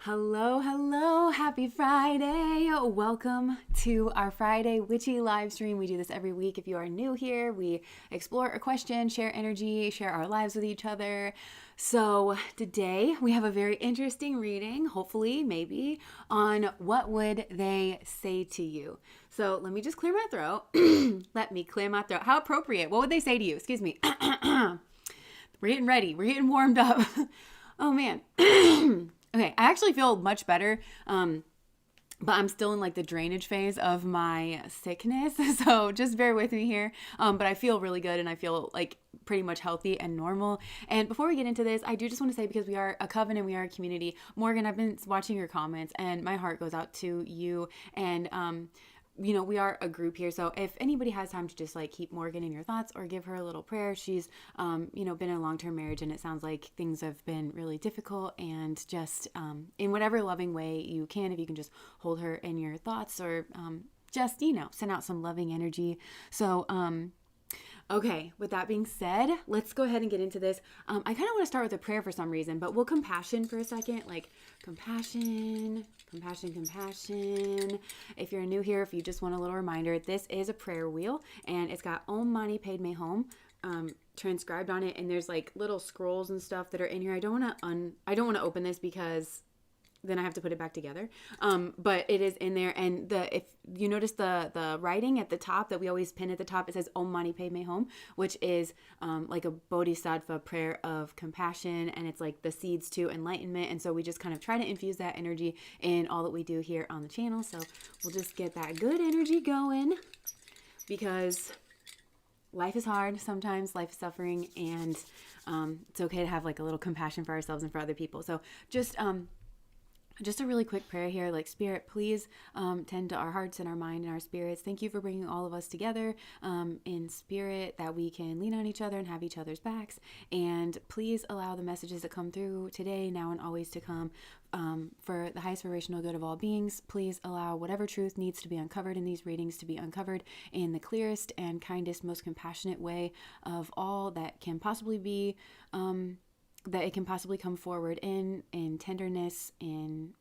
Hello, hello, happy Friday. Welcome to our Friday Witchy live stream. We do this every week. If you are new here, we explore a question, share energy, share our lives with each other. So today we have a very interesting reading, hopefully, maybe, on what would they say to you. So let me just clear my throat. Let me clear my throat. How appropriate. What would they say to you? Excuse me. We're getting ready. We're getting warmed up. Oh, man. Okay, I actually feel much better, but I'm still in like the drainage phase of my sickness, so just bear with me here. But I feel really good and I feel like pretty much healthy and normal. And before we get into this, I do just want to say, because we are a coven and we are a community, Morgan, I've been watching your comments and my heart goes out to you. And you know, we are a group here, so if anybody has time to just like keep Morgan in your thoughts or give her a little prayer. She's you know, been in a long-term marriage and it sounds like things have been really difficult, and just in whatever loving way you can, if you can just hold her in your thoughts, or just, you know, send out some loving energy. So Okay, with that being said, let's go ahead and get into this. I kind of want to start with a prayer for some reason, but we'll compassion for a second. Like compassion, compassion, compassion. If you're new here, if you just want a little reminder, this is a prayer wheel and it's got Om Mani Padme Hum transcribed on it, and there's like little scrolls and stuff that are in here. I don't want to open this because then I have to put it back together. But it is in there. And if you notice the writing at the top that we always pin at the top, it says Om Mani Padme Hum, which is like a bodhisattva prayer of compassion. And it's like the seeds to enlightenment. And so we just kind of try to infuse that energy in all that we do here on the channel. So we'll just get that good energy going, because life is hard sometimes, life is suffering, and it's okay to have like a little compassion for ourselves and for other people. So just a really quick prayer here, like Spirit, please tend to our hearts and our mind and our spirits. Thank you for bringing all of us together in spirit, that we can lean on each other and have each other's backs. And please allow the messages that come through today, now and always to come, for the highest vibrational good of all beings. Please allow whatever truth needs to be uncovered in these readings to be uncovered in the clearest and kindest, most compassionate way of all that can possibly be, that it can possibly come forward in tenderness, in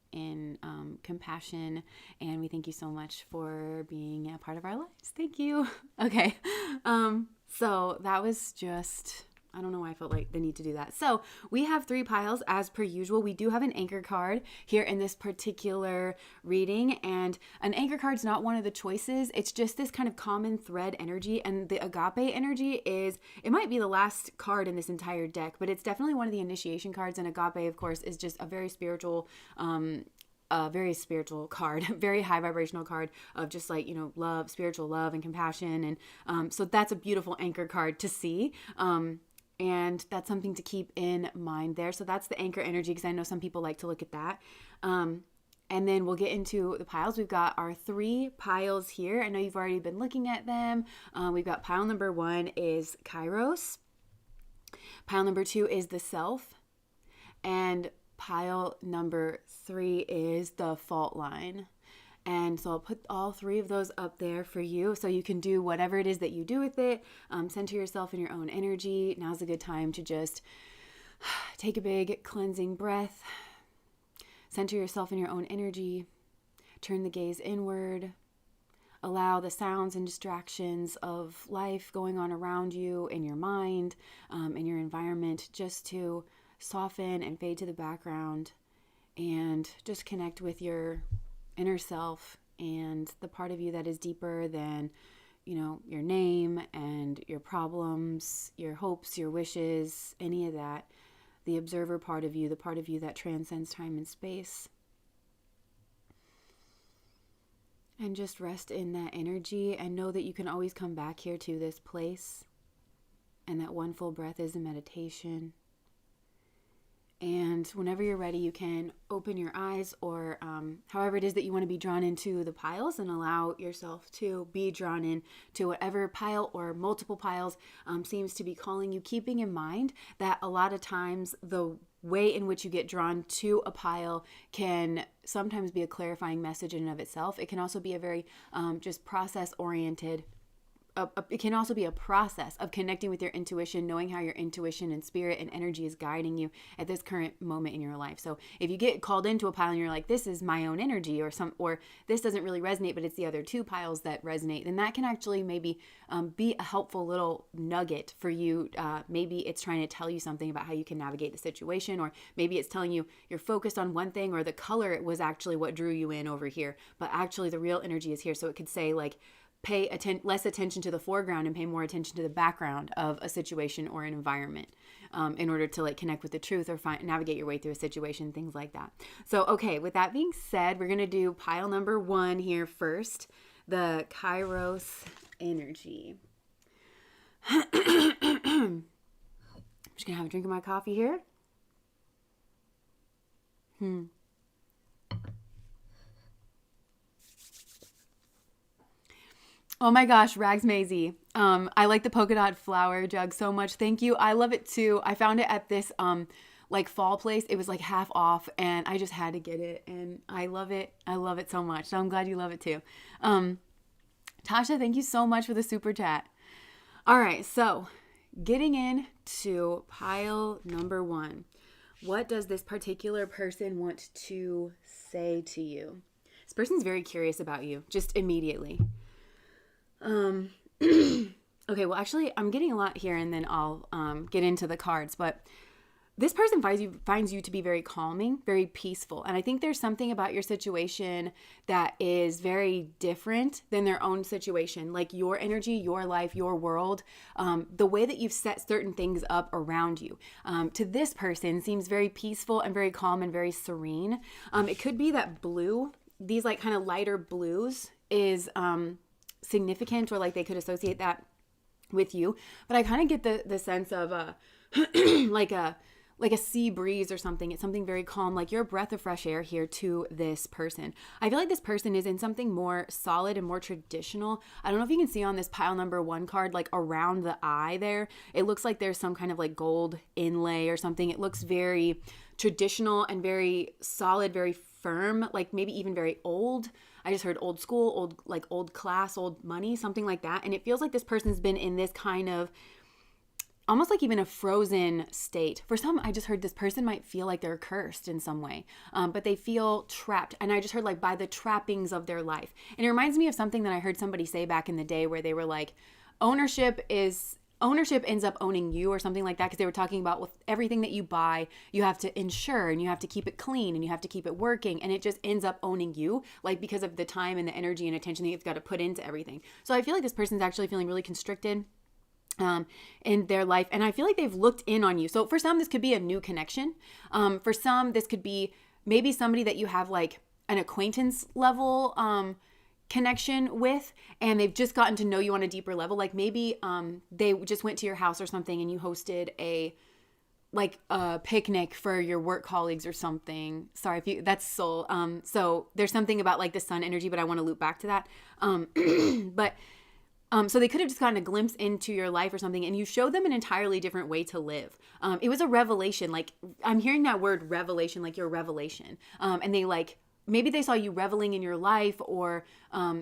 compassion. And we thank you so much for being a part of our lives. Thank you. Okay. So that was just, I don't know why I felt like the need to do that. So we have 3 piles as per usual. We do have an anchor card here in this particular reading, and an anchor card is not one of the choices. It's just this kind of common thread energy, and the agape energy it might be the last card in this entire deck, but it's definitely one of the initiation cards. And agape, of course, is just a very spiritual card, very high vibrational card of just like, love, spiritual love and compassion. And so that's a beautiful anchor card to see. And that's something to keep in mind there. So that's the anchor energy, because I know some people like to look at that. And then we'll get into the piles. We've got our 3 piles here. I know you've already been looking at them. We've got pile number 1 is Kairos. Pile number 2 is the self. And pile number 3 is the fault line. And so I'll put all 3 of those up there for you, so you can do whatever it is that you do with it. Center yourself in your own energy. Now's a good time to just take a big cleansing breath. Center yourself in your own energy. Turn the gaze inward. Allow the sounds and distractions of life going on around you, in your mind, in your environment, just to soften and fade to the background, and just connect with your inner self and the part of you that is deeper than, your name and your problems, your hopes, your wishes, any of that. The observer part of you, the part of you that transcends time and space. And just rest in that energy, and know that you can always come back here to this place, and that one full breath is a meditation. And whenever you're ready, you can open your eyes, or however it is that you want to be drawn into the piles, and allow yourself to be drawn in to whatever pile or multiple piles seems to be calling you, keeping in mind that a lot of times the way in which you get drawn to a pile can sometimes be a clarifying message in and of itself. It can also be a very just process-oriented. It can also be a process of connecting with your intuition, knowing how your intuition and spirit and energy is guiding you at this current moment in your life. So if you get called into a pile and you're like, this is my own energy, or this doesn't really resonate, but it's the other 2 piles that resonate, then that can actually maybe be a helpful little nugget for you. Maybe it's trying to tell you something about how you can navigate the situation, or maybe it's telling you you're focused on one thing, or the color was actually what drew you in over here, but actually the real energy is here. So it could say like, pay less attention to the foreground and pay more attention to the background of a situation or an environment, in order to like connect with the truth, or navigate your way through a situation, things like that. So, okay, with that being said, we're going to do pile number 1 here first, the Kairos energy. I'm just going to have a drink of my coffee here. Oh my gosh, Rags Maisie. I like the polka dot flower jug so much. Thank you. I love it too. I found it at this like fall place. It was like half off, and I just had to get it, and I love it. I love it so much. So I'm glad you love it too. Tasha, thank you so much for the super chat. All right, so getting into pile number 1. What does this particular person want to say to you? This person's very curious about you, just immediately. Okay, well, actually, I'm getting a lot here, and then I'll get into the cards. But this person finds you to be very calming, very peaceful. And I think there's something about your situation that is very different than their own situation. Like your energy, your life, your world, the way that you've set certain things up around you. To this person seems very peaceful and very calm and very serene. It could be that blue, these like kind of lighter blues is significant, or like they could associate that with you. But I kind of get the sense of like a sea breeze or something. It's something very calm, like you're a breath of fresh air here to this person. I feel like this person is in something more solid and more traditional. I don't know if you can see on this pile number 1 card, like around the eye there, it looks like there's some kind of like gold inlay or something. It looks very traditional and very solid, very firm, like maybe even very old. I just heard old school, old class, old money, something like that. And it feels like this person's been in this kind of almost like even a frozen state. For some, I just heard this person might feel like they're cursed in some way, but they feel trapped. And I just heard like by the trappings of their life. And it reminds me of something that I heard somebody say back in the day where they were like, ownership ends up owning you, or something like that, because they were talking about with everything that you buy, you have to insure and you have to keep it clean and you have to keep it working, and it just ends up owning you, like because of the time and the energy and attention that you've got to put into everything. So I feel like this person's actually feeling really constricted in their life, and I feel like they've looked in on you. So for some, this could be a new connection. For some, this could be maybe somebody that you have like an acquaintance level connection with, and they've just gotten to know you on a deeper level. Like maybe they just went to your house or something and you hosted a picnic for your work colleagues or something. Sorry if you, that's soul. So there's something about like the sun energy, but I want to loop back to that. So they could have just gotten a glimpse into your life or something, and you showed them an entirely different way to live. It was a revelation. Like I'm hearing that word revelation, like your revelation. And they like, maybe they saw you reveling in your life or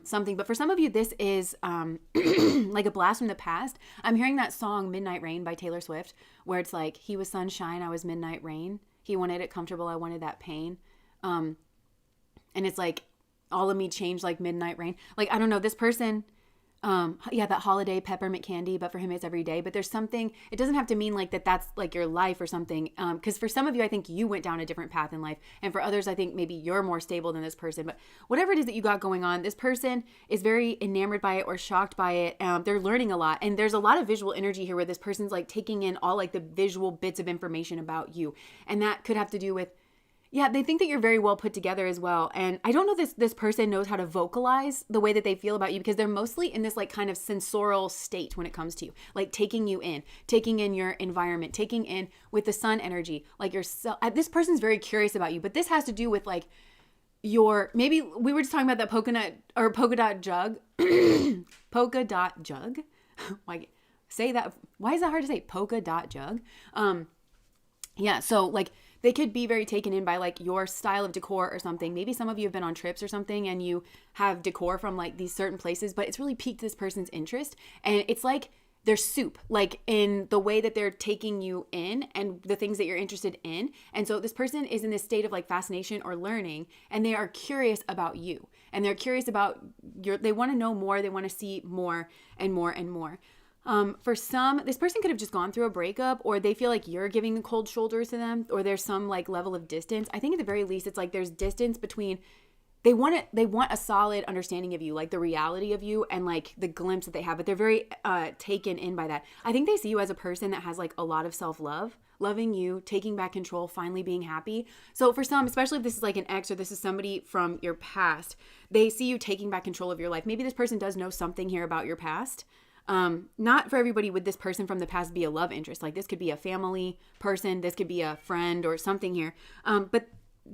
something. But for some of you, this is like a blast from the past. I'm hearing that song Midnight Rain by Taylor Swift, where it's like, he was sunshine, I was midnight rain. He wanted it comfortable, I wanted that pain. And it's like, all of me changed like midnight rain. Like, I don't know, this person... that holiday peppermint candy, but for him it's every day. But there's something, it doesn't have to mean like that's like your life or something. Because for some of you, I think you went down a different path in life. And for others, I think maybe you're more stable than this person. But whatever it is that you got going on, this person is very enamored by it or shocked by it. They're learning a lot. And there's a lot of visual energy here where this person's like taking in all like the visual bits of information about you. And that could have to do with, yeah, they think that you're very well put together as well. And I don't know if this person knows how to vocalize the way that they feel about you, because they're mostly in this like kind of sensorial state when it comes to you, like taking in your environment, taking in with the sun energy, like yourself. This person's very curious about you, but this has to do with like maybe we were just talking about that polka dot jug, polka dot jug. Like say that. Why is that hard to say? Polka dot jug. Yeah. So like, they could be very taken in by like your style of decor or something. Maybe some of you have been on trips or something and you have decor from like these certain places, but it's really piqued this person's interest. And it's like their soup, like in the way that they're taking you in and the things that you're interested in. And so this person is in this state of like fascination or learning, and they are curious about you, and they're curious about they want to know more. They want to see more and more and more. For some, this person could have just gone through a breakup, or they feel like you're giving the cold shoulders to them, or there's some like level of distance. I think at the very least, it's like there's distance between, they want a solid understanding of you, like the reality of you and like the glimpse that they have, but they're very taken in by that. I think they see you as a person that has like a lot of self-love, loving you, taking back control, finally being happy. So for some, especially if this is like an ex or this is somebody from your past, they see you taking back control of your life. Maybe this person does know something here about your past. Not for everybody would this person from the past be a love interest. Like this could be a family person, this could be a friend or something here. But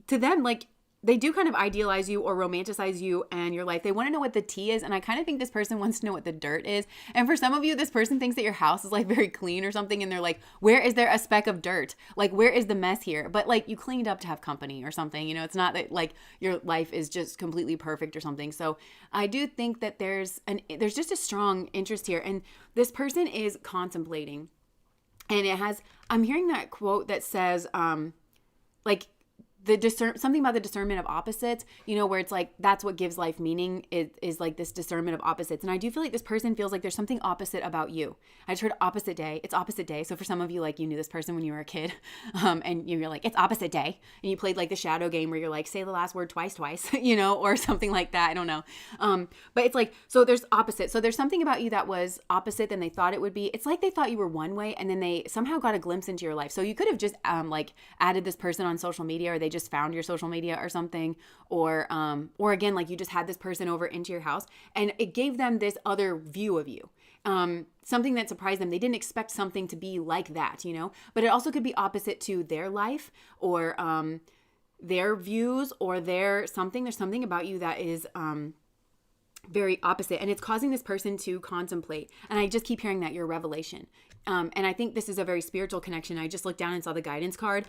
to them, like they do kind of idealize you or romanticize you and your life. They want to know what the tea is. And I kind of think this person wants to know what the dirt is. And for some of you, this person thinks that your house is like very clean or something. And they're like, where is there a speck of dirt? Like, where is the mess here? But like, you cleaned up to have company or something. You know, it's not that like your life is just completely perfect or something. So I do think that there's just a strong interest here. And this person is contemplating. And I'm hearing that quote that says, like, something about the discernment of opposites, you know, where it's like, that's what gives life meaning is like this discernment of opposites. And I do feel like this person feels like there's something opposite about you. I just heard opposite day. It's opposite day. So for some of you, like you knew this person when you were a kid, and you're like, it's opposite day. And you played like the shadow game where you're like, say the last word twice, you know, or something like that. I don't know. But it's like, so there's opposite. So there's something about you that was opposite than they thought it would be. It's like they thought you were one way and then they somehow got a glimpse into your life. So you could have just like added this person on social media, or they just found your social media or something, or again, like you just had this person over into your house and it gave them this other view of you, something that surprised them. They didn't expect something to be like that, you know, but it also could be opposite to their life or their views or there's something about you that is very opposite, and it's causing this person to contemplate. And I just keep hearing that you're a revelation. And I think this is a very spiritual connection. I just looked down and saw the guidance card.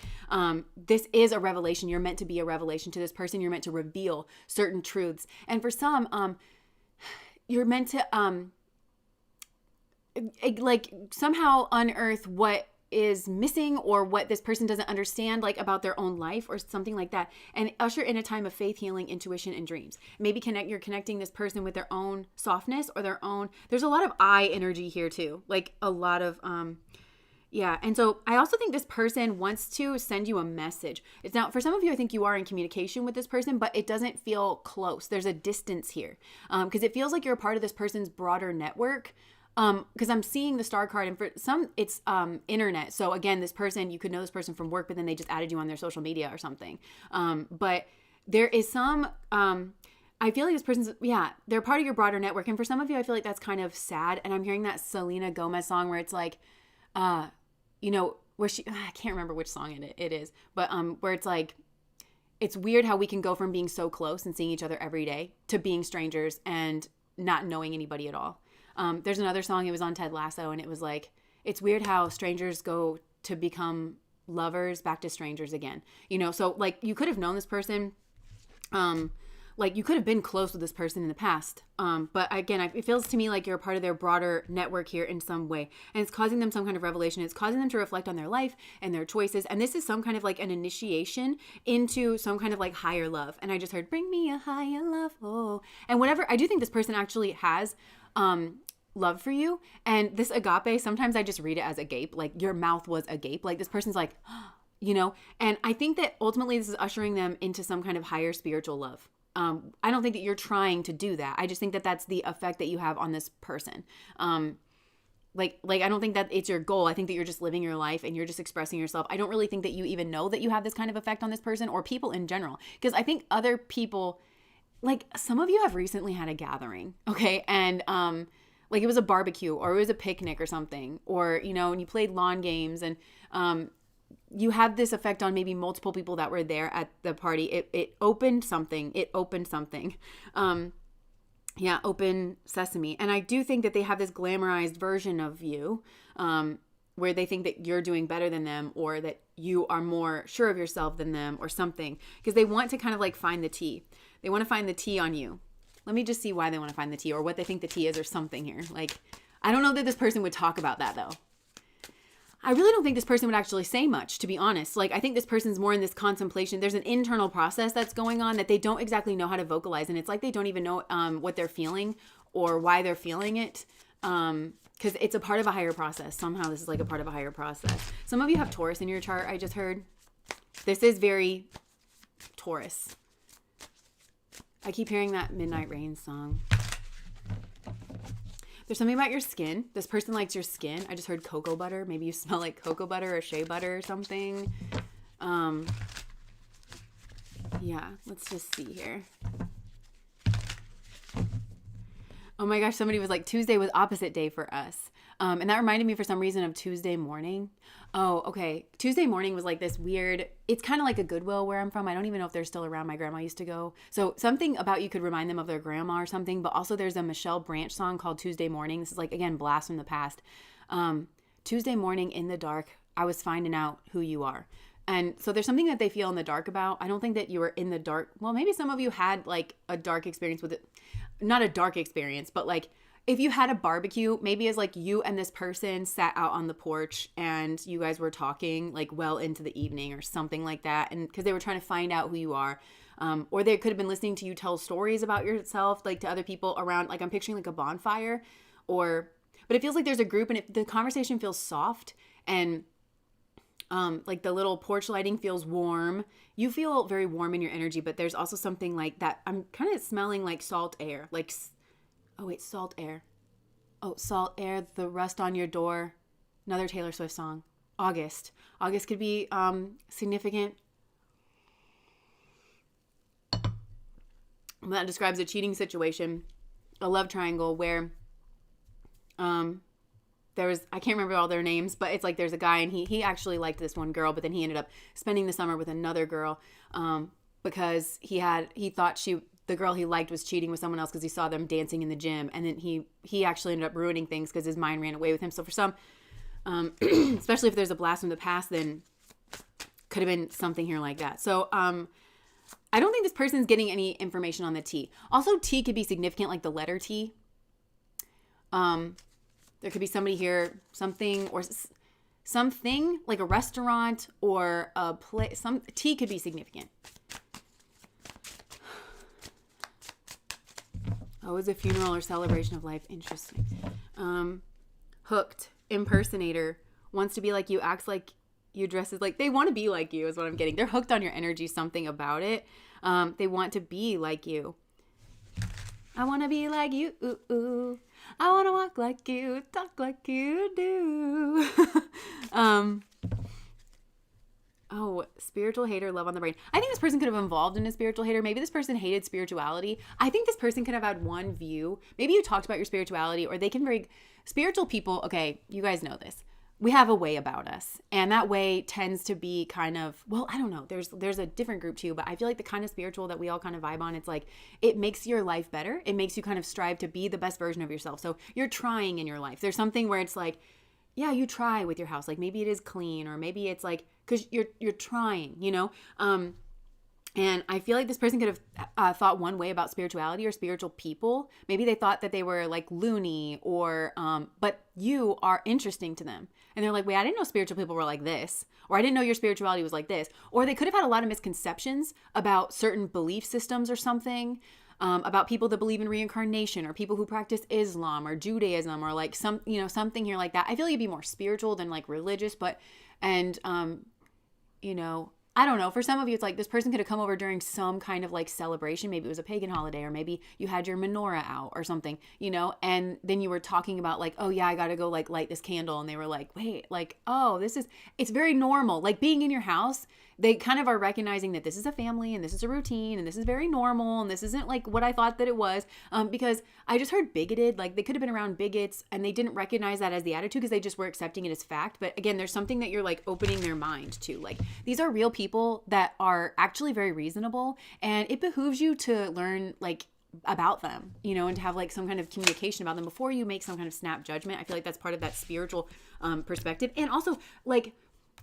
This is a revelation. You're meant to be a revelation to this person. You're meant to reveal certain truths. And for some, you're meant to like somehow unearth what is missing or what this person doesn't understand, like about their own life or something like that, and usher in a time of faith, healing, intuition, and dreams. Maybe you're connecting this person with their own softness or their own, there's a lot of I energy here too, like a lot of yeah. And so I also think this person wants to send you a message. It's now, for some of you, I think you are in communication with this person, but it doesn't feel close. There's a distance here, because it feels like you're a part of this person's broader network. Because I'm seeing the star card, and for some it's internet. So again, this person, you could know this person from work, but then they just added you on their social media or something. But there is some, I feel like this person's, they're part of your broader network. And for some of you, I feel like that's kind of sad. And I'm hearing that Selena Gomez song where it's like, you know, where I can't remember which song it is, but where it's like, it's weird how we can go from being so close and seeing each other every day to being strangers and not knowing anybody at all. There's another song, it was on Ted Lasso, and it was like, it's weird how strangers go to become lovers back to strangers again, you know? So like you could have known this person, like you could have been close with this person in the past. But again, it feels to me like you're a part of their broader network here in some way, and it's causing them some kind of revelation. It's causing them to reflect on their life and their choices. And this is some kind of like an initiation into some kind of like higher love. And I just heard, bring me a higher love. Oh, and whatever. I do think this person actually has, love for you. And this agape, sometimes I just read it as agape, like your mouth was agape. Like this person's like, you know, and I think that ultimately this is ushering them into some kind of higher spiritual love. I don't think that you're trying to do that. I just think that that's the effect that you have on this person. Like I don't think that it's your goal. I think that you're just living your life and you're just expressing yourself. I don't really think that you even know that you have this kind of effect on this person or people in general. Because I think other people, like some of you have recently had a gathering, okay? And like it was a barbecue or it was a picnic or something, or, you know, and you played lawn games, and you have this effect on maybe multiple people that were there at the party. It opened something. Open sesame. And I do think that they have this glamorized version of you, where they think that you're doing better than them, or that you are more sure of yourself than them or something, because they want to kind of like find the tea. They want to find the tea on you. Let me just see why they want to find the tea, or what they think the tea is, or something here. Like, I don't know that this person would talk about that though. I really don't think this person would actually say much, to be honest. Like, I think this person's more in this contemplation. There's an internal process that's going on that they don't exactly know how to vocalize. And it's like they don't even know what they're feeling or why they're feeling it. Because it's a part of a higher process. Somehow this is like a part of a higher process. Some of you have Taurus in your chart, I just heard. This is very Taurus. I keep hearing that Midnight Rain song. There's something about your skin. This person likes your skin. I just heard cocoa butter. Maybe you smell like cocoa butter or shea butter or something. Yeah, let's just see here. Oh my gosh, somebody was like, Tuesday was opposite day for us. And that reminded me for some reason of Tuesday morning. Oh, okay. Tuesday morning was like this weird, it's kind of like a Goodwill where I'm from. I don't even know if they're still around. My grandma used to go. So something about you could remind them of their grandma or something. But also there's a Michelle Branch song called Tuesday Morning. This is like, again, blast from the past. Tuesday morning in the dark, I was finding out who you are. And so there's something that they feel in the dark about. I don't think that you were in the dark. Well, maybe some of you had like a dark experience with it. Not a dark experience, but like if you had a barbecue, maybe as like you and this person sat out on the porch and you guys were talking like well into the evening or something like that. And because they were trying to find out who you are. Or they could have been listening to you tell stories about yourself, like to other people around, like I'm picturing like a bonfire but it feels like there's a group and the conversation feels soft and like the little porch lighting feels warm. You feel very warm in your energy, but there's also something like that. I'm kind of smelling like salt air, like, oh wait, salt air. Oh, salt air, the rust on your door. Another Taylor Swift song. August. August could be significant. That describes a cheating situation, a love triangle where there was, I can't remember all their names, but it's like there's a guy and he actually liked this one girl, but then he ended up spending the summer with another girl because he thought the girl he liked was cheating with someone else because he saw them dancing in the gym, and then he actually ended up ruining things because his mind ran away with him. So for some, especially if there's a blast from the past, then could have been something here like that. So I don't think this person's getting any information on the T. Also, T could be significant, like the letter T. There could be somebody here, something like a restaurant or a place. Some T could be significant. Oh, it's a funeral or celebration of life. Interesting. Hooked, impersonator, wants to be like you, acts like you, dresses like they want to be like you is what I'm getting. They're hooked on your energy, something about it. They want to be like you. I want to be like you. Ooh, ooh. I want to walk like you, talk like you do. Oh, spiritual hater, love on the brain. I think this person could have evolved into a spiritual hater. Maybe this person hated spirituality. I think this person could have had one view. Maybe you talked about your spirituality, or they can spiritual people. Okay, you guys know this. We have a way about us, and that way tends to be kind of, well, I don't know. There's a different group too, but I feel like the kind of spiritual that we all kind of vibe on, it's like it makes your life better. It makes you kind of strive to be the best version of yourself. So you're trying in your life. There's something where it's like, yeah, you try with your house. Like maybe it is clean, or maybe it's like because you're trying, you know. And I feel like this person could have thought one way about spirituality or spiritual people. Maybe they thought that they were like loony or, but you are interesting to them. And they're like, wait, I didn't know spiritual people were like this. Or I didn't know your spirituality was like this. Or they could have had a lot of misconceptions about certain belief systems or something, about people that believe in reincarnation or people who practice Islam or Judaism or like something here like that. I feel like you'd be more spiritual than like religious, I don't know. For some of you, it's like this person could have come over during some kind of like celebration. Maybe it was a pagan holiday, or maybe you had your menorah out or something, and then you were talking about like, oh yeah, I got to go like light this candle. And they were like, wait, like, oh, it's very normal. Like being in your house, they kind of are recognizing that this is a family and this is a routine and this is very normal. And this isn't like what I thought that it was. Because I just heard bigoted, like they could have been around bigots and they didn't recognize that as the attitude because they just were accepting it as fact. But again, there's something that you're like opening their mind to. Like these are real people that are actually very reasonable, and it behooves you to learn like about them, and to have like some kind of communication about them before you make some kind of snap judgment. I feel like that's part of that spiritual perspective. And also like,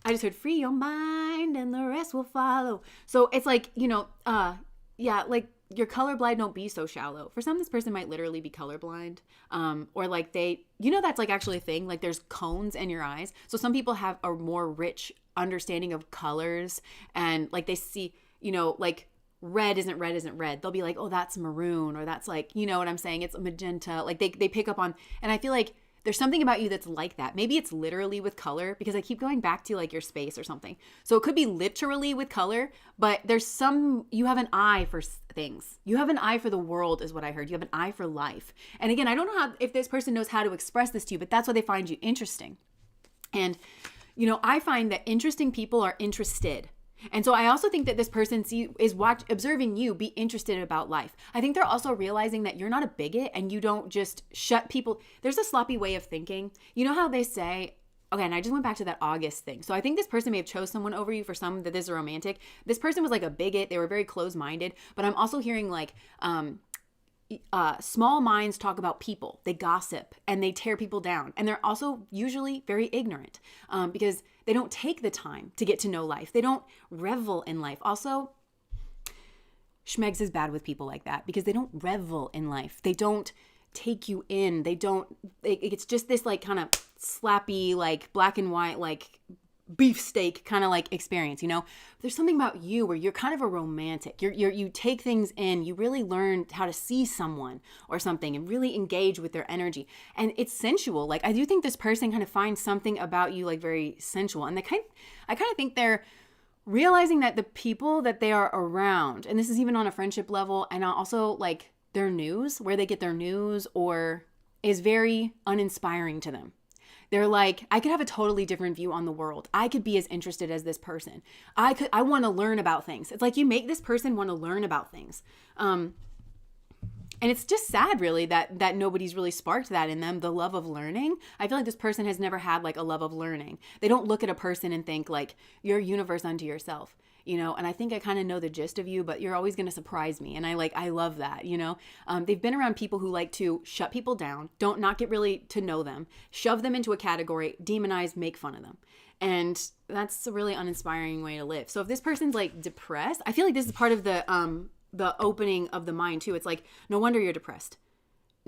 I just heard free your mind and the rest will follow. So it's like, like you're colorblind, don't be so shallow. For some, this person might literally be colorblind. Or like that's like actually a thing. Like there's cones in your eyes. So some people have a more rich understanding of colors, and like they see, like red isn't red. They'll be like, oh, that's maroon, or that's like, you know what I'm saying? It's magenta. Like they pick up on, and I feel like there's something about you that's like that. Maybe it's literally with color, because I keep going back to like your space or something. So it could be literally with color, but you have an eye for things. You have an eye for the world is what I heard. You have an eye for life. And again, I don't know if this person knows how to express this to you, but that's why they find you interesting. And, I find that interesting people are interested. And so I also think that this person is observing you be interested about life. I think they're also realizing that you're not a bigot and you don't just shut people. There's a sloppy way of thinking. You know how they say, okay, and I just went back to that August thing. So I think this person may have chose someone over you for some that this is romantic. This person was like a bigot. They were very closed-minded. But I'm also hearing like small minds talk about people. They gossip and they tear people down. And they're also usually very ignorant because they don't take the time to get to know life. They don't revel in life. Also, Schmegs is bad with people like that because they don't revel in life. They don't take you in. It's just this like kind of slappy, like black and white, like beefsteak kind of like experience, you know? There's something about you where you're kind of a romantic. You take things in. You really learn how to see someone or something and really engage with their energy. And it's sensual. Like I do think this person kind of finds something about you like very sensual. And I kind of think they're realizing that the people that they are around, and this is even on a friendship level, and also like their news, where they get their news, or is very uninspiring to them. They're like, I could have a totally different view on the world. I could be as interested as this person. I want to learn about things. It's like you make this person want to learn about things. And it's just sad, really, that nobody's really sparked that in them, the love of learning. I feel like this person has never had like a love of learning. They don't look at a person and think like, you're a universe unto yourself. You know, and I think I kind of know the gist of you, but you're always going to surprise me. And I love that, you know. They've been around people who like to shut people down, not get really to know them, shove them into a category, demonize, make fun of them. And that's a really uninspiring way to live. So if this person's like depressed, I feel like this is part of the opening of the mind too. It's like, no wonder you're depressed.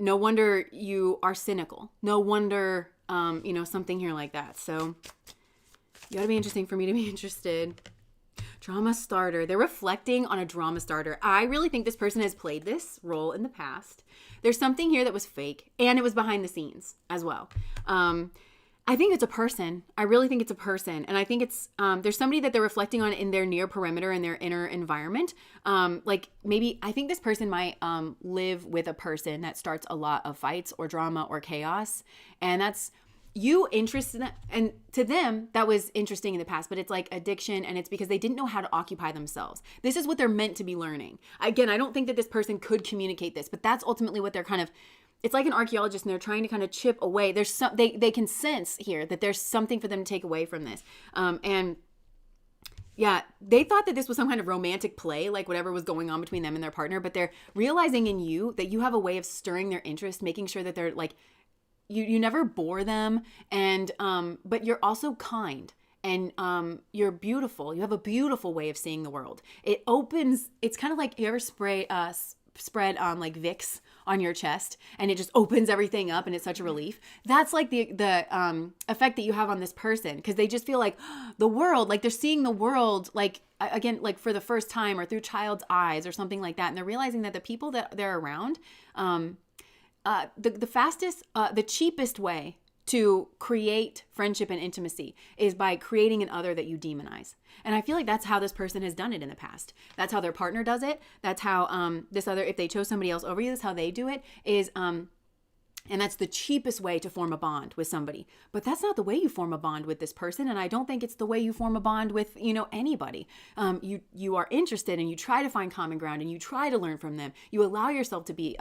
No wonder you are cynical. No wonder, something here like that. So you gotta be interesting for me to be interested. Drama starter. They're reflecting on a drama starter. I really think this person has played this role in the past. There's something here that was fake, and it was behind the scenes as well. I think it's a person. I really think it's a person. And I think it's, there's somebody that they're reflecting on in their near perimeter, in their inner environment. Like maybe, I think this person might live with a person that starts a lot of fights or drama or chaos. And that's you interested in, and to them that was interesting in the past, but it's like addiction, and it's because they didn't know how to occupy themselves. This is what they're meant to be learning. Again, I don't think that this person could communicate this, but that's ultimately what they're kind of, it's like an archaeologist and they're trying to kind of chip away. There's some, they can sense here that there's something for them to take away from this. And yeah, they thought that this was some kind of romantic play, like whatever was going on between them and their partner, but they're realizing in you that you have a way of stirring their interest, making sure that they're like, you never bore them, and but you're also kind, and you're beautiful. You have a beautiful way of seeing the world. It opens. It's kind of like, you ever spread like Vicks on your chest, and it just opens everything up, and it's such a relief. That's like the effect that you have on this person, because they just feel like the world, like they're seeing the world, like again, like for the first time, or through child's eyes or something like that, and they're realizing that the people that they're around, the cheapest way to create friendship and intimacy is by creating an other that you demonize. And I feel like that's how this person has done it in the past. That's how their partner does it. That's how this other, if they chose somebody else over you, that's how they do it, is and that's the cheapest way to form a bond with somebody. But that's not the way you form a bond with this person. And I don't think it's the way you form a bond with, anybody. You are interested, and you try to find common ground, and you try to learn from them. You allow yourself to be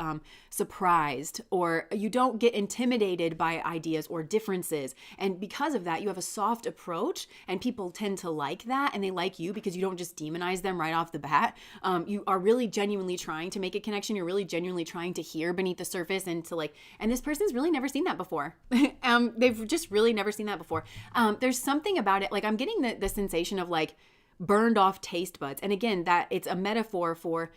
surprised, or you don't get intimidated by ideas or differences. And because of that, you have a soft approach, and people tend to like that, and they like you because you don't just demonize them right off the bat. You are really genuinely trying to make a connection. You're really genuinely trying to hear beneath the surface, and to like, and this person's really never seen that before. They've just really never seen that before. There's something about it, like I'm getting the sensation of like burned off taste buds. And again, that it's a metaphor for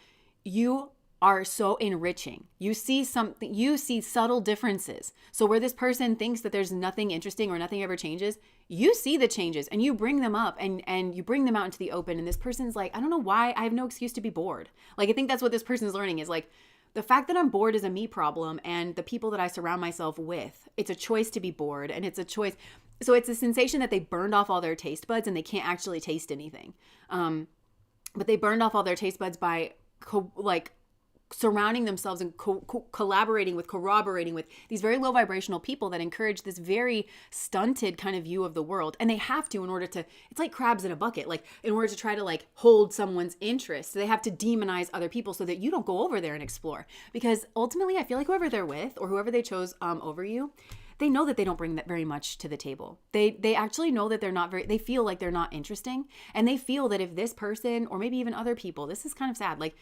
you are so enriching. You see something, you see subtle differences. So where this person thinks that there's nothing interesting or nothing ever changes, you see the changes, and you bring them up, and you bring them out into the open. And this person's like, I don't know why, I have no excuse to be bored. Like, I think that's what this person's learning, is like, the fact that I'm bored is a me problem, and the people that I surround myself with, it's a choice to be bored, and it's a choice. So it's a sensation that they burned off all their taste buds, and they can't actually taste anything. But they burned off all their taste buds by surrounding themselves and collaborating with, corroborating with these very low vibrational people that encourage this very stunted kind of view of the world. And they have to, in order to, it's like crabs in a bucket, like in order to try to like hold someone's interest, they have to demonize other people so that you don't go over there and explore. Because ultimately, I feel like whoever they're with or whoever they chose over you, they know that they don't bring that very much to the table. They actually know that they feel like they're not interesting. And they feel that if this person, or maybe even other people, this is kind of sad, like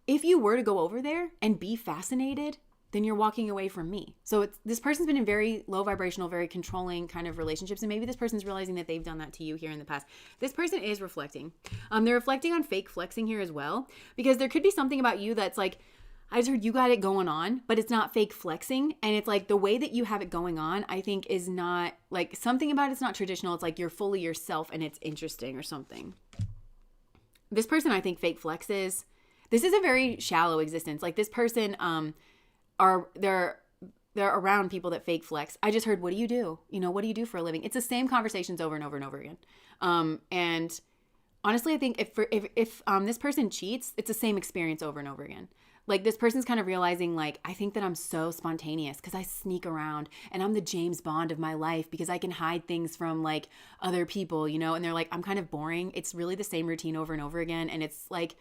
if you were to go over there and be fascinated, then you're walking away from me. So this person's been in very low vibrational, very controlling kind of relationships. And maybe this person's realizing that they've done that to you here in the past. This person is reflecting. They're reflecting on fake flexing here as well, because there could be something about you that's like, I just heard you got it going on, but it's not fake flexing. And it's like the way that you have it going on, I think is not like something about it's not traditional. It's like you're fully yourself and it's interesting or something. This person, I think, fake flexes. This is a very shallow existence. Like this person, they're around people that fake flex. I just heard, what do you do? You know, what do you do for a living? It's the same conversations over and over and over again. And honestly, I think if this person cheats, it's the same experience over and over again. Like this person's kind of realizing like, I think that I'm so spontaneous because I sneak around and I'm the James Bond of my life because I can hide things from like other people, you know, and they're like, I'm kind of boring. It's really the same routine over and over again. And it's like,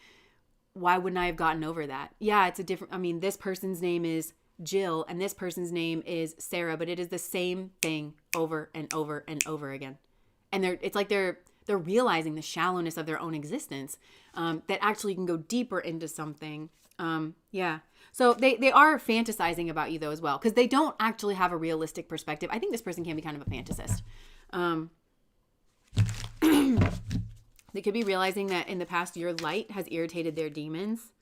why wouldn't I have gotten over that? Yeah, it's a different, I mean, this person's name is Jill and this person's name is Sarah, but it is the same thing over and over and over again. And it's like they're realizing the shallowness of their own existence, that actually can go deeper into something. Yeah. So they are fantasizing about you though as well, because they don't actually have a realistic perspective. I think this person can be kind of a fantasist. They could be realizing that in the past your light has irritated their demons.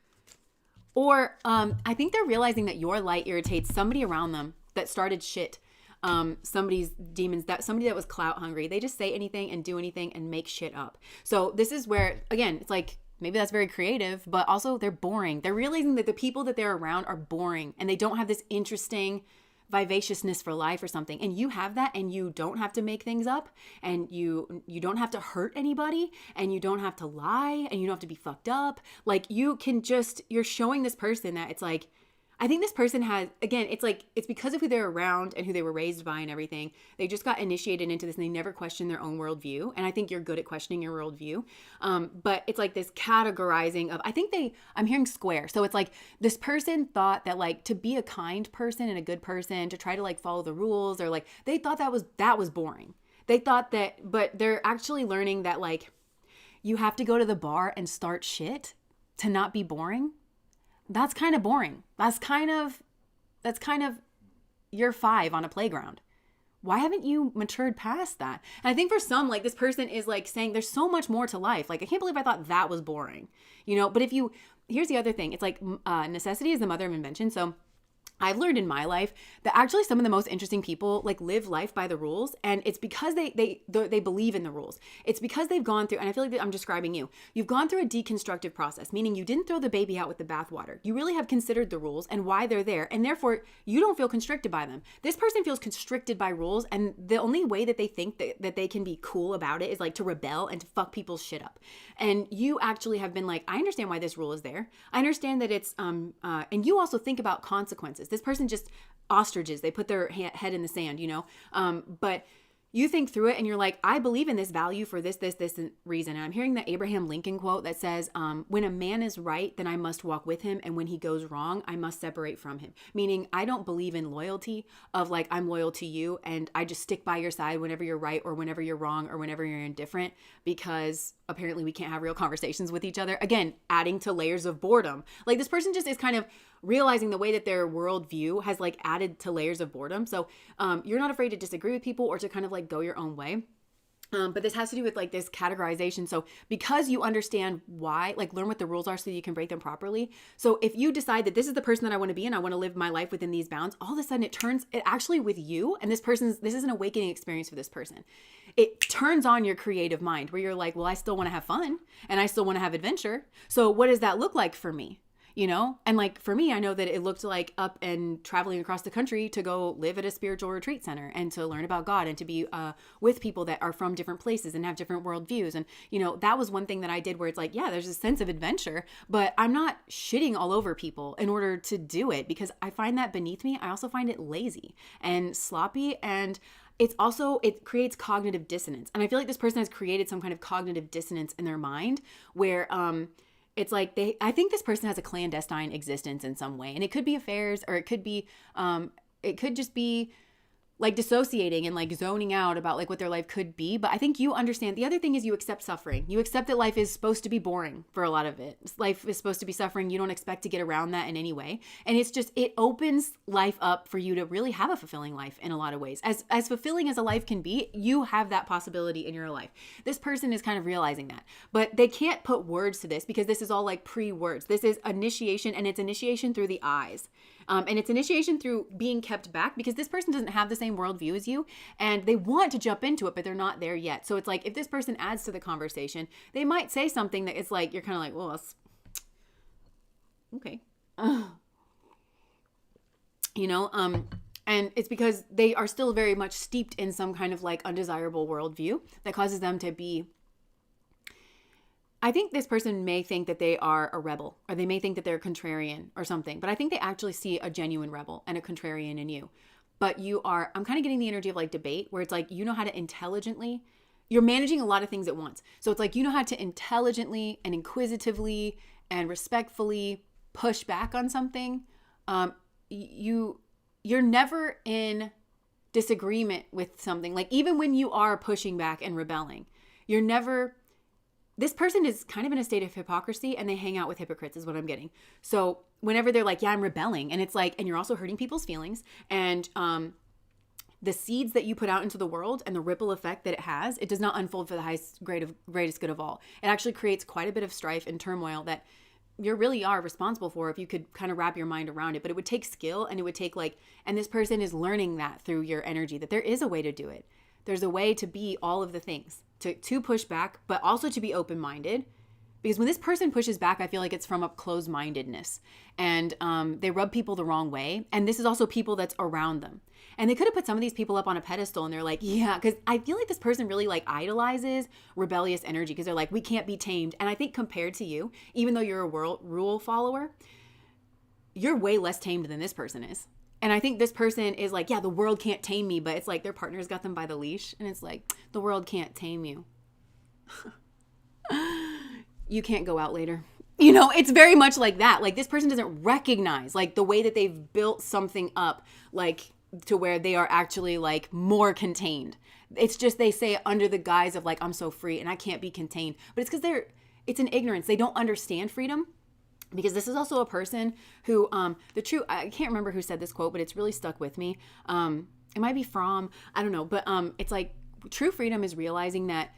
Or I think they're realizing that your light irritates somebody around them that started shit. Somebody's demons, somebody that was clout hungry. They just say anything and do anything and make shit up. So this is where, again, it's like, maybe that's very creative, but also they're boring. They're realizing that the people that they're around are boring and they don't have this interesting vivaciousness for life or something. And you have that, and you don't have to make things up, and you don't have to hurt anybody, and you don't have to lie, and you don't have to be fucked up. Like you can just, you're showing this person that it's like, I think this person has, again, it's like, it's because of who they're around and who they were raised by and everything. They just got initiated into this and they never questioned their own worldview. And I think you're good at questioning your worldview. But it's like this categorizing of, I'm hearing square. So it's like this person thought that like to be a kind person and a good person, to try to like follow the rules, or like they thought that was boring. They thought that, but they're actually learning that like you have to go to the bar and start shit to not be boring. That's kind of boring. That's kind of year 5 on a playground. Why haven't you matured past that? And I think for some, like this person is like saying there's so much more to life. Like, I can't believe I thought that was boring, you know? But here's the other thing. It's like necessity is the mother of invention. So I've learned in my life that actually some of the most interesting people like live life by the rules, and it's because they believe in the rules. It's because they've gone through, and I feel like I'm describing you. You've gone through a deconstructive process, meaning you didn't throw the baby out with the bathwater. You really have considered the rules and why they're there, and therefore you don't feel constricted by them. This person feels constricted by rules, and the only way that they think that they can be cool about it is like to rebel and to fuck people's shit up. And you actually have been like, I understand why this rule is there. I understand that it's and you also think about consequences. This person just ostriches. They put their head in the sand, you know? But you think through it and you're like, I believe in this value for this reason. And I'm hearing that Abraham Lincoln quote that says, when a man is right, then I must walk with him. And when he goes wrong, I must separate from him. Meaning I don't believe in loyalty of like, I'm loyal to you and I just stick by your side whenever you're right or whenever you're wrong or whenever you're indifferent, because apparently we can't have real conversations with each other. Again, adding to layers of boredom. Like this person just is kind of realizing the way that their worldview has like added to layers of boredom. So you're not afraid to disagree with people or to kind of like go your own way. But this has to do with like this categorization. So because you understand why, like learn what the rules are so that you can break them properly. So if you decide that this is the person that I want to be and I want to live my life within these bounds, all of a sudden it actually with you, and this is an awakening experience for this person. It turns on your creative mind where you're like, well, I still want to have fun and I still want to have adventure. So what does that look like for me? you know? And like for me, I know that it looked like up and traveling across the country to go live at a spiritual retreat center and to learn about God and to be with people that are from different places and have different worldviews. And, you know, that was one thing that I did where it's like, yeah, there's a sense of adventure, but I'm not shitting all over people in order to do it because I find that beneath me. I also find it lazy and sloppy, and it creates cognitive dissonance. And I feel like this person has created some kind of cognitive dissonance in their mind where, it's like I think this person has a clandestine existence in some way, and it could be affairs, or it could just be like dissociating and like zoning out about like what their life could be. But I think you understand. The other thing is you accept suffering. You accept that life is supposed to be boring for a lot of it. Life is supposed to be suffering. You don't expect to get around that in any way. And it's just, it opens life up for you to really have a fulfilling life in a lot of ways. As fulfilling as a life can be, you have that possibility in your life. This person is kind of realizing that, but they can't put words to this because this is all like pre-words. This is initiation, and it's initiation through the eyes. And it's initiation through being kept back because this person doesn't have the same worldview as you, and they want to jump into it, but they're not there yet. So it's like, if this person adds to the conversation, they might say something that it's like, you're kind of like, well, that's okay. You know, and it's because they are still very much steeped in some kind of like undesirable worldview that causes them to be, I think this person may think that they are a rebel, or they may think that they're a contrarian or something, but I think they actually see a genuine rebel and a contrarian in you. But I'm kind of getting the energy of like debate, where it's like, you know how to intelligently, you're managing a lot of things at once. So it's like, you know how to intelligently and inquisitively and respectfully push back on something. You're never in disagreement with something. Like even when you are pushing back and rebelling, this person is kind of in a state of hypocrisy, and they hang out with hypocrites is what I'm getting. So whenever they're like, yeah, I'm rebelling, and it's like, and you're also hurting people's feelings, and the seeds that you put out into the world and the ripple effect that it has, it does not unfold for the greatest good of all. It actually creates quite a bit of strife and turmoil that you really are responsible for if you could kind of wrap your mind around it. But it would take skill, and it would take and this person is learning that through your energy, that there is a way to do it. There's a way to be all of the things, to push back, but also to be open-minded. Because when this person pushes back, I feel like it's from a closed-mindedness, and they rub people the wrong way. And this is also people that's around them. And they could have put some of these people up on a pedestal, and they're like, yeah, because I feel like this person really like idolizes rebellious energy, because they're like, we can't be tamed. And I think compared to you, even though you're a rule follower, you're way less tamed than this person is. And I think this person is like, yeah, the world can't tame me, but it's like their partner's got them by the leash, and it's like, the world can't tame you. You can't go out later. You know, it's very much like that. Like this person doesn't recognize like the way that they've built something up, like to where they are actually like more contained. It's just, they say it under the guise of like, I'm so free and I can't be contained. But it's because it's an ignorance. They don't understand freedom. Because this is also a person who, I can't remember who said this quote, but it's really stuck with me. It might be from, I don't know, but it's like true freedom is realizing that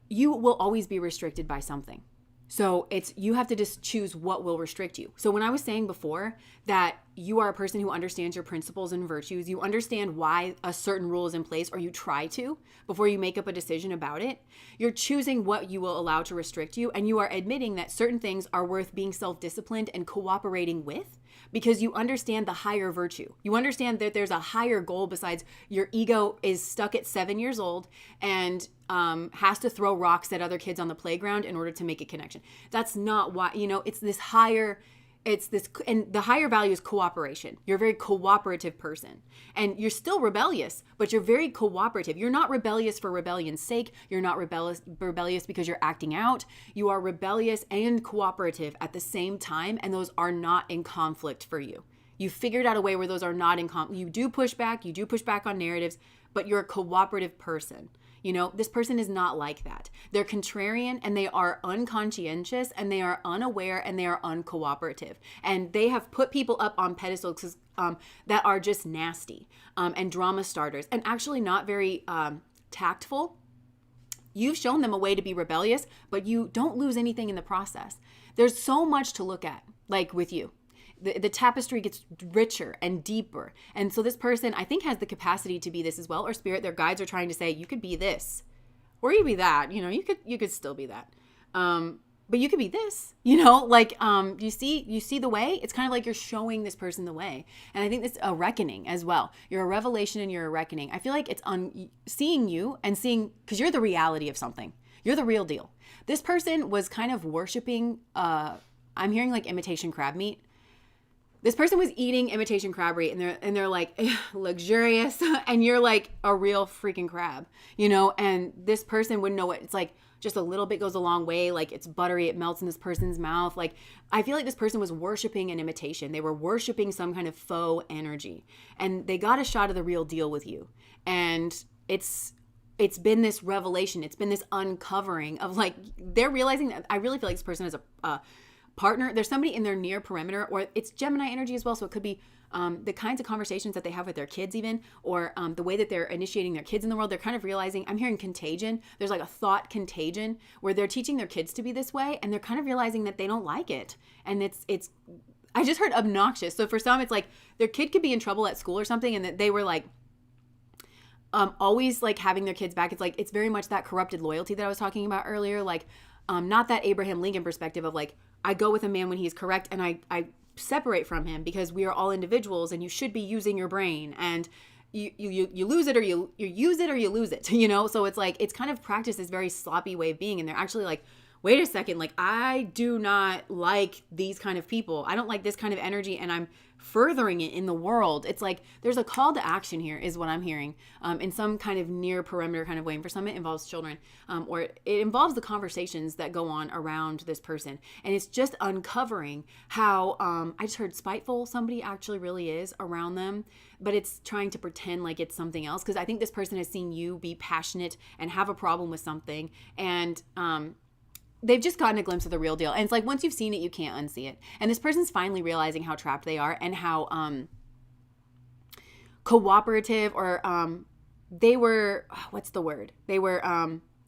you will always be restricted by something. So you have to just choose what will restrict you. So when I was saying before that you are a person who understands your principles and virtues, you understand why a certain rule is in place, or you try to before you make up a decision about it, you're choosing what you will allow to restrict you. And you are admitting that certain things are worth being self-disciplined and cooperating with, because you understand the higher virtue. You understand that there's a higher goal besides your ego is stuck at 7 years old and has to throw rocks at other kids on the playground in order to make a connection. That's not why, it's this higher, and the higher value is cooperation. You're a very cooperative person, and you're still rebellious, but you're very cooperative. You're not rebellious for rebellion's sake. You're not rebellious because you're acting out. You are rebellious and cooperative at the same time, and those are not in conflict for you. You figured out a way where those are not in conflict. You do push back on narratives, but you're a cooperative person. This person is not like that. They're contrarian, and they are unconscientious, and they are unaware, and they are uncooperative. And they have put people up on pedestals that are just nasty and drama starters, and actually not very tactful. You've shown them a way to be rebellious, but you don't lose anything in the process. There's so much to look at, like with you. The tapestry gets richer and deeper. And so this person, I think, has the capacity to be this as well, or spirit, their guides are trying to say, you could be this, or you be that, you could still be that. but you could be this, you know, like, you see the way. It's kind of like you're showing this person the way. And I think it's a reckoning as well. You're a revelation and you're a reckoning. I feel like it's on seeing you and seeing, because you're the reality of something. You're the real deal. This person was kind of worshiping, I'm hearing like imitation crab meat. This person was eating imitation crab meat and they're like luxurious and you're like a real freaking crab, you know, and this person wouldn't know what it's like. Just a little bit goes a long way. Like it's buttery. It melts in this person's mouth. Like I feel like this person was worshiping an imitation. They were worshiping some kind of faux energy and they got a shot of the real deal with you. And it's been this revelation. It's been this uncovering of like, they're realizing that I really feel like this person has a partner. There's somebody in their near perimeter, or it's Gemini energy as well. So it could be the kinds of conversations that they have with their kids even, or the way that they're initiating their kids in the world. They're kind of realizing, I'm hearing contagion. There's like a thought contagion where they're teaching their kids to be this way and they're kind of realizing that they don't like it. And it's I just heard obnoxious. So for some, it's like their kid could be in trouble at school or something and that they were like, always like having their kids back. It's like, it's very much that corrupted loyalty that I was talking about earlier. Like, not that Abraham Lincoln perspective of like, I go with a man when he's correct and I separate from him because we are all individuals and you should be using your brain and you lose it or you use it or you lose it, you know? So it's like, it's kind of practiced this very sloppy way of being. And they're actually like, wait a second, like I do not like these kind of people. I don't like this kind of energy and I'm furthering it in the world. It's like there's a call to action here is what I'm hearing in some kind of near perimeter kind of way. And for some, it involves children or it involves the conversations that go on around this person. And it's just uncovering how I just heard spiteful somebody actually really is around them, but it's trying to pretend like it's something else. Because I think this person has seen you be passionate and have a problem with something. And they've just gotten a glimpse of the real deal. And it's like, once you've seen it, you can't unsee it. And this person's finally realizing how trapped they are and how cooperative or they were, what's the word? They were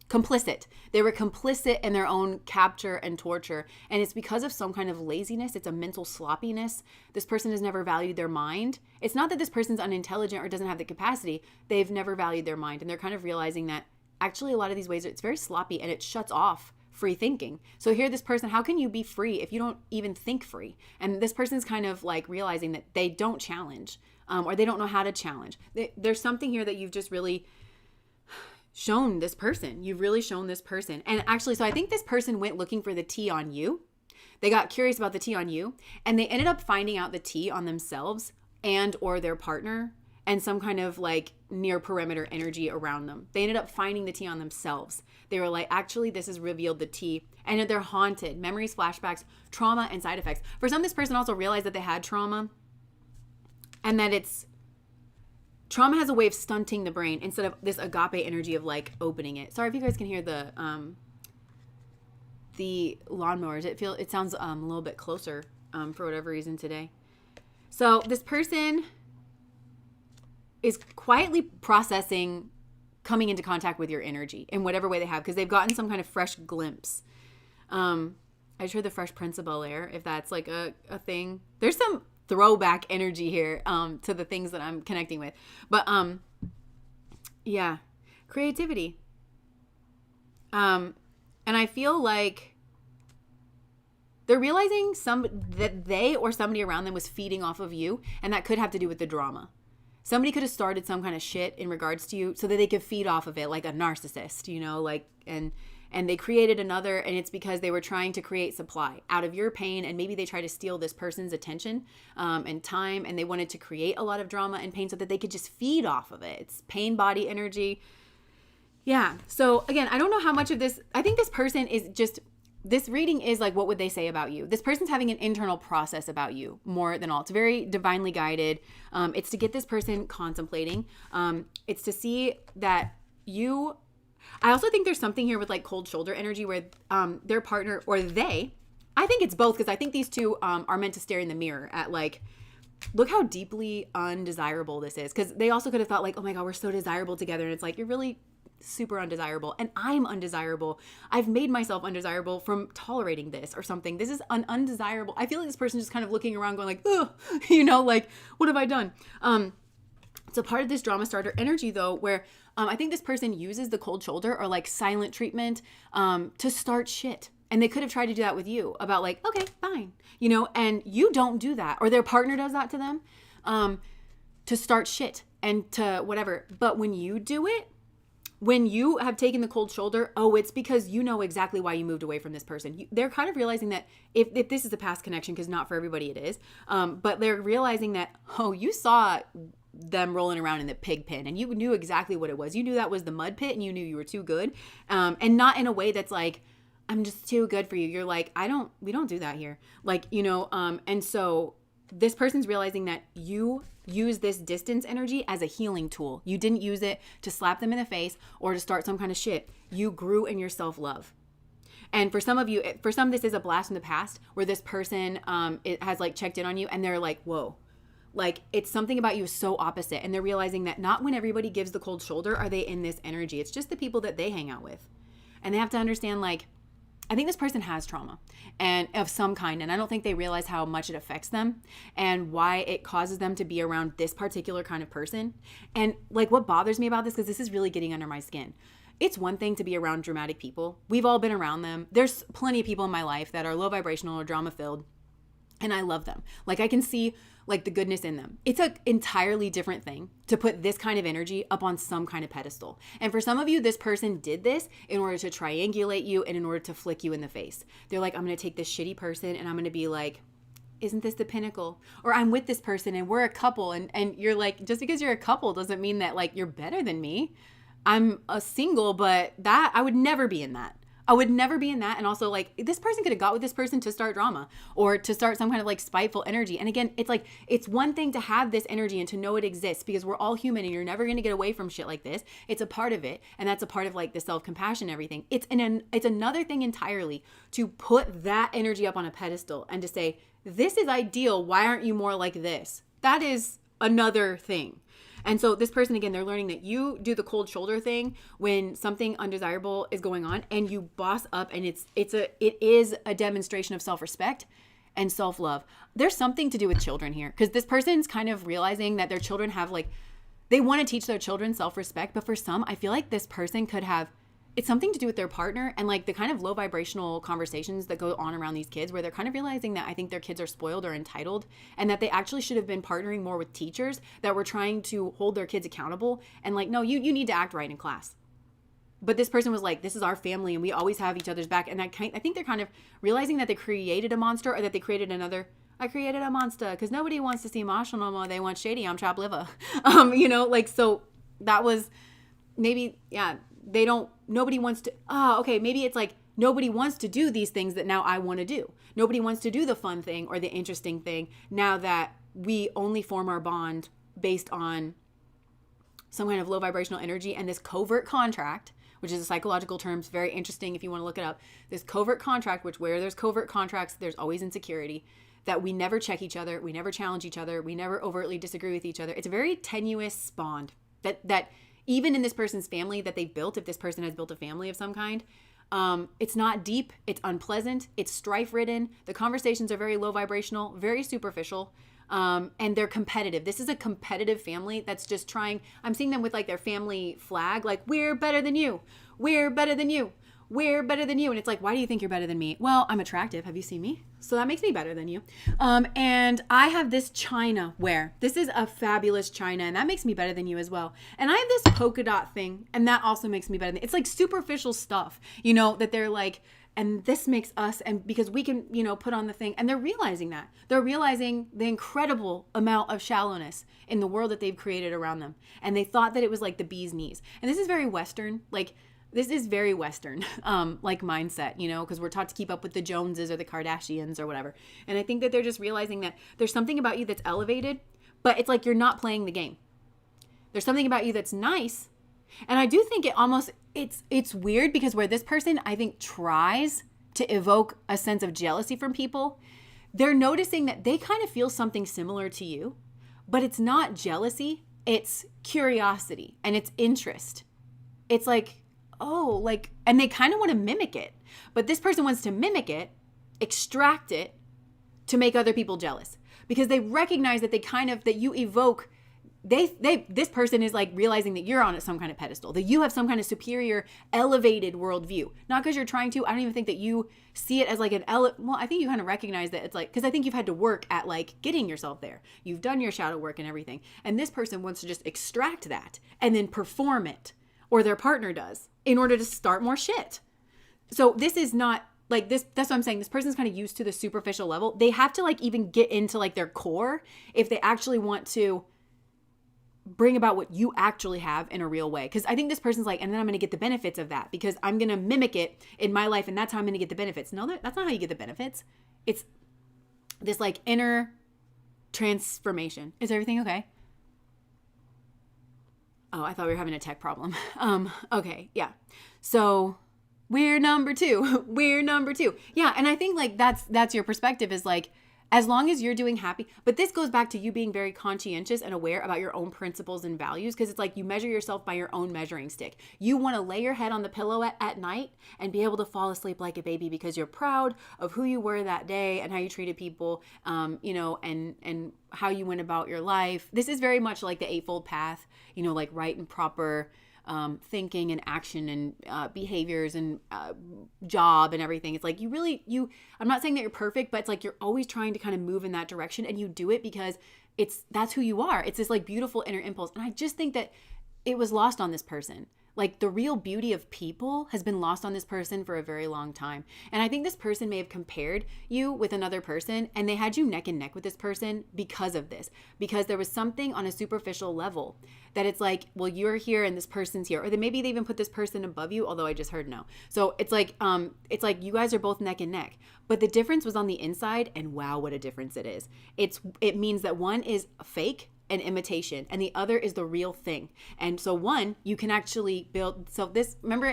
complicit. They were complicit in their own capture and torture. And it's because of some kind of laziness. It's a mental sloppiness. This person has never valued their mind. It's not that this person's unintelligent or doesn't have the capacity. They've never valued their mind. And they're kind of realizing that actually a lot of these ways, it's very sloppy and it shuts off free thinking. So here, this person, how can you be free if you don't even think free? And this person's kind of like realizing that they don't challenge or they don't know how to challenge. There's something here that you've just really shown this person. You've really shown this person. And actually, so I think this person went looking for the tea on you. They got curious about the tea on you and they ended up finding out the tea on themselves and or their partner and some kind of like near perimeter energy around them. They ended up finding the tea on themselves. They were like, actually, this has revealed the tea. And they're haunted. Memories, flashbacks, trauma, and side effects. For some, this person also realized that they had trauma and that trauma has a way of stunting the brain instead of this agape energy of like opening it. Sorry if you guys can hear the lawnmowers. It sounds a little bit closer for whatever reason today. So this person is quietly processing coming into contact with your energy in whatever way they have, because they've gotten some kind of fresh glimpse. I just heard the Fresh Prince of Bel-Air, if that's like a thing. There's some throwback energy here to the things that I'm connecting with. But yeah, creativity. And I feel like they're realizing that they or somebody around them was feeding off of you, and that could have to do with the drama. Somebody could have started some kind of shit in regards to you so that they could feed off of it, like a narcissist, you know, like, and they created another, and it's because they were trying to create supply out of your pain, and maybe they tried to steal this person's attention and time, and they wanted to create a lot of drama and pain so that they could just feed off of it. It's pain body energy. Yeah. So again, I don't know how much of this, I think this person is just, this reading is like, what would they say about you? This person's having an internal process about you more than all. It's very divinely guided. It's to get this person contemplating. It's to see that you, I also think there's something here with like cold shoulder energy where their partner or they, I think it's both, because I think these two are meant to stare in the mirror at like, look how deeply undesirable this is. Because they also could have thought like, oh my God, we're so desirable together. And it's like, you're really super undesirable, and I'm undesirable. I've made myself undesirable from tolerating this or something. This is undesirable. I feel like this person is just kind of looking around going like, ugh, you know, like, what have I done? It's a part of this drama starter energy though, where I think this person uses the cold shoulder or like silent treatment to start shit. And they could have tried to do that with you about like, okay, fine, you know, and you don't do that, or their partner does that to them, to start shit and to whatever. But when you do it, when you have taken the cold shoulder, oh, it's because you know exactly why you moved away from this person. They're kind of realizing that if this is a past connection, because not for everybody it is, but they're realizing that, oh, you saw them rolling around in the pig pen and you knew exactly what it was. You knew that was the mud pit and you knew you were too good. And not in a way that's like, I'm just too good for you. You're like, we don't do that here. Like, you know, and so this person's realizing that you use this distance energy as a healing tool. You didn't use it to slap them in the face or to start some kind of shit. You grew in your self-love. And for some of you, this is a blast from the past where this person it has like checked in on you and they're like, whoa, like it's something about you is so opposite. And they're realizing that not when everybody gives the cold shoulder are they in this energy. It's just the people that they hang out with. And they have to understand, like, I think this person has trauma and of some kind. And I don't think they realize how much it affects them and why it causes them to be around this particular kind of person. And like what bothers me about this, because this is really getting under my skin. It's one thing to be around dramatic people. We've all been around them. There's plenty of people in my life that are low vibrational or drama filled. And I love them. Like I can see like the goodness in them. It's an entirely different thing to put this kind of energy up on some kind of pedestal. And for some of you, this person did this in order to triangulate you and in order to flick you in the face. They're like, I'm going to take this shitty person and I'm going to be like, isn't this the pinnacle? Or I'm with this person and we're a couple. And you're like, just because you're a couple doesn't mean that like you're better than me. I'm a single, but that I would never be in that. I would never be in that. And also like this person could have got with this person to start drama or to start some kind of like spiteful energy. And again, it's like, it's one thing to have this energy and to know it exists because we're all human and you're never going to get away from shit like this. It's a part of it. And that's a part of like the self-compassion and everything. It's another thing entirely to put that energy up on a pedestal and to say, this is ideal. Why aren't you more like this? That is another thing. And so this person, again, they're learning that you do the cold shoulder thing when something undesirable is going on and you boss up, and it is a demonstration of self-respect and self-love. There's something to do with children here because this person's kind of realizing that their children have like, they want to teach their children self-respect, but for some, I feel like this person could have, it's something to do with their partner and like the kind of low vibrational conversations that go on around these kids where they're kind of realizing that I think their kids are spoiled or entitled and that they actually should have been partnering more with teachers that were trying to hold their kids accountable and like, no, you need to act right in class. But this person was like, this is our family and we always have each other's back. And I think they're kind of realizing that they created a monster or that they created another. I created a monster because nobody wants to see Marshall no more. They want shady. I'm chopped liver. You know, like, so that was maybe, yeah. Nobody wants to, okay, maybe it's like nobody wants to do these things that now I want to do. Nobody wants to do the fun thing or the interesting thing now that we only form our bond based on some kind of low vibrational energy and this covert contract, which is a psychological term. It's very interesting if you want to look it up. This covert contract, which where there's covert contracts, there's always insecurity, that we never check each other, we never challenge each other, we never overtly disagree with each other. It's a very tenuous bond that even in this person's family that they've built, if this person has built a family of some kind, it's not deep, it's unpleasant, it's strife-ridden. The conversations are very low vibrational, very superficial, and they're competitive. This is a competitive family that's just trying, I'm seeing them with like their family flag, like, we're better than you, we're better than you, we're better than you. And it's like, why do you think you're better than me? Well, I'm attractive. Have you seen me? So that makes me better than you. And I have this china ware. This is a fabulous china, and that makes me better than you as well. And I have this polka dot thing, and that also makes me better than, it's like superficial stuff, you know, that they're like, and this makes us, and because we can, you know, put on the thing, and they're realizing that. They're realizing the incredible amount of shallowness in the world that they've created around them. And they thought that it was like the bee's knees. And this is very Western, like, this is very Western, like mindset, you know, because we're taught to keep up with the Joneses or the Kardashians or whatever. And I think that they're just realizing that there's something about you that's elevated, but it's like you're not playing the game. There's something about you that's nice. And I do think it almost, it's weird because where this person, I think, tries to evoke a sense of jealousy from people, they're noticing that they kind of feel something similar to you, but it's not jealousy. It's curiosity and it's interest. It's like, oh, like, and they kind of want to mimic it, but this person wants to mimic it, extract it to make other people jealous because they recognize that they kind of, that you evoke this person is like realizing that you're on some kind of pedestal, that you have some kind of superior, elevated worldview. Not because you're trying to. I don't even think that you see it as like well, I think you kind of recognize that it's like, because I think you've had to work at like getting yourself there. You've done your shadow work and everything. And this person wants to just extract that and then perform it, or their partner does, in order to start more shit. So this is not like this. That's what I'm saying. This person's kind of used to the superficial level. They have to like even get into like their core if they actually want to bring about what you actually have in a real way. Because I think this person's like, and then I'm going to get the benefits of that because I'm going to mimic it in my life, and that's how I'm going to get the benefits. No, that's not how you get the benefits. It's this like inner transformation. Is everything okay? Oh, I thought we were having a tech problem. Okay, yeah. So we're number two. We're number two. Yeah, and I think like that's your perspective, is like, as long as you're doing happy. But this goes back to you being very conscientious and aware about your own principles and values, because it's like you measure yourself by your own measuring stick. You want to lay your head on the pillow at night and be able to fall asleep like a baby because you're proud of who you were that day and how you treated people, and how you went about your life. This is very much like the Eightfold Path, like right and proper thinking and action and behaviors and job and everything. It's like I'm not saying that you're perfect, but it's like you're always trying to kind of move in that direction, and you do it because that's who you are. It's this like beautiful inner impulse. And I just think that it was lost on this person. Like the real beauty of people has been lost on this person for a very long time. And I think this person may have compared you with another person, and they had you neck and neck with this person because of this, because there was something on a superficial level that it's like, well, you're here and this person's here, or then maybe they even put this person above you, although I just heard no. So it's like you guys are both neck and neck, but the difference was on the inside, and wow, what a difference it is. It means that one is fake, an imitation, and the other is the real thing. And so one, you can actually build. So this, remember,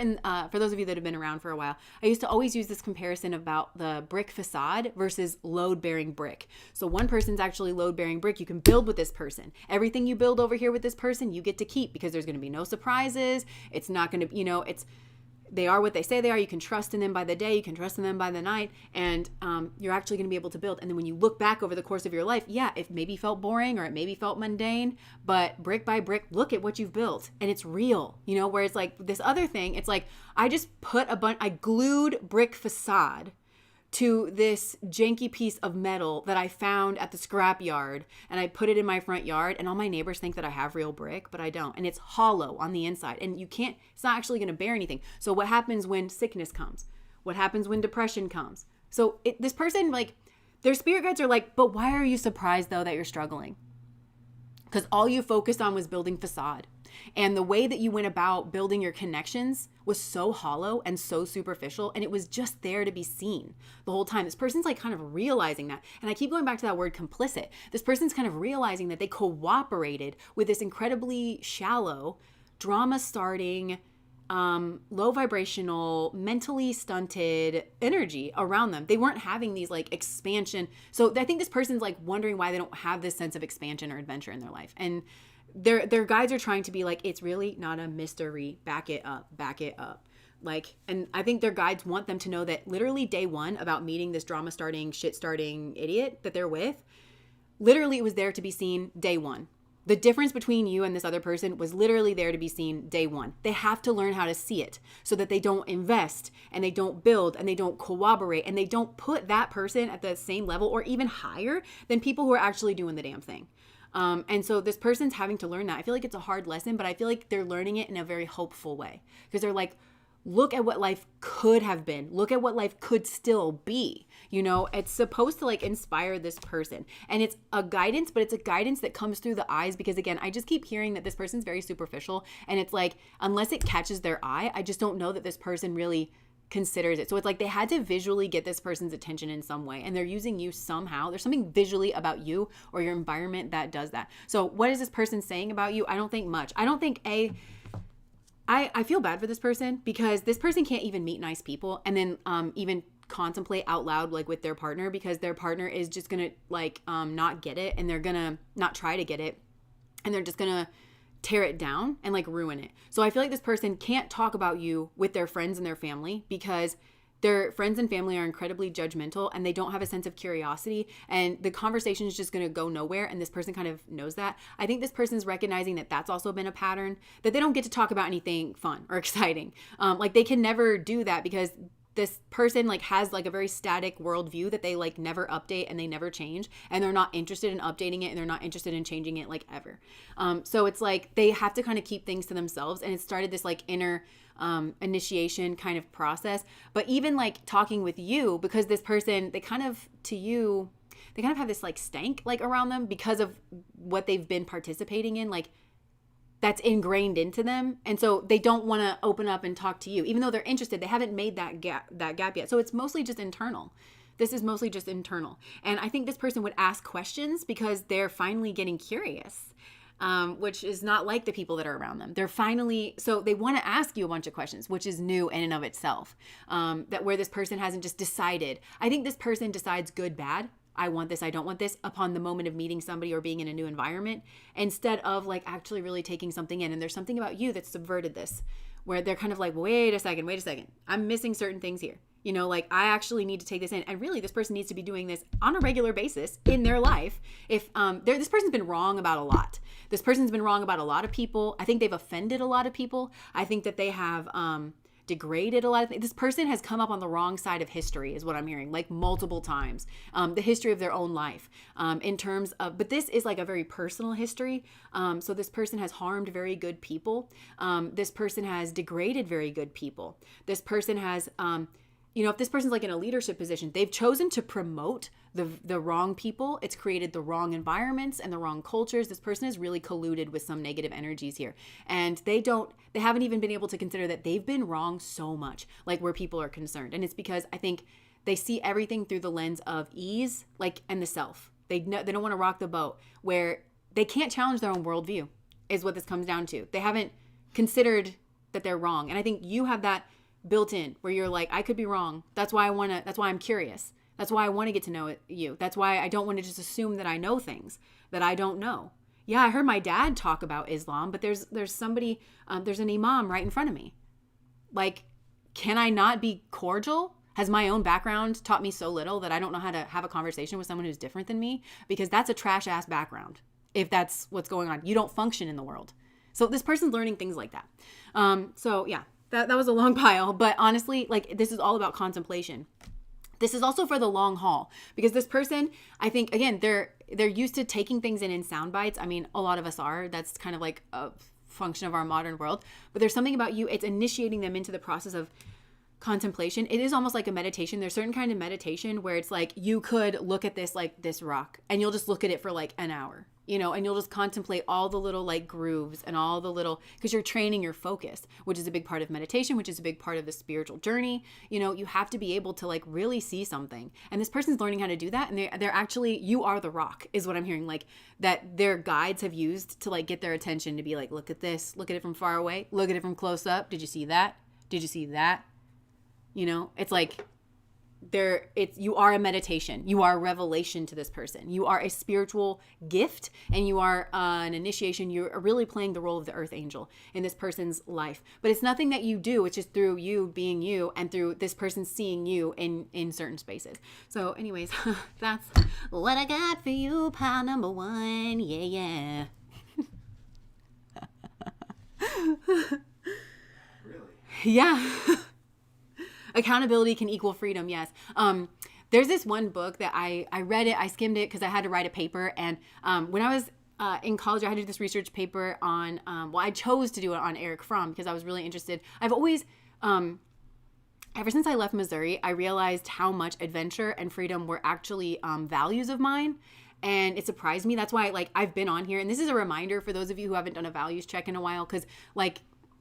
for those of you that have been around for a while, I used to always use this comparison about the brick facade versus load-bearing brick. So one person's actually load-bearing brick. You can build with this person. Everything you build over here with this person, you get to keep, because there's going to be no surprises. It's not going to, they are what they say they are. You can trust in them by the day. You can trust in them by the night. And you're actually going to be able to build. And then when you look back over the course of your life, yeah, it maybe felt boring or it maybe felt mundane, but brick by brick, look at what you've built. And it's real, whereas like this other thing, it's like I just I glued brick facade to this janky piece of metal that I found at the scrap yard, and I put it in my front yard, and all my neighbors think that I have real brick, but I don't. And it's hollow on the inside, and it's not actually going to bear anything. So what happens when sickness comes? What happens when depression comes? So this person, like, their spirit guides are like, but why are you surprised though that you're struggling? Because all you focused on was building facade. And the way that you went about building your connections was so hollow and so superficial, and it was just there to be seen the whole time. This person's like kind of realizing that. And I keep going back to that word complicit. This person's kind of realizing that they cooperated with this incredibly shallow, drama starting, low vibrational, mentally stunted energy around them. They weren't having these like expansion. So I think this person's like wondering why they don't have this sense of expansion or adventure in their life. And their guides are trying to be like, it's really not a mystery. Back it up. Like, and I think their guides want them to know that literally day one about meeting this drama starting, shit starting idiot that they're with, literally it was there to be seen day one. The difference between you and this other person was literally there to be seen day one. They have to learn how to see it so that they don't invest and they don't build and they don't cooperate and they don't put that person at the same level or even higher than people who are actually doing the damn thing. And so this person's having to learn that. I feel like it's a hard lesson, but I feel like they're learning it in a very hopeful way, because they're like, look at what life could have been. Look at what life could still be. It's supposed to like inspire this person. And it's a guidance, but it's a guidance that comes through the eyes, because again, I just keep hearing that this person's very superficial, and it's like, unless it catches their eye, I just don't know that this person really considers it. So it's like they had to visually get this person's attention in some way, and they're using you somehow. There's something visually about you or your environment that does that. So what is this person saying about you? I don't think much. I don't think I feel bad for this person, because this person can't even meet nice people and then even contemplate out loud like with their partner, because their partner is just gonna like not get it, and they're gonna not try to get it, and they're just gonna tear it down and like ruin it. So I feel like this person can't talk about you with their friends and their family, because their friends and family are incredibly judgmental, and they don't have a sense of curiosity, and the conversation is just going to go nowhere, and this person kind of knows that. I think this person's recognizing that that's also been a pattern, that they don't get to talk about anything fun or exciting. Like they can never do that because this person like has like a very static worldview that they like never update and they never change, and they're not interested in updating it, and they're not interested in changing it like ever. So it's like they have to kind of keep things to themselves, and it started this like inner initiation kind of process. But even like talking with you, because this person, they kind of have this like stank like around them because of what they've been participating in, like that's ingrained into them. And so they don't want to open up and talk to you, even though they're interested. They haven't made that gap yet. So it's mostly just internal. This is mostly just internal. And I think this person would ask questions because they're finally getting curious, which is not like the people that are around them. So they want to ask you a bunch of questions, which is new in and of itself, that where this person hasn't just decided. I think this person decides good, bad. I want this, I don't want this, upon the moment of meeting somebody or being in a new environment, instead of like actually really taking something in. And there's something about you that subverted this, where they're kind of like, wait a second, I'm missing certain things here. You know, like I actually need to take this in. And really this person needs to be doing this on a regular basis in their life. If this person's been wrong about a lot. This person's been wrong about a lot of people. I think they've offended a lot of people. I think that they have degraded a lot of things. This person has come up on the wrong side of history is what I'm hearing, like multiple times, the history of their own life, in terms of, but this is like a very personal history. So this person has harmed very good people. This person has degraded very good people. This person has, if this person's like in a leadership position, they've chosen to promote the wrong people. It's created the wrong environments and the wrong cultures. This person is really colluded with some negative energies here. And they haven't even been able to consider that they've been wrong so much, like where people are concerned. And it's because I think they see everything through the lens of ease, like, and the self. They don't want to rock the boat, where they can't challenge their own worldview is what this comes down to. They haven't considered that they're wrong. And I think you have that built in where you're like, I could be wrong. That's why I'm curious. That's why I want to get to know you. That's why I don't want to just assume that I know things that I don't know. Yeah, I heard my dad talk about Islam, but there's somebody, there's an imam right in front of me. Like, can I not be cordial? Has my own background taught me so little that I don't know how to have a conversation with someone who's different than me? Because that's a trash ass background. If that's what's going on, you don't function in the world. So this person's learning things like that. So yeah, that was a long pile, but honestly, like this is all about contemplation. This is also for the long haul, because this person, I think, again, they're used to taking things in sound bites. I mean, a lot of us are. That's kind of like a function of our modern world. But there's something about you, it's initiating them into the process of contemplation. It is almost like a meditation. There's certain kind of meditation where it's like you could look at this like this rock, and you'll just look at it for like an hour, and you'll just contemplate all the little like grooves and all the little, because you're training your focus, which is a big part of meditation, which is a big part of the spiritual journey. You have to be able to like really see something. And this person's learning how to do that. And they're actually, you are the rock is what I'm hearing, like that their guides have used to like get their attention, to be like, look at this, look at it from far away, look at it from close up. Did you see that? Did you see that? It's like you are a meditation. You are a revelation to this person. You are a spiritual gift, and you are an initiation. You're really playing the role of the earth angel in this person's life. But it's nothing that you do. It's just through you being you, and through this person seeing you in certain spaces. So anyways, that's what I got for you, pile number one. Yeah. Really? Yeah. Accountability can equal freedom. Yes. There's this one book that I read it. I skimmed it because I had to write a paper. And when I was in college, I had to do this research paper on, I chose to do it on Eric Fromm because I was really interested. I've always, ever since I left Missouri, I realized how much adventure and freedom were actually values of mine. And it surprised me. That's why I've been on here. And this is a reminder for those of you who haven't done a values check in a while, because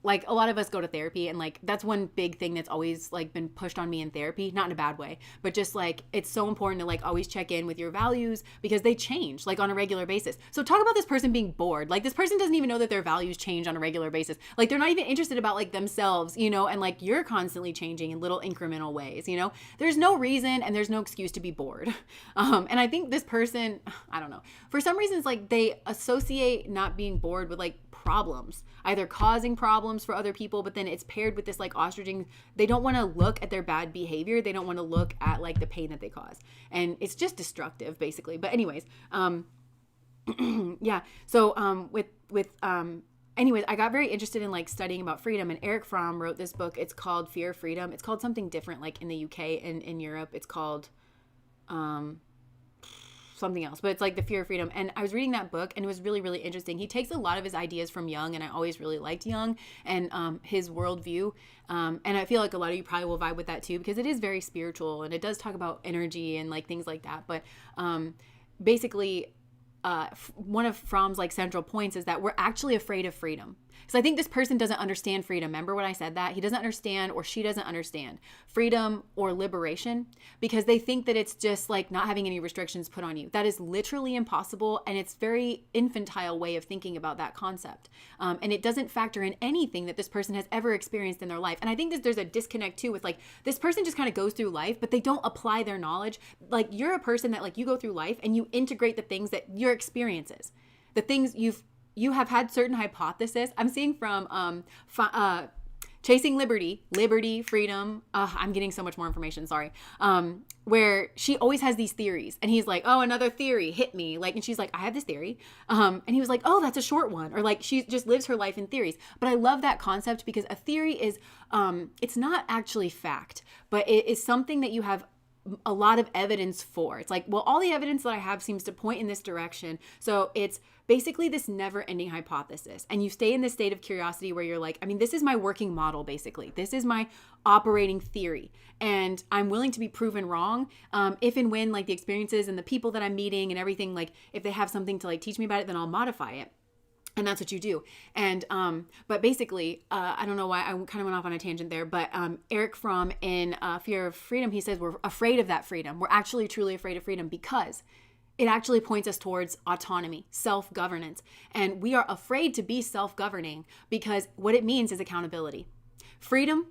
like a lot of us go to therapy, and like that's one big thing that's always like been pushed on me in therapy, not in a bad way, but just like it's so important to like always check in with your values, because they change like on a regular basis. So talk about this person being bored. Like this person doesn't even know that their values change on a regular basis. Like they're not even interested about like themselves, and like you're constantly changing in little incremental ways. There's no reason and there's no excuse to be bored. And I think this person, I don't know, for some reasons, like they associate not being bored with like problems, either causing problems for other people, but then it's paired with this like ostriching. They don't want to look at their bad behavior. They don't want to look at like the pain that they cause. And it's just destructive basically. But anyways, yeah. So, anyways, I got very interested in like studying about freedom, and Eric Fromm wrote this book. It's called Fear of Freedom. It's called something different, like in the UK and in Europe. It's called, something else, but it's like the Fear of Freedom. And I was reading that book, and it was really, really interesting. He takes a lot of his ideas from Jung, and I always really liked Jung and his worldview. And I feel like a lot of you probably will vibe with that too, because it is very spiritual, and it does talk about energy and like things like that. But basically, one of Fromm's like central points is that we're actually afraid of freedom. So I think this person doesn't understand freedom. Remember when I said that? He doesn't understand, or she doesn't understand freedom or liberation, because they think that it's just like not having any restrictions put on you. That is literally impossible. And it's very infantile way of thinking about that concept. And it doesn't factor in anything that this person has ever experienced in their life. And I think that there's a disconnect too with like, this person just kind of goes through life, but they don't apply their knowledge. Like you're a person that like you go through life and you integrate the things that your experiences, the things you have had certain hypothesis. I'm seeing from Chasing Liberty, Freedom. I'm getting so much more information. Sorry. Where she always has these theories, and he's like, oh, another theory hit me. Like, and she's like, I have this theory. And he was like, oh, that's a short one. Or like, she just lives her life in theories. But I love that concept, because a theory is, it's not actually fact, but it is something that you have a lot of evidence for. It's like, well, all the evidence that I have seems to point in this direction. So it's basically this never-ending hypothesis. And you stay in this state of curiosity where you're like, I mean, this is my working model, basically. This is my operating theory. And I'm willing to be proven wrong if and when like the experiences and the people that I'm meeting and everything, like if they have something to like teach me about it, then I'll modify it. And that's what you do. And, but basically, I don't know why I kind of went off on a tangent there, but Eric Fromm in Fear of Freedom, he says we're afraid of that freedom. We're actually truly afraid of freedom because it actually points us towards autonomy, self-governance. And we are afraid to be self-governing because what it means is accountability. Freedom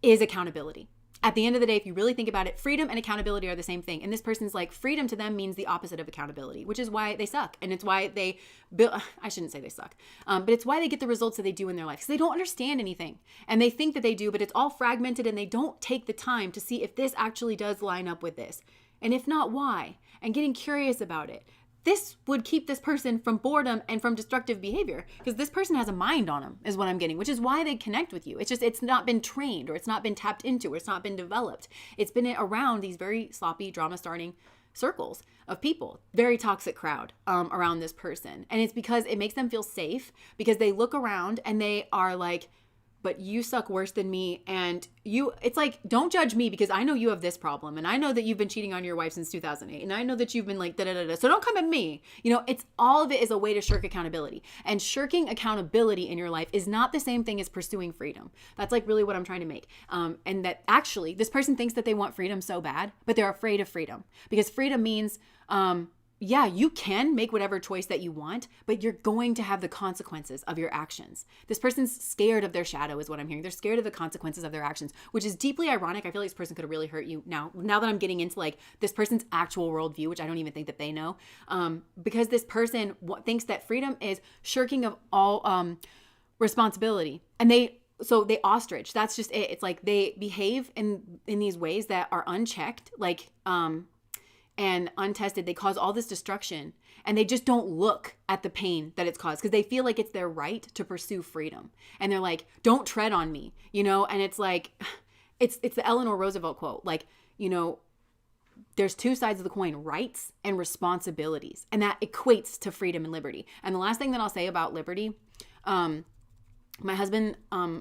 is accountability. At the end of the day, if you really think about it, freedom and accountability are the same thing. And this person's like, freedom to them means the opposite of accountability, which is why they suck. And it's why they build, I shouldn't say they suck, but it's why they get the results that they do in their life. Because they don't understand anything. And they think that they do, but it's all fragmented, and they don't take the time to see if this actually does line up with this. And if not, why? And getting curious about it. This would keep this person from boredom and from destructive behavior, because this person has a mind on them is what I'm getting, which is why they connect with you. It's just, it's not been trained, or it's not been tapped into, or it's not been developed. It's been around these very sloppy drama starting circles of people, very toxic crowd around this person. And it's because it makes them feel safe, because they look around and they are like, but you suck worse than me. And it's like, don't judge me, because I know you have this problem. And I know that you've been cheating on your wife since 2008. And I know that you've been like, da-da-da-da. So don't come at me. You know, it's all of it is a way to shirk accountability. And shirking accountability in your life is not the same thing as pursuing freedom. That's like really what I'm trying to make. And that actually this person thinks that they want freedom so bad, but they're afraid of freedom, because freedom means, yeah, you can make whatever choice that you want, but you're going to have the consequences of your actions. This person's scared of their shadow is what I'm hearing. They're scared of the consequences of their actions, which is deeply ironic. I feel like this person could have really hurt you now that I'm getting into like this person's actual worldview, which I don't even think that they know. Because this person thinks that freedom is shirking of all responsibility. And they ostrich. That's just it. It's like they behave in these ways that are unchecked, like, and untested. They cause all this destruction, and they just don't look at the pain that it's caused, because they feel like it's their right to pursue freedom. And they're like, don't tread on me, you know? And it's like, it's the Eleanor Roosevelt quote, like, you know, there's two sides of the coin, rights and responsibilities. And that equates to freedom and liberty. And the last thing that I'll say about liberty, my husband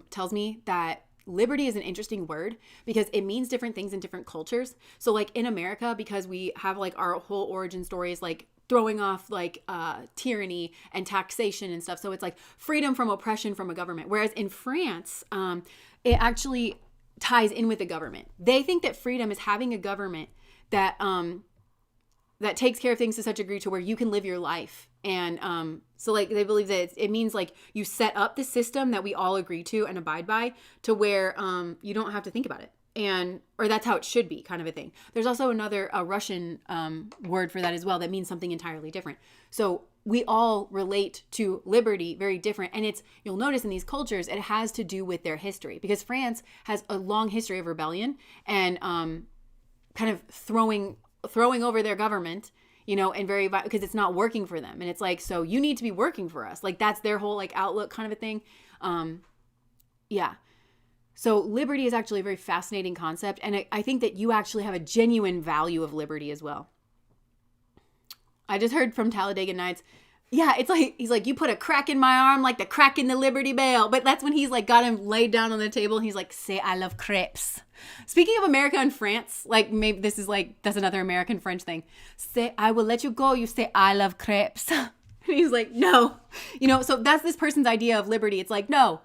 tells me that liberty is an interesting word because it means different things in different cultures. So like in America, because we have like our whole origin stories, like throwing off like tyranny and taxation and stuff. So it's like freedom from oppression from a government. Whereas in France, it actually ties in with the government. They think that freedom is having a government that that takes care of things to such a degree to where you can live your life. And so like they believe that it means like you set up the system that we all agree to and abide by, to where you don't have to think about it. or that's how it should be, kind of a thing. There's also a Russian word for that as well that means something entirely different. So we all relate to liberty very different. And you'll notice in these cultures, it has to do with their history, because France has a long history of rebellion and kind of throwing over their government, and because it's not working for them. And it's like, so you need to be working for us. Like that's their whole like outlook kind of a thing. Yeah. So liberty is actually a very fascinating concept. And I think that you actually have a genuine value of liberty as well. I just heard from Talladega Nights. Yeah, it's like, he's like, you put a crack in my arm like the crack in the Liberty Bell. But that's when he's like got him laid down on the table. And he's like, say, I love crepes. Speaking of America and France, like maybe this is like, that's another American French thing. Say, I will let you go. You say, I love crepes. And he's like, no. So that's this person's idea of liberty. It's like, no,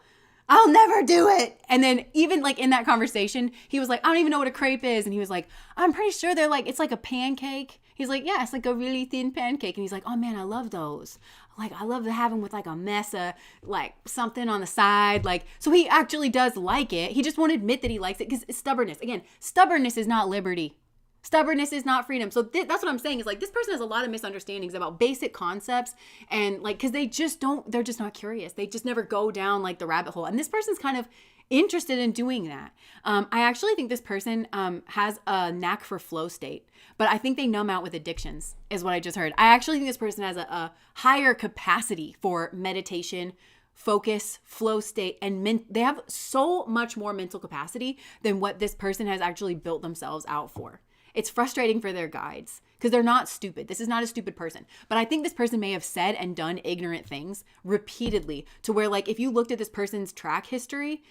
I'll never do it. And then even like in that conversation, he was like, I don't even know what a crepe is. And he was like, I'm pretty sure they're like, it's like a pancake. He's like, yeah, it's like a really thin pancake. And he's like, oh man, I love those. Like, I love to have them with like a mess of like something on the side. Like, so he actually does like it. He just won't admit that he likes it because it's stubbornness. Again, stubbornness is not liberty. Stubbornness is not freedom. So that's what I'm saying is like, this person has a lot of misunderstandings about basic concepts and like, cause they're just not curious. They just never go down like the rabbit hole. And this person's kind of interested in doing that. I actually think this person has a knack for flow state, but I think they numb out with addictions is what I just heard. I actually think this person has a higher capacity for meditation, focus, flow state, and they have so much more mental capacity than what this person has actually built themselves out for. It's frustrating for their guides because they're not stupid. This is not a stupid person. But I think this person may have said and done ignorant things repeatedly to where like if you looked at this person's track history,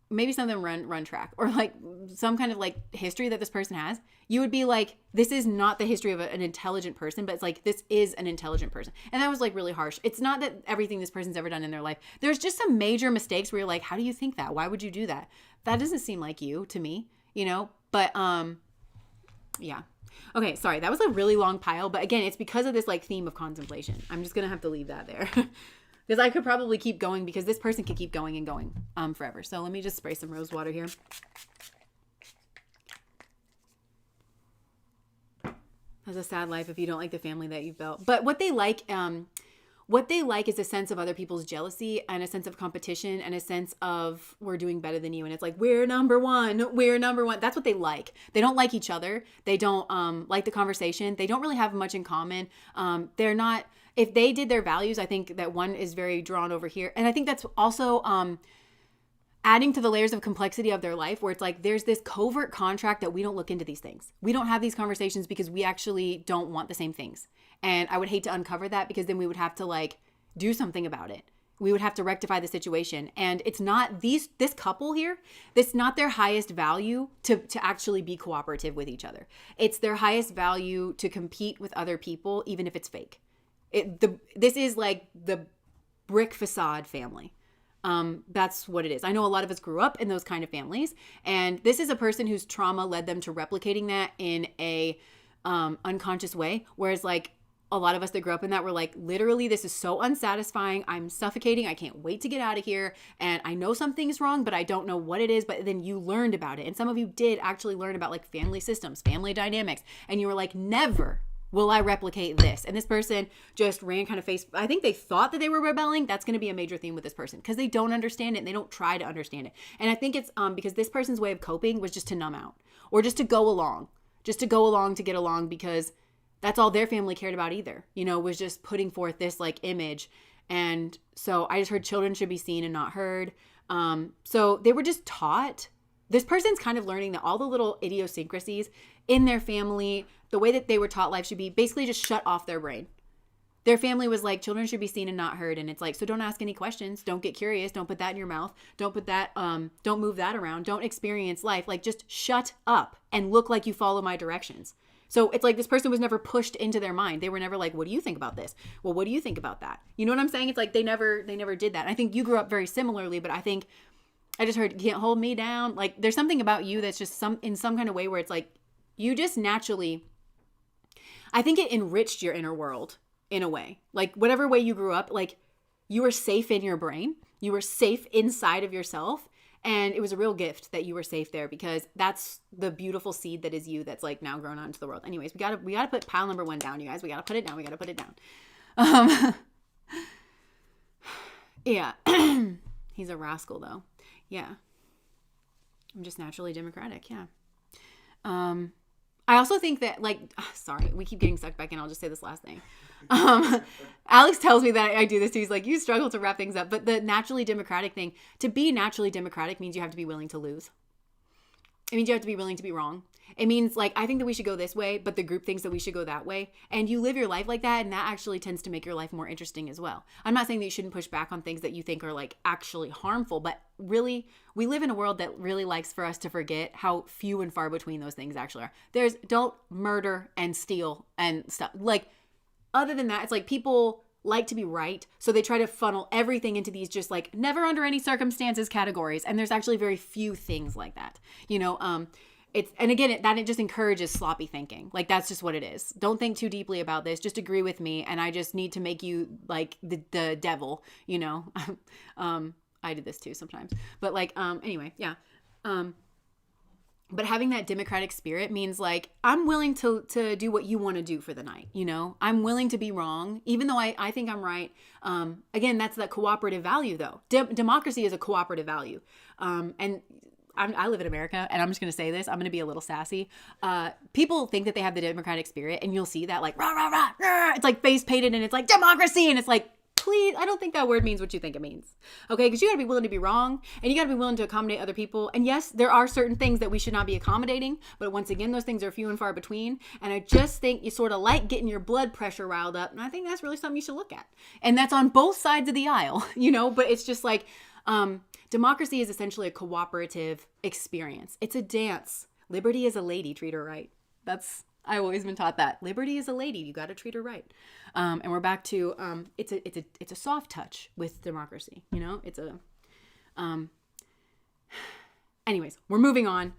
maybe some of them run track or like some kind of like history that this person has, you would be like, this is not the history of an intelligent person, but it's like, this is an intelligent person. And that was like really harsh. It's not that everything this person's ever done in their life. There's just some major mistakes where you're like, how do you think that? Why would you do that? That doesn't seem like you to me, but, yeah. Okay, sorry. That was a really long pile, but again, it's because of this like theme of contemplation. I'm just going to have to leave that there because I could probably keep going because this person could keep going and going forever. So let me just spray some rose water here. That's a sad life if you don't like the family that you've built. But what they like is a sense of other people's jealousy and a sense of competition and a sense of we're doing better than you. And it's like, we're number one. That's what they like. They don't like each other. They don't like the conversation. They don't really have much in common. They're not, if they did their values, I think that one is very drawn over here. And I think that's also adding to the layers of complexity of their life where it's like, there's this covert contract that we don't look into these things. We don't have these conversations because we actually don't want the same things. And I would hate to uncover that because then we would have to like do something about it. We would have to rectify the situation. And it's not this couple here, that's not their highest value to actually be cooperative with each other. It's their highest value to compete with other people, even if it's fake. This is like the brick facade family. That's what it is. I know a lot of us grew up in those kind of families. And this is a person whose trauma led them to replicating that in a unconscious way. Whereas like, a lot of us that grew up in that were like, literally, this is so unsatisfying. I'm suffocating. I can't wait to get out of here. And I know something's wrong, but I don't know what it is. But then you learned about it. And some of you did actually learn about like family systems, family dynamics. And you were like, never will I replicate this. And this person just ran kind of face. I think they thought that they were rebelling. That's going to be a major theme with this person because they don't understand it and they don't try to understand it. And I think it's because this person's way of coping was just to numb out or just to go along to get along because that's all their family cared about either, was just putting forth this like image. And so I just heard children should be seen and not heard. So they were just taught. This person's kind of learning that all the little idiosyncrasies in their family, the way that they were taught life should be basically just shut off their brain. Their family was like, children should be seen and not heard. And it's like, so don't ask any questions. Don't get curious. Don't put that in your mouth. Don't put that, don't move that around. Don't experience life. Like just shut up and look like you follow my directions. So it's like this person was never pushed into their mind. They were never like, what do you think about this? Well, what do you think about that? You know what I'm saying? It's like they never did that. And I think you grew up very similarly, but I think I just heard, you can't hold me down. Like there's something about you that's just in some kind of way where it's like, you just naturally, I think it enriched your inner world in a way. Like whatever way you grew up, like you were safe in your brain. You were safe inside of yourself. And it was a real gift that you were safe there, because that's the beautiful seed that is you that's like now grown out into the world. Anyways, we gotta put pile number 1 down, you guys. We gotta put it down. We gotta put it down. Yeah. He's a rascal though. Yeah. I'm just naturally democratic. Yeah. I also think that, like, sorry, we keep getting sucked back in. I'll just say this last thing. Alex tells me that I do this too. He's like, you struggle to wrap things up. But the naturally democratic thing, to be naturally democratic means you have to be willing to lose. It means you have to be willing to be wrong. It means, like, I think that we should go this way, but the group thinks that we should go that way. And you live your life like that, and that actually tends to make your life more interesting as well. I'm not saying that you shouldn't push back on things that you think are, like, actually harmful, but really, we live in a world that really likes for us to forget how few and far between those things actually are. Don't murder and steal and stuff. Like, other than that, it's like people like to be right, so they try to funnel everything into these just like never under any circumstances categories, and there's actually very few things like that, you know. It just encourages sloppy thinking. Like, that's just what it is. Don't think too deeply about this, just agree with me, and I just need to make you like the devil, you know. I did this too sometimes, but like anyway, yeah. But having that democratic spirit means, like, I'm willing to do what you want to do for the night, you know? I'm willing to be wrong, even though I think I'm right. Again, that's that cooperative value, though. Democracy is a cooperative value. And I live in America, and I'm just going to say this. I'm going to be a little sassy. People think that they have the democratic spirit, and you'll see that, like, rah, rah, rah, rah. It's like face painted, and it's like democracy, and it's like, please, I don't think that word means what you think it means. Okay, because you got to be willing to be wrong, and you got to be willing to accommodate other people. And yes, there are certain things that we should not be accommodating, but once again, those things are few and far between. And I just think you sort of like getting your blood pressure riled up, and I think that's really something you should look at. And that's on both sides of the aisle, you know. But it's just like democracy is essentially a cooperative experience. It's a dance. Liberty is a lady. Treat her right. I've always been taught that. Liberty is a lady. You got to treat her right. And we're back to it's a soft touch with democracy. You know, it's a. Anyways, we're moving on.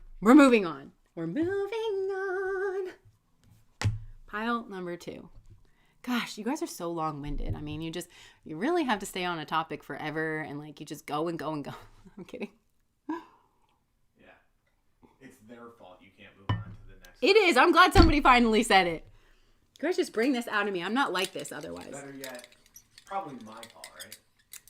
Pile number 2. Gosh, you guys are so long-winded. I mean, you really have to stay on a topic forever, and like you just go and go and go. I'm kidding. Yeah, it's their fault. You can't move on to the next. It is. I'm glad somebody finally said it. You guys just bring this out of me. I'm not like this otherwise. Better yet, probably my fault, right?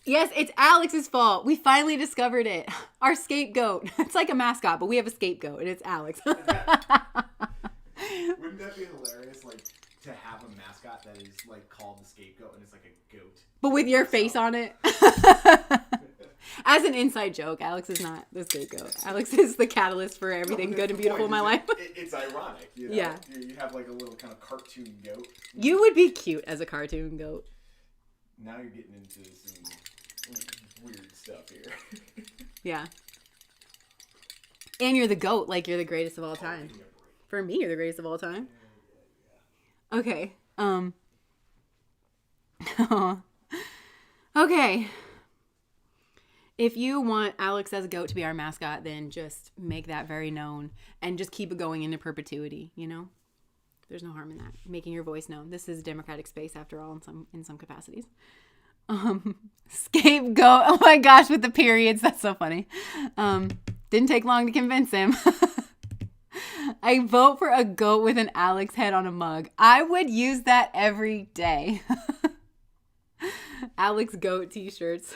Yes, it's Alex's fault. We finally discovered it. Our scapegoat. It's like a mascot, but we have a scapegoat, and it's Alex. Wouldn't that be hilarious? Like, to have a mascot that is like called the scapegoat, and it's like a goat, but with your face on it. As an inside joke, Alex is not the scapegoat. Alex is the catalyst for everything good and beautiful in my life. It's ironic, you know? Yeah. You have like a little kind of cartoon goat. You would be cute as a cartoon goat. Now you're getting into some weird stuff here. Yeah. And you're the goat, like you're the greatest of all time. For me, you're the greatest of all time. Yeah. Okay. Okay. If you want Alex as a goat to be our mascot, then just make that very known and just keep it going into perpetuity, you know? There's no harm in that. Making your voice known. This is democratic space after all in some capacities. Scapegoat. Oh my gosh, with the periods. That's so funny. Didn't take long to convince him. I vote for a goat with an Alex head on a mug. I would use that every day. Alex goat t-shirts.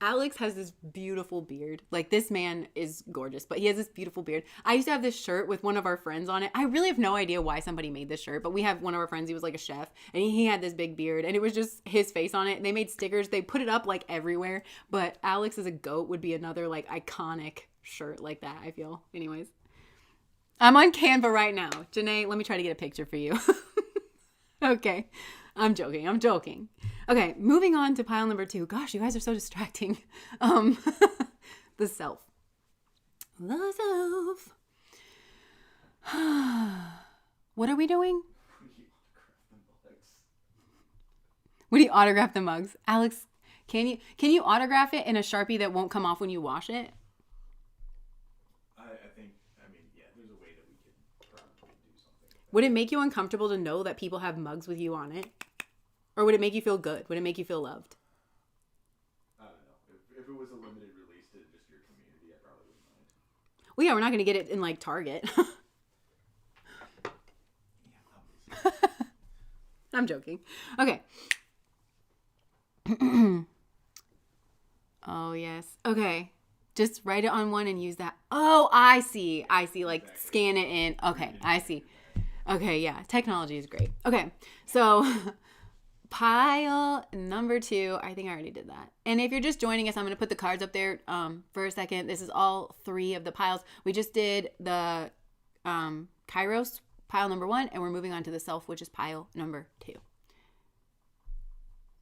Alex has this beautiful beard. Like, this man is gorgeous, but he has this beautiful beard. I used to have this shirt with one of our friends on it. I really have no idea why somebody made this shirt, but we have one of our friends. He was like a chef, and he had this big beard, and it was just his face on it. And they made stickers. They put it up like everywhere, but Alex as a goat would be another like iconic shirt like that, I feel. Anyways, I'm on Canva right now. Janae, let me try to get a picture for you. Okay. I'm joking. Okay, moving on to pile number 2. Gosh, you guys are so distracting. The self. The self. What are we doing? What do you autograph the mugs? Alex, can you autograph it in a Sharpie that won't come off when you wash it? There's a way that we could probably do something. Would it make you uncomfortable to know that people have mugs with you on it? Or would it make you feel good? Would it make you feel loved? I don't know. If it was a limited release, Well, yeah, we're not going to get it in like Target. I'm joking. Okay. Oh, yes. Okay. Just write it on one and use that. Oh, I see. Like scan it in. Okay. I see. Okay. Yeah. Technology is great. Okay. So pile number 2. I think I already did that. And if you're just joining us, I'm going to put the cards up there for a second. This is all 3 of the piles. We just did the Kairos pile number 1, and we're moving on to the self, which is pile number 2.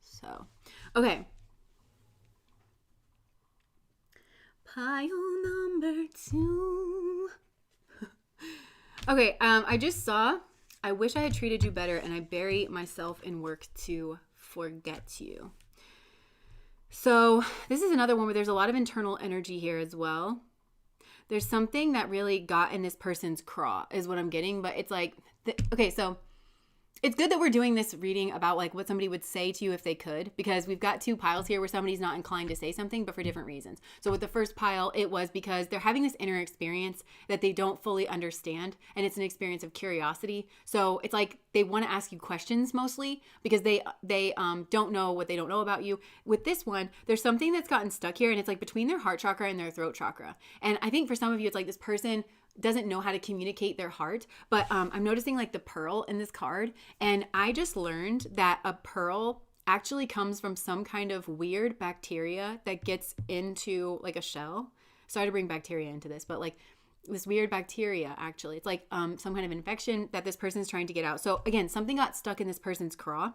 So, okay. Pile number 2. Okay, I just saw, I wish I had treated you better, and I bury myself in work to forget you. So this is another one where there's a lot of internal energy here as well. There's something that really got in this person's craw is what I'm getting, but it's like, okay, so it's good that we're doing this reading about like what somebody would say to you if they could, because we've got 2 piles here where somebody's not inclined to say something, but for different reasons. So with the first pile, it was because they're having this inner experience that they don't fully understand, and it's an experience of curiosity. So it's like they want to ask you questions mostly because they don't know what they don't know about you. With this one, there's something that's gotten stuck here, and it's like between their heart chakra and their throat chakra. And I think for some of you, it's like this person doesn't know how to communicate their heart, but I'm noticing like the pearl in this card, and I just learned that a pearl actually comes from some kind of weird bacteria that gets into like a shell. Sorry to bring bacteria into this, but like this weird bacteria, actually, it's like some kind of infection that this person's trying to get out. So again, something got stuck in this person's craw.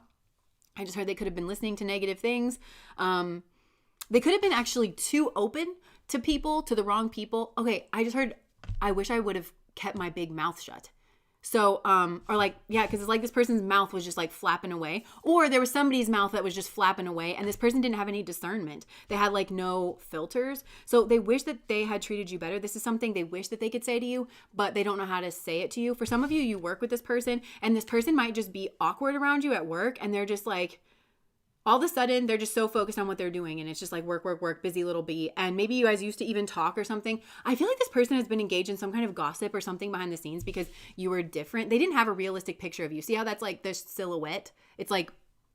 I just heard they could have been listening to negative things. They could have been actually too open to people, to the wrong people. Okay, I just heard, I wish I would have kept my big mouth shut. So, or like, yeah, because it's like this person's mouth was just like flapping away, or there was somebody's mouth that was just flapping away, and this person didn't have any discernment. They had like no filters. So they wish that they had treated you better. This is something they wish that they could say to you, but they don't know how to say it to you. For some of you, you work with this person, and this person might just be awkward around you at work, and they're just like, all of a sudden, they're just so focused on what they're doing, and it's just like work, work, work, busy little bee. And maybe you guys used to even talk or something. I feel like this person has been engaged in some kind of gossip or something behind the scenes because you were different. They didn't have a realistic picture of you. See how that's like this silhouette? It's like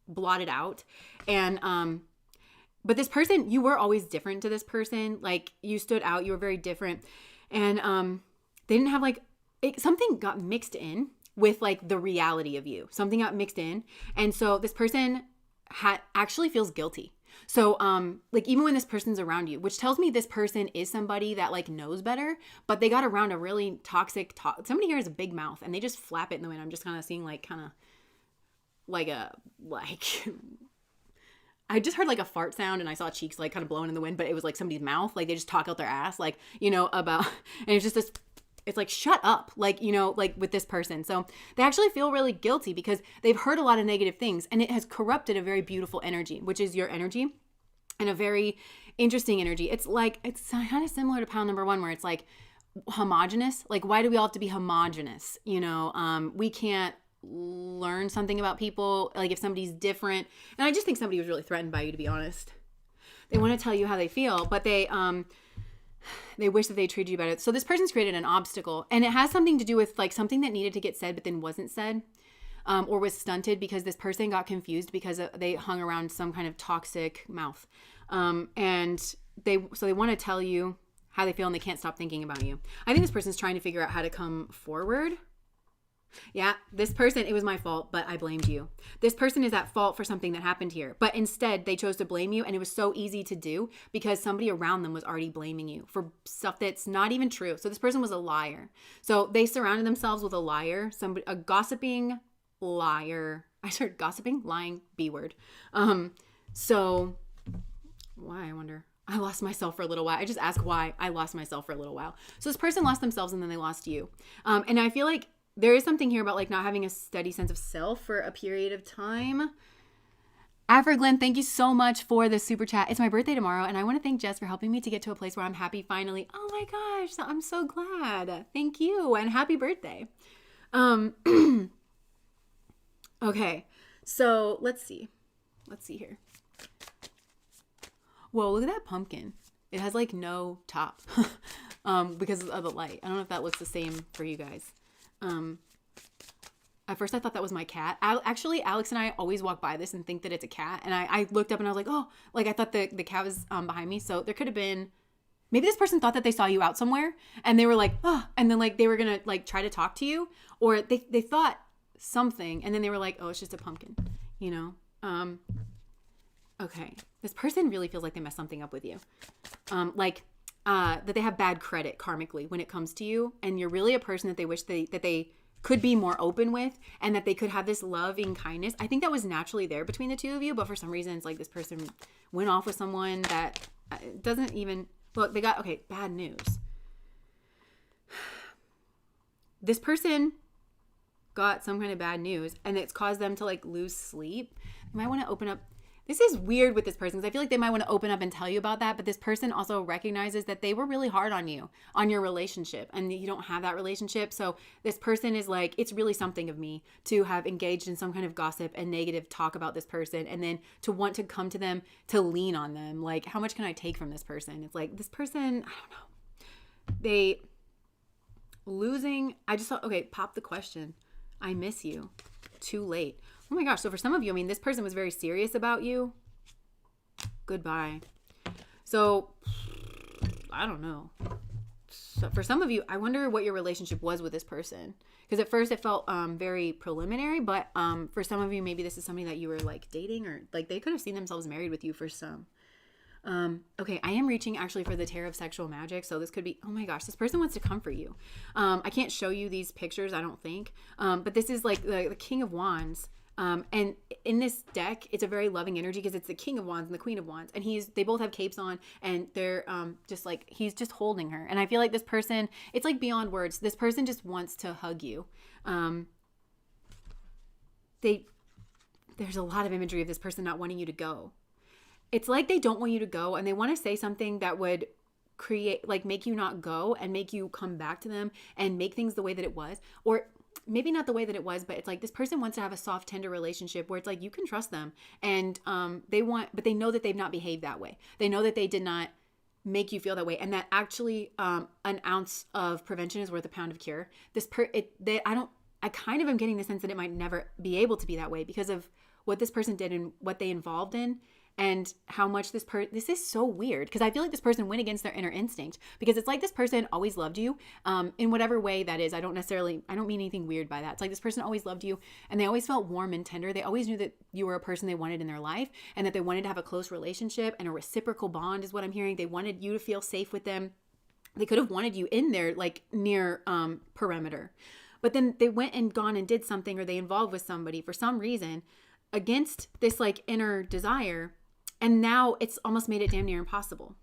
blotted out. And, but this person, you were always different to this person. Like you stood out. You were very different. And they didn't have like, something got mixed in with like the reality of you. Something got mixed in. And so this person actually feels guilty. So like even when this person's around you, which tells me this person is somebody that like knows better, but they got around a really toxic somebody here has a big mouth and they just flap it in the wind. I'm just kind of seeing like I just heard like a fart sound, and I saw cheeks like kind of blowing in the wind, but it was like somebody's mouth, like they just talk out their ass, like, you know, about, and it's just this, it's like, shut up, like, you know, like with this person. So they actually feel really guilty because they've heard a lot of negative things, and it has corrupted a very beautiful energy, which is your energy, and a very interesting energy. It's like, it's kind of similar to pile number 1, where it's like homogenous. Like, why do we all have to be homogenous? You know, we can't learn something about people. Like if somebody's different, and I just think somebody was really threatened by you, to be honest. They want to tell you how they feel, but they wish that they treated you better. So this person's created an obstacle, and it has something to do with like something that needed to get said but then wasn't said, or was stunted because this person got confused because they hung around some kind of toxic mouth, and they want to tell you how they feel, and they can't stop thinking about you. I think this person's trying to figure out how to come forward. Yeah, this person, it was my fault, but I blamed you. This person is at fault for something that happened here, but instead they chose to blame you, and it was so easy to do because somebody around them was already blaming you for stuff that's not even true. So this person was a liar. So they surrounded themselves with a liar, a gossiping liar. I started gossiping, lying, B word. So why, I wonder? I lost myself for a little while. I just asked why I lost myself for a little while. So this person lost themselves, and then they lost you. And I feel like there is something here about like not having a steady sense of self for a period of time. Glenn, thank you so much for the super chat. It's my birthday tomorrow, and I want to thank Jess for helping me to get to a place where I'm happy finally. Oh my gosh, I'm so glad. Thank you, and happy birthday. Okay, so let's see here. Whoa, look at that pumpkin. It has like no top. because of the light. I don't know if that looks the same for you guys. At first I thought that was my cat. Actually, Alex and I always walk by this and think that it's a cat. And I looked up and I was like, oh, like I thought the cat was behind me. So there could have been, maybe this person thought that they saw you out somewhere and they were like, oh, and then like they were going to like try to talk to you, or they thought something and then they were like, oh, it's just a pumpkin, you know? Okay. This person really feels like they messed something up with you. That they have bad credit karmically when it comes to you. And you're really a person that they wish that they could be more open with, and that they could have this loving kindness. I think that was naturally there between the two of you, but for some reason it's like this person went off with someone that doesn't even, look, they got, okay, bad news. This person got some kind of bad news and it's caused them to like lose sleep. You might want to open up. This is weird with this person because I feel like they might want to open up and tell you about that, but this person also recognizes that they were really hard on you, on your relationship, and you don't have that relationship. So this person is like, it's really something of me to have engaged in some kind of gossip and negative talk about this person, and then to want to come to them to lean on them. Like, how much can I take from this person? It's like, this person, I don't know. They losing, I just thought, okay, pop the question. I miss you. Too late. Oh my gosh. So for some of you, I mean, this person was very serious about you. Goodbye. So I don't know. So for some of you, I wonder what your relationship was with this person. Because at first it felt very preliminary, but for some of you, maybe this is somebody that you were like dating, or like they could have seen themselves married with you for some. Okay, I am reaching actually for the Tarot of Sexual Magic. So this could be, oh my gosh, this person wants to comfort you. I can't show you these pictures, I don't think. But this is like the King of Wands. And in this deck, it's a very loving energy because it's the King of Wands and the Queen of Wands. And they both have capes on, and they're just like, he's just holding her. And I feel like this person, it's like beyond words. This person just wants to hug you. There's a lot of imagery of this person not wanting you to go. It's like they don't want you to go, and they want to say something that would create, like, make you not go and make you come back to them and make things the way that it was. Or maybe not the way that it was, but it's like this person wants to have a soft, tender relationship where it's like you can trust them, and but they know that they've not behaved that way. They know that they did not make you feel that way, and that actually an ounce of prevention is worth a pound of cure. I kind of am getting the sense that it might never be able to be that way because of what this person did and what they involved in. And how much this is so weird because I feel like this person went against their inner instinct, because it's like this person always loved you in whatever way that is. I don't mean anything weird by that. It's like this person always loved you, and they always felt warm and tender. They always knew that you were a person they wanted in their life, and that they wanted to have a close relationship and a reciprocal bond is what I'm hearing. They wanted you to feel safe with them. They could have wanted you in their like near perimeter, but then they went and gone and did something, or they involved with somebody for some reason against this like inner desire. And now it's almost made it damn near impossible.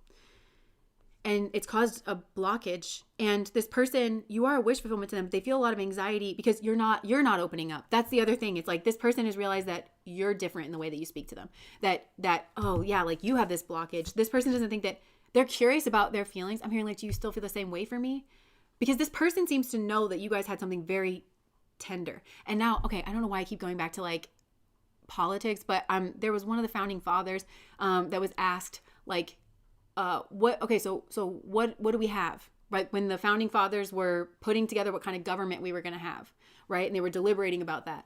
And it's caused a blockage. And this person, you are a wish fulfillment to them. They feel a lot of anxiety because you're not opening up. That's the other thing. It's like this person has realized that you're different in the way that you speak to them. That oh yeah, like you have this blockage. This person doesn't think that, they're curious about their feelings. I'm hearing like, do you still feel the same way for me? Because this person seems to know that you guys had something very tender. And now, okay, I don't know why I keep going back to like politics, but there was one of the founding fathers that was asked like what do we have, right, when the founding fathers were putting together what kind of government we were going to have, right, and they were deliberating about that.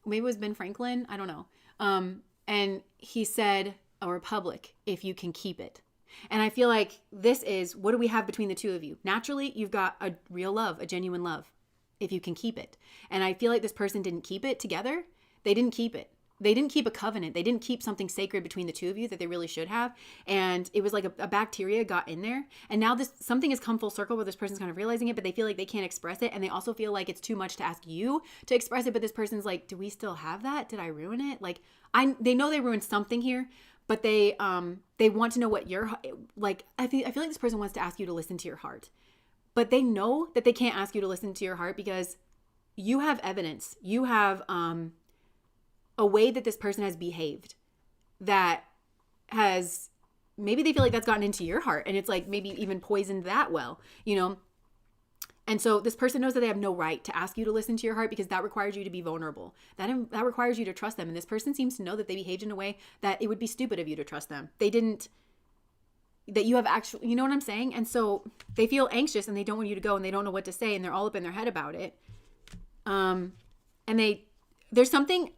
Maybe it was Ben Franklin, I don't know, and he said, a republic if you can keep it. And I feel like this is, what do we have between the two of you? Naturally, you've got a real love, a genuine love, if you can keep it. And I feel like this person didn't keep it together. They didn't keep it. They didn't keep a covenant. They didn't keep something sacred between the two of you that they really should have. And it was like a bacteria got in there. And now something has come full circle where this person's kind of realizing it, but they feel like they can't express it. And they also feel like it's too much to ask you to express it. But this person's like, do we still have that? Did I ruin it? Like, they know they ruined something here, but they want to know what your, like, I feel like this person wants to ask you to listen to your heart. But they know that they can't ask you to listen to your heart because you have evidence. You have, a way that this person has behaved that has, maybe they feel like that's gotten into your heart, and it's like maybe even poisoned that well, you know? And so this person knows that they have no right to ask you to listen to your heart because that requires you to be vulnerable. That requires you to trust them. And this person seems to know that they behaved in a way that it would be stupid of you to trust them. They didn't, that you have actually, you know what I'm saying? And so they feel anxious and they don't want you to go and they don't know what to say and they're all up in their head about it. And there's something,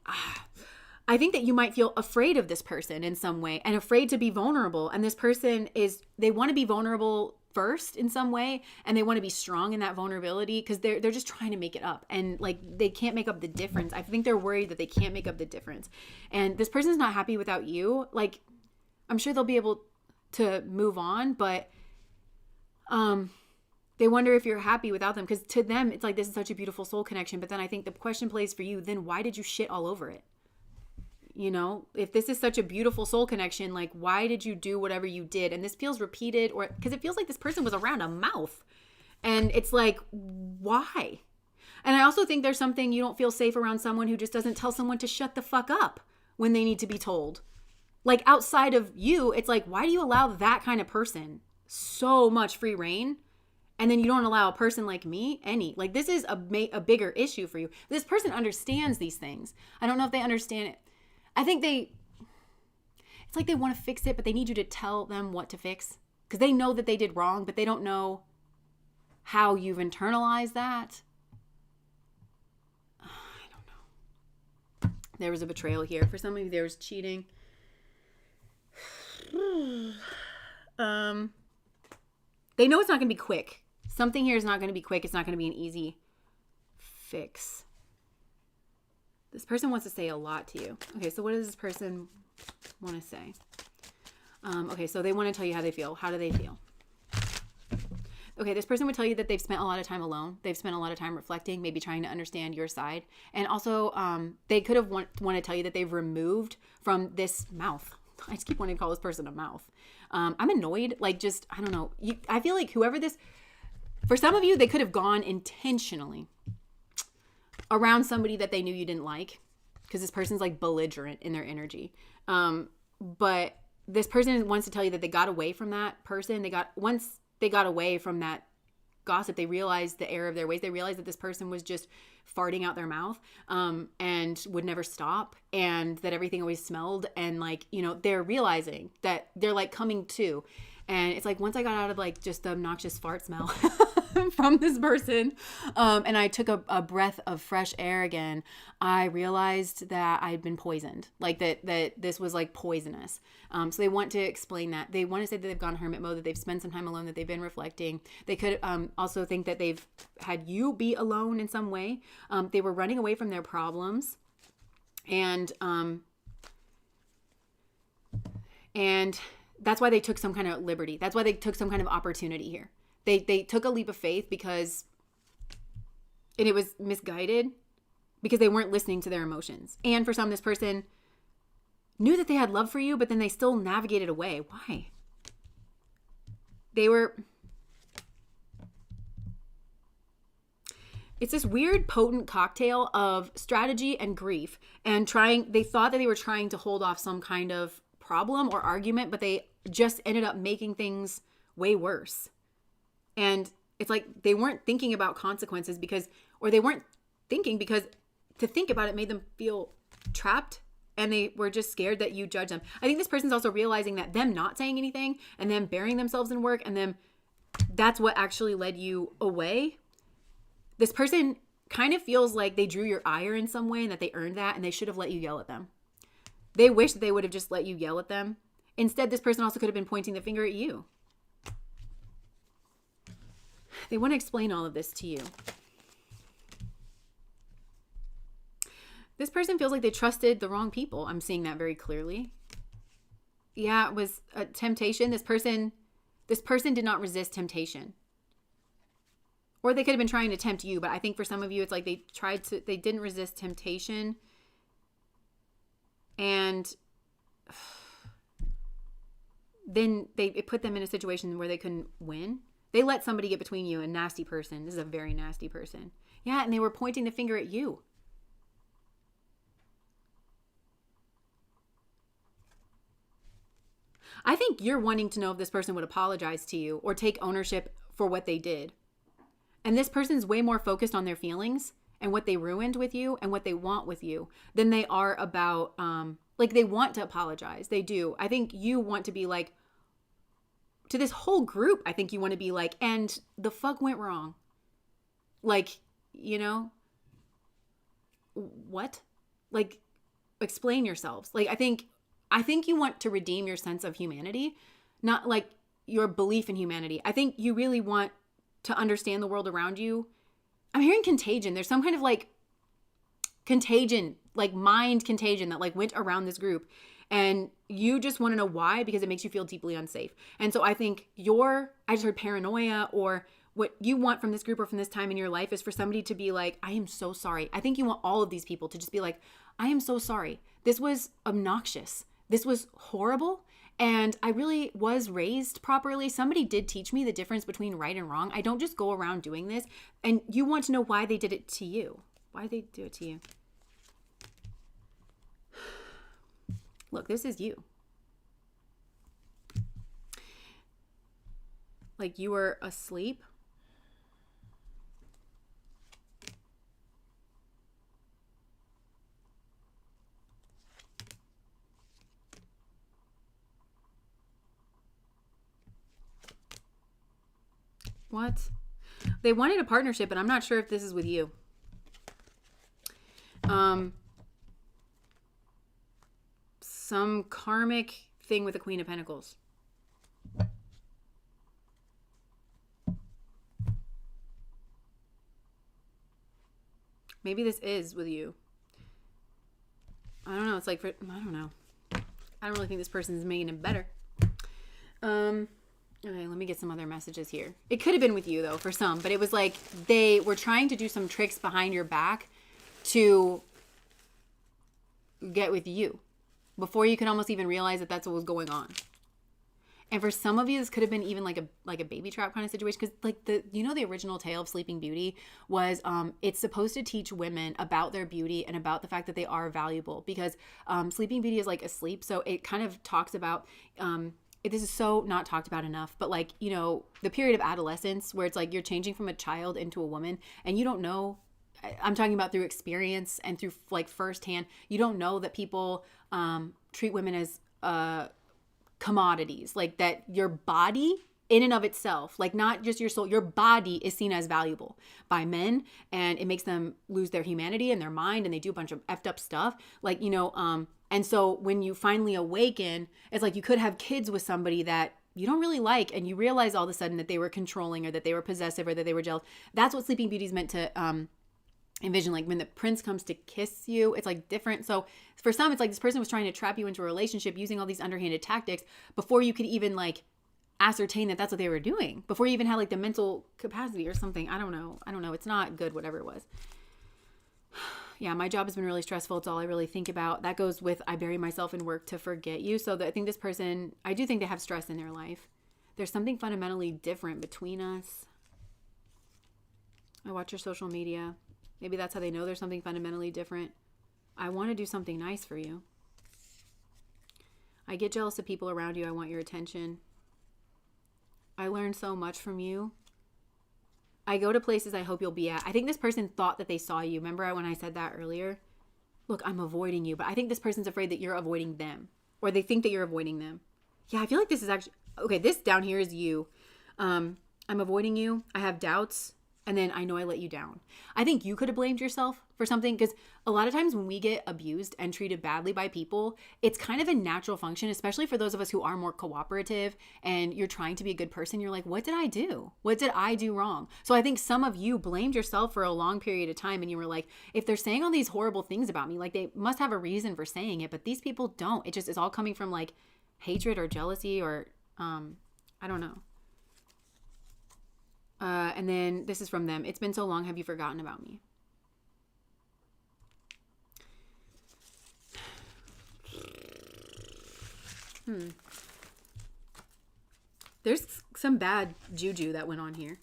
I think that you might feel afraid of this person in some way and afraid to be vulnerable. And this person they want to be vulnerable first in some way, and they want to be strong in that vulnerability because they're just trying to make it up, and like they can't make up the difference. I think they're worried that they can't make up the difference, and this person's not happy without you. Like, I'm sure they'll be able to move on, but they wonder if you're happy without them, because to them it's like, this is such a beautiful soul connection. But then I think the question plays for you, then why did you shit all over it? You know, if this is such a beautiful soul connection, like, why did you do whatever you did? And this feels repeated, or because it feels like this person was around a mouth, and it's like, why? And I also think there's something, you don't feel safe around someone who just doesn't tell someone to shut the fuck up when they need to be told. Like, outside of you, it's like, why do you allow that kind of person so much free reign? And then you don't allow a person like me any. Like, this is a bigger issue for you. This person understands these things. I don't know if they understand it. I think it's like they want to fix it, but they need you to tell them what to fix, because they know that they did wrong, but they don't know how you've internalized that. I don't know. There was a betrayal here. For some of you, there was cheating. They know it's not going to be quick. Something here is not going to be quick. It's not going to be an easy fix. This person wants to say a lot to you. Okay, so what does this person want to say? Okay, so they want to tell you how they feel. How do they feel? Okay, this person would tell you that they've spent a lot of time alone. They've spent a lot of time reflecting, maybe trying to understand your side. And also, they could have want to tell you that they've removed from this mouth. I just keep wanting to call this person a mouth. I'm annoyed. Like, just, I don't know. I feel like for some of you, they could have gone intentionally around somebody that they knew you didn't like, because this person's like belligerent in their energy. But this person wants to tell you that they got away from that person. Once they got away from that gossip, they realized the error of their ways. They realized that this person was just farting out their mouth, and would never stop, and that everything always smelled. And like, you know, they're realizing that they're like coming to. And it's like, once I got out of like just the obnoxious fart smell from this person, and I took a breath of fresh air again, I realized that I'd been poisoned. Like that this was like poisonous. So they want to explain that. They want to say that they've gone hermit mode, that they've spent some time alone, that they've been reflecting. They could also think that they've had you be alone in some way. They were running away from their problems. And that's why they took some kind of liberty. That's why they took some kind of opportunity here. They took a leap of faith and it was misguided, because they weren't listening to their emotions. And for some, this person knew that they had love for you, but then they still navigated away. Why? It's this weird, potent cocktail of strategy and grief, and they thought that they were trying to hold off some kind of problem or argument, but they just ended up making things way worse. And it's like they weren't thinking about consequences because to think about it made them feel trapped, and they were just scared that you judge them. I think this person's also realizing that them not saying anything and them burying themselves in work, and them, that's what actually led you away. This person kind of feels like they drew your ire in some way, and that they earned that, and they should have let you yell at them. They wish that they would have just let you yell at them. Instead, this person also could have been pointing the finger at you. They want to explain all of this to you. This person feels like they trusted the wrong people. I'm seeing that very clearly. Yeah, it was a temptation. This person did not resist temptation. Or they could have been trying to tempt you, but I think for some of you, it's like they didn't resist temptation. And then it put them in a situation where they couldn't win. They let somebody get between you, a nasty person. This is a very nasty person. Yeah, and they were pointing the finger at you. I think you're wanting to know if this person would apologize to you or take ownership for what they did. And this person's way more focused on their feelings and what they ruined with you and what they want with you than they are about, like, they want to apologize. They do. I think you want to be like, to this whole group, I think you want to be like, and the fuck went wrong. Like, you know, what? Like, explain yourselves. Like, I think you want to redeem your sense of humanity, not like your belief in humanity. I think you really want to understand the world around you. I'm hearing contagion. There's some kind of like contagion, like mind contagion that like went around this group, and you just want to know why, because it makes you feel deeply unsafe. And so I think I just heard paranoia, or what you want from this group or from this time in your life is for somebody to be like, I am so sorry. I think you want all of these people to just be like, I am so sorry. This was obnoxious. This was horrible. And I really was raised properly. Somebody did teach me the difference between right and wrong. I don't just go around doing this. And you want to know why they did it to you. Why they do it to you. Look, this is you. Like you were asleep. What? They wanted a partnership, and I'm not sure if this is with you. Some karmic thing with the Queen of Pentacles. Maybe this is with you. I don't know. It's like, I don't know. I don't really think this person's making it better. Okay, let me get some other messages here. It could have been with you, though, for some. But it was like they were trying to do some tricks behind your back to get with you before you could almost even realize that that's what was going on. And for some of you, this could have been even like a baby trap kind of situation. Because like the original tale of Sleeping Beauty was it's supposed to teach women about their beauty and about the fact that they are valuable. Because Sleeping Beauty is like asleep. So it kind of talks about... this is so not talked about enough, but like, you know, the period of adolescence where it's like you're changing from a child into a woman and you don't know, I'm talking about through experience and through like firsthand, you don't know that people treat women as commodities, like that your body in and of itself, like not just your soul, your body is seen as valuable by men, and it makes them lose their humanity and their mind, and they do a bunch of effed up stuff. Like, you know, and so when you finally awaken, it's like you could have kids with somebody that you don't really like, and you realize all of a sudden that they were controlling or that they were possessive or that they were jealous. That's what Sleeping Beauty is meant to envision. Like when the prince comes to kiss you, it's like different. So for some, it's like this person was trying to trap you into a relationship using all these underhanded tactics before you could even like ascertain that that's what they were doing, before you even had like the mental capacity or something. I don't know. It's not good, whatever it was. Yeah, my job has been really stressful. It's all I really think about. That goes with I bury myself in work to forget you. So I think this person, I do think they have stress in their life. There's something fundamentally different between us. I watch your social media. Maybe that's how they know there's something fundamentally different. I want to do something nice for you. I get jealous of people around you. I want your attention. I learn so much from you. I go to places I hope you'll be at. I think this person thought that they saw you. Remember when I said that earlier? Look, I'm avoiding you. But I think this person's afraid that you're avoiding them. Or they think that you're avoiding them. Yeah, I feel like this is actually... Okay, this down here is you. I'm avoiding you. I have doubts. And then I know I let you down. I think you could have blamed yourself for something, because a lot of times when we get abused and treated badly by people, it's kind of a natural function, especially for those of us who are more cooperative and you're trying to be a good person. You're like, what did I do? What did I do wrong? So I think some of you blamed yourself for a long period of time, and you were like, if they're saying all these horrible things about me, like they must have a reason for saying it, but these people don't. It just is all coming from like hatred or jealousy or I don't know. And then this is from them. It's been so long. Have you forgotten about me? There's some bad juju that went on here.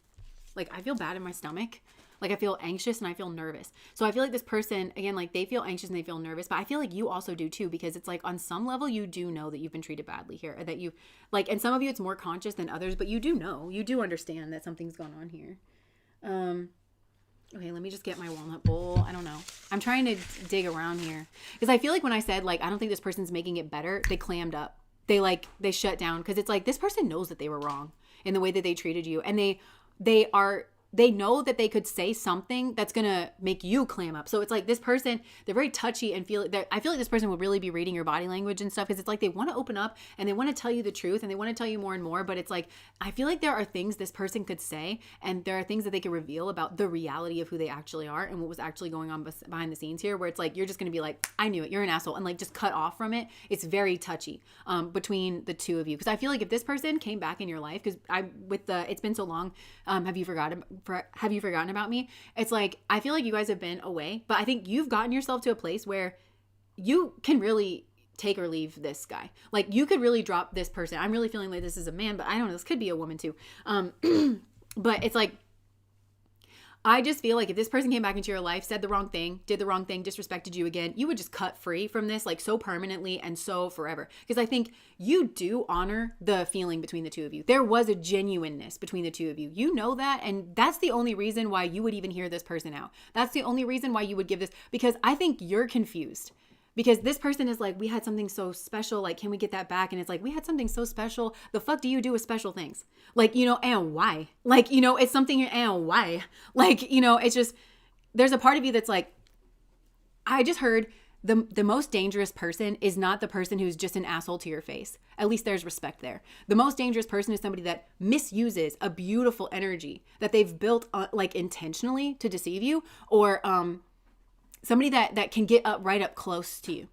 Like, I feel bad in my stomach. Like, I feel anxious and I feel nervous. So I feel like this person, again, like they feel anxious and they feel nervous, but I feel like you also do too, because it's like on some level you do know that you've been treated badly here, or that you like, and some of you it's more conscious than others, but you do know, you do understand that something's going on here. Okay, let me just get my walnut bowl. I don't know. I'm trying to dig around here because I feel like when I said like, I don't think this person's making it better, they clammed up. they shut down, because it's like this person knows that they were wrong in the way that they treated you, and they know that they could say something that's gonna make you clam up. So it's like this person, they're very touchy, and I feel like this person would really be reading your body language and stuff, because it's like they want to open up and they want to tell you the truth and they want to tell you more and more. But it's like, I feel like there are things this person could say, and there are things that they could reveal about the reality of who they actually are and what was actually going on behind the scenes here, where it's like you're just gonna be like, I knew it, you're an asshole, and like just cut off from it. It's very touchy between the two of you, because I feel like if this person came back in your life, because it's been so long, have you forgotten about me? It's like, I feel like you guys have been away, but I think you've gotten yourself to a place where you can really take or leave this guy. Like, you could really drop this person. I'm really feeling like this is a man, but I don't know, this could be a woman too. But it's like, I just feel like if this person came back into your life, said the wrong thing, did the wrong thing, disrespected you again, you would just cut free from this, like so permanently and so forever. Because I think you do honor the feeling between the two of you. There was a genuineness between the two of you. You know that. And that's the only reason why you would even hear this person out. That's the only reason why you would give this, because I think you're confused. Because this person is like, we had something so special, like, can we get that back? And it's like, we had something so special. The fuck do you do with special things? Like, and why? Like, it's something, and why? Like, it's just, there's a part of you that's like, I just heard the most dangerous person is not the person who's just an asshole to your face. At least there's respect there. The most dangerous person is somebody that misuses a beautiful energy that they've built like intentionally to deceive you, or, somebody that can get right up close to you,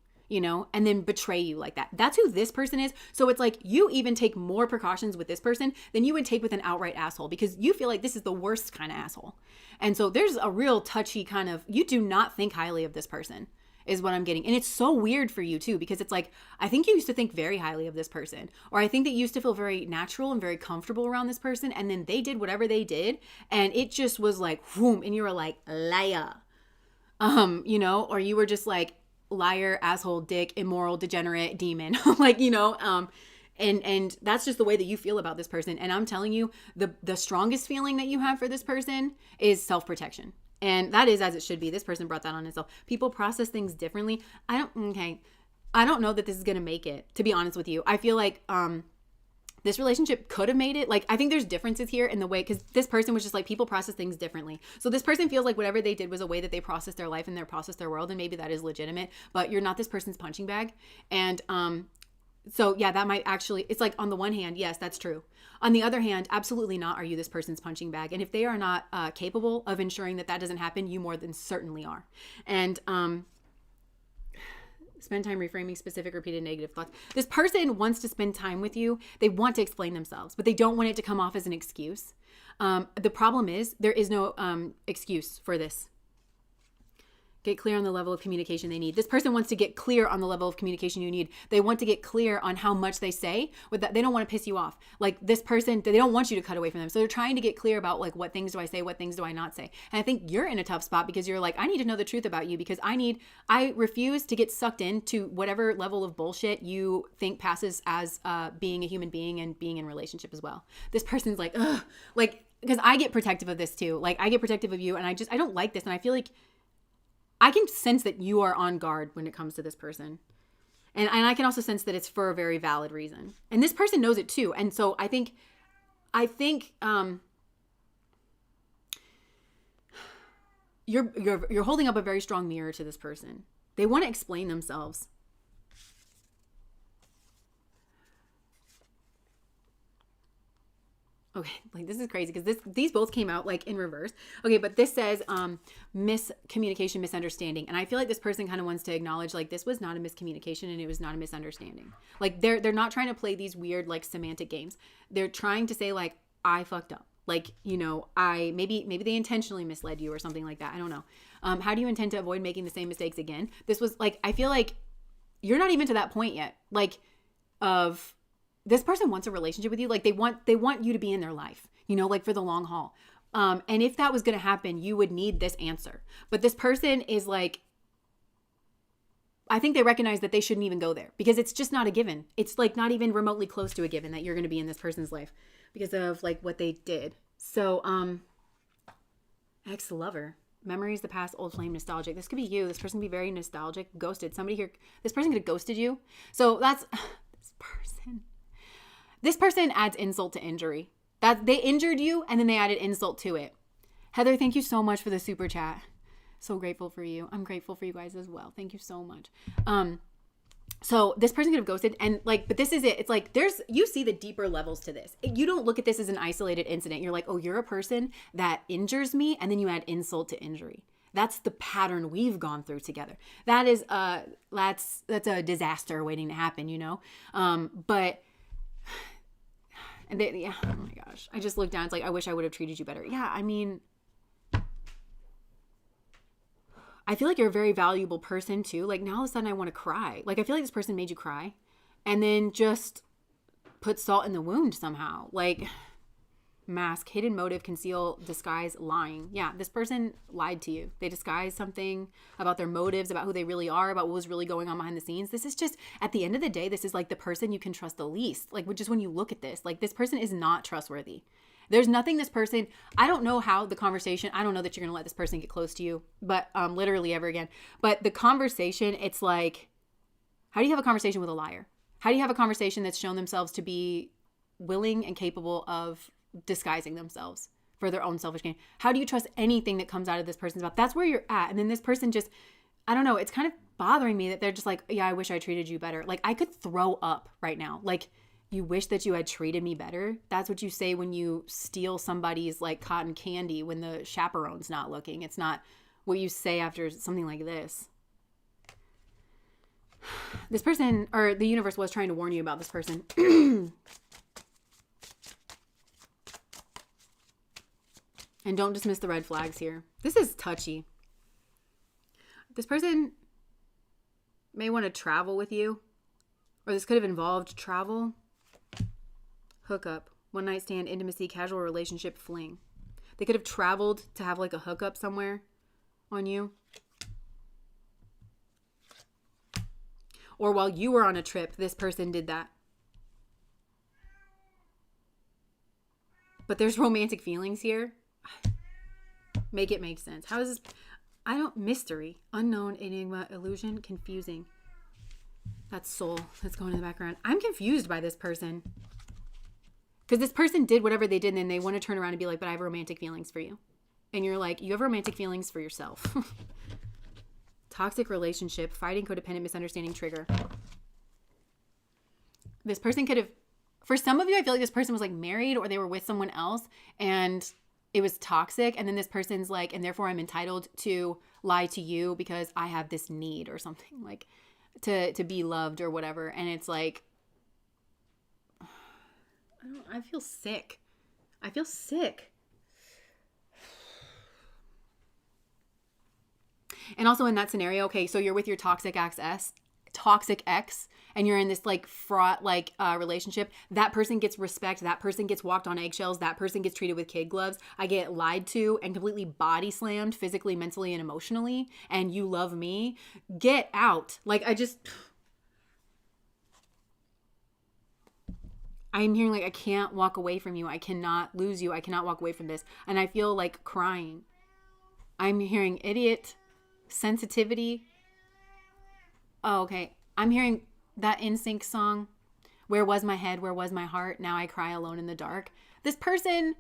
and then betray you like that. That's who this person is. So it's like you even take more precautions with this person than you would take with an outright asshole, because you feel like this is the worst kind of asshole. And so there's a real touchy kind of, you do not think highly of this person is what I'm getting. And it's so weird for you too, because it's like, I think you used to think very highly of this person, or I think that you used to feel very natural and very comfortable around this person. And then they did whatever they did, and it just was like, whoom, and you were like, liar. Or you were just like liar, asshole, dick, immoral, degenerate, demon, like, and that's just the way that you feel about this person. And I'm telling you, the strongest feeling that you have for this person is self-protection. And that is as it should be. This person brought that on itself. People process things differently. I don't know that this is going to make it, to be honest with you. I feel like, this relationship could have made it. Like, I think there's differences here in the way, because this person was just like, people process things differently. So this person feels like whatever they did was a way that they processed their life and they processed their world, and maybe that is legitimate, but you're not this person's punching bag. And so yeah, that might actually, it's like, on the one hand, yes, that's true. On the other hand, absolutely not are you this person's punching bag. And if they are not capable of ensuring that doesn't happen, you more than certainly are. And spend time reframing specific repeated negative thoughts. This person wants to spend time with you. They want to explain themselves, but they don't want it to come off as an excuse. The problem is there is no excuse for this. Get clear on the level of communication they need. This person wants to get clear on the level of communication you need. They want to get clear on how much they say. With that, they don't want to piss you off. Like, this person, they don't want you to cut away from them. So they're trying to get clear about like, what things do I say? What things do I not say? And I think you're in a tough spot, because you're like, I need to know the truth about you, because I refuse to get sucked into whatever level of bullshit you think passes as being a human being and being in relationship as well. This person's like, ugh, like, because I get protective of this too. Like, I get protective of you, and I don't like this. And I feel like I can sense that you are on guard when it comes to this person. And I can also sense that it's for a very valid reason. And this person knows it too. And so I think you're holding up a very strong mirror to this person. They want to explain themselves. Okay, like, this is crazy, because these both came out like in reverse. Okay, but this says miscommunication, misunderstanding. And I feel like this person kind of wants to acknowledge, like, this was not a miscommunication and it was not a misunderstanding. Like, they're not trying to play these weird like semantic games. They're trying to say like, I fucked up. Like, maybe they intentionally misled you or something like that. I don't know. How do you intend to avoid making the same mistakes again? This was like, I feel like you're not even to that point yet. Like, of this person wants a relationship with you. Like, they want you to be in their life, like for the long haul. And if that was going to happen, you would need this answer. But this person is like, I think they recognize that they shouldn't even go there, because it's just not a given. It's like not even remotely close to a given that you're going to be in this person's life because of like what they did. So, ex-lover. Memories, the past, old flame, nostalgic. This could be you. This person could be very nostalgic, ghosted. Somebody here, this person could have ghosted you. So that's This person adds insult to injury. That they injured you and then they added insult to it. Heather, thank you so much for the super chat. So grateful for you. I'm grateful for you guys as well. Thank you so much. So this person could have ghosted and like, but this is it. It's like you see the deeper levels to this. You don't look at this as an isolated incident. You're like, oh, you're a person that injures me, and then you add insult to injury. That's the pattern we've gone through together. That is that's a disaster waiting to happen, you know? But yeah, oh my gosh. I just looked down. It's like, I wish I would have treated you better. Yeah, I mean, I feel like you're a very valuable person too. Like now all of a sudden I want to cry. Like I feel like this person made you cry and then just put salt in the wound somehow. Like mask, hidden motive, conceal, disguise, lying. Yeah, this person lied to you. They disguised something about their motives, about who they really are, about what was really going on behind the scenes. This is just, at the end of the day, this is like the person you can trust the least. Like just when you look at this, like this person is not trustworthy. There's nothing this person, I don't know how the conversation, I don't know that you're going to let this person get close to you, but literally ever again. But the conversation, it's like, how do you have a conversation with a liar? How do you have a conversation that's shown themselves to be willing and capable of disguising themselves for their own selfish gain? How do you trust anything that comes out of this person's mouth? That's where you're at. And then this person just, I don't know, it's kind of bothering me that they're just like, yeah, I wish I treated you better. Like I could throw up right now. Like, you wish that you had treated me better. That's what you say when you steal somebody's like cotton candy when the chaperone's not looking. It's not what you say after something like this. This person, or the universe was trying to warn you about this person. And don't dismiss the red flags here. This is touchy. This person may want to travel with you, or this could have involved travel. Hookup, one night stand, intimacy, casual relationship, fling. They could have traveled to have like a hookup somewhere on you. Or while you were on a trip, this person did that. But there's romantic feelings here. Make it make sense. How is this? Mystery, unknown, enigma, illusion, confusing. That's soul that's going in the background. I'm confused by this person. Because this person did whatever they did, and then they want to turn around and be like, but I have romantic feelings for you. And you're like, you have romantic feelings for yourself. Toxic relationship, fighting, codependent, misunderstanding, trigger. This person could have, for some of you, I feel like this person was like married or they were with someone else and it was toxic. And then this person's like, and therefore I'm entitled to lie to you because I have this need or something, like to be loved or whatever. And it's like, I feel sick. I feel sick. And also in that scenario, okay, so you're with your toxic ex, and you're in this like fraught like relationship. That person gets respect. That person gets walked on eggshells. That person gets treated with kid gloves. I get lied to and completely body slammed physically, mentally, and emotionally. And you love me. Get out. Like I'm hearing like, I can't walk away from you. I cannot lose you. I cannot walk away from this. And I feel like crying. I'm hearing idiot, sensitivity. Oh, okay. I'm hearing that NSYNC song. Where was my head? Where was my heart? Now I cry alone in the dark. This person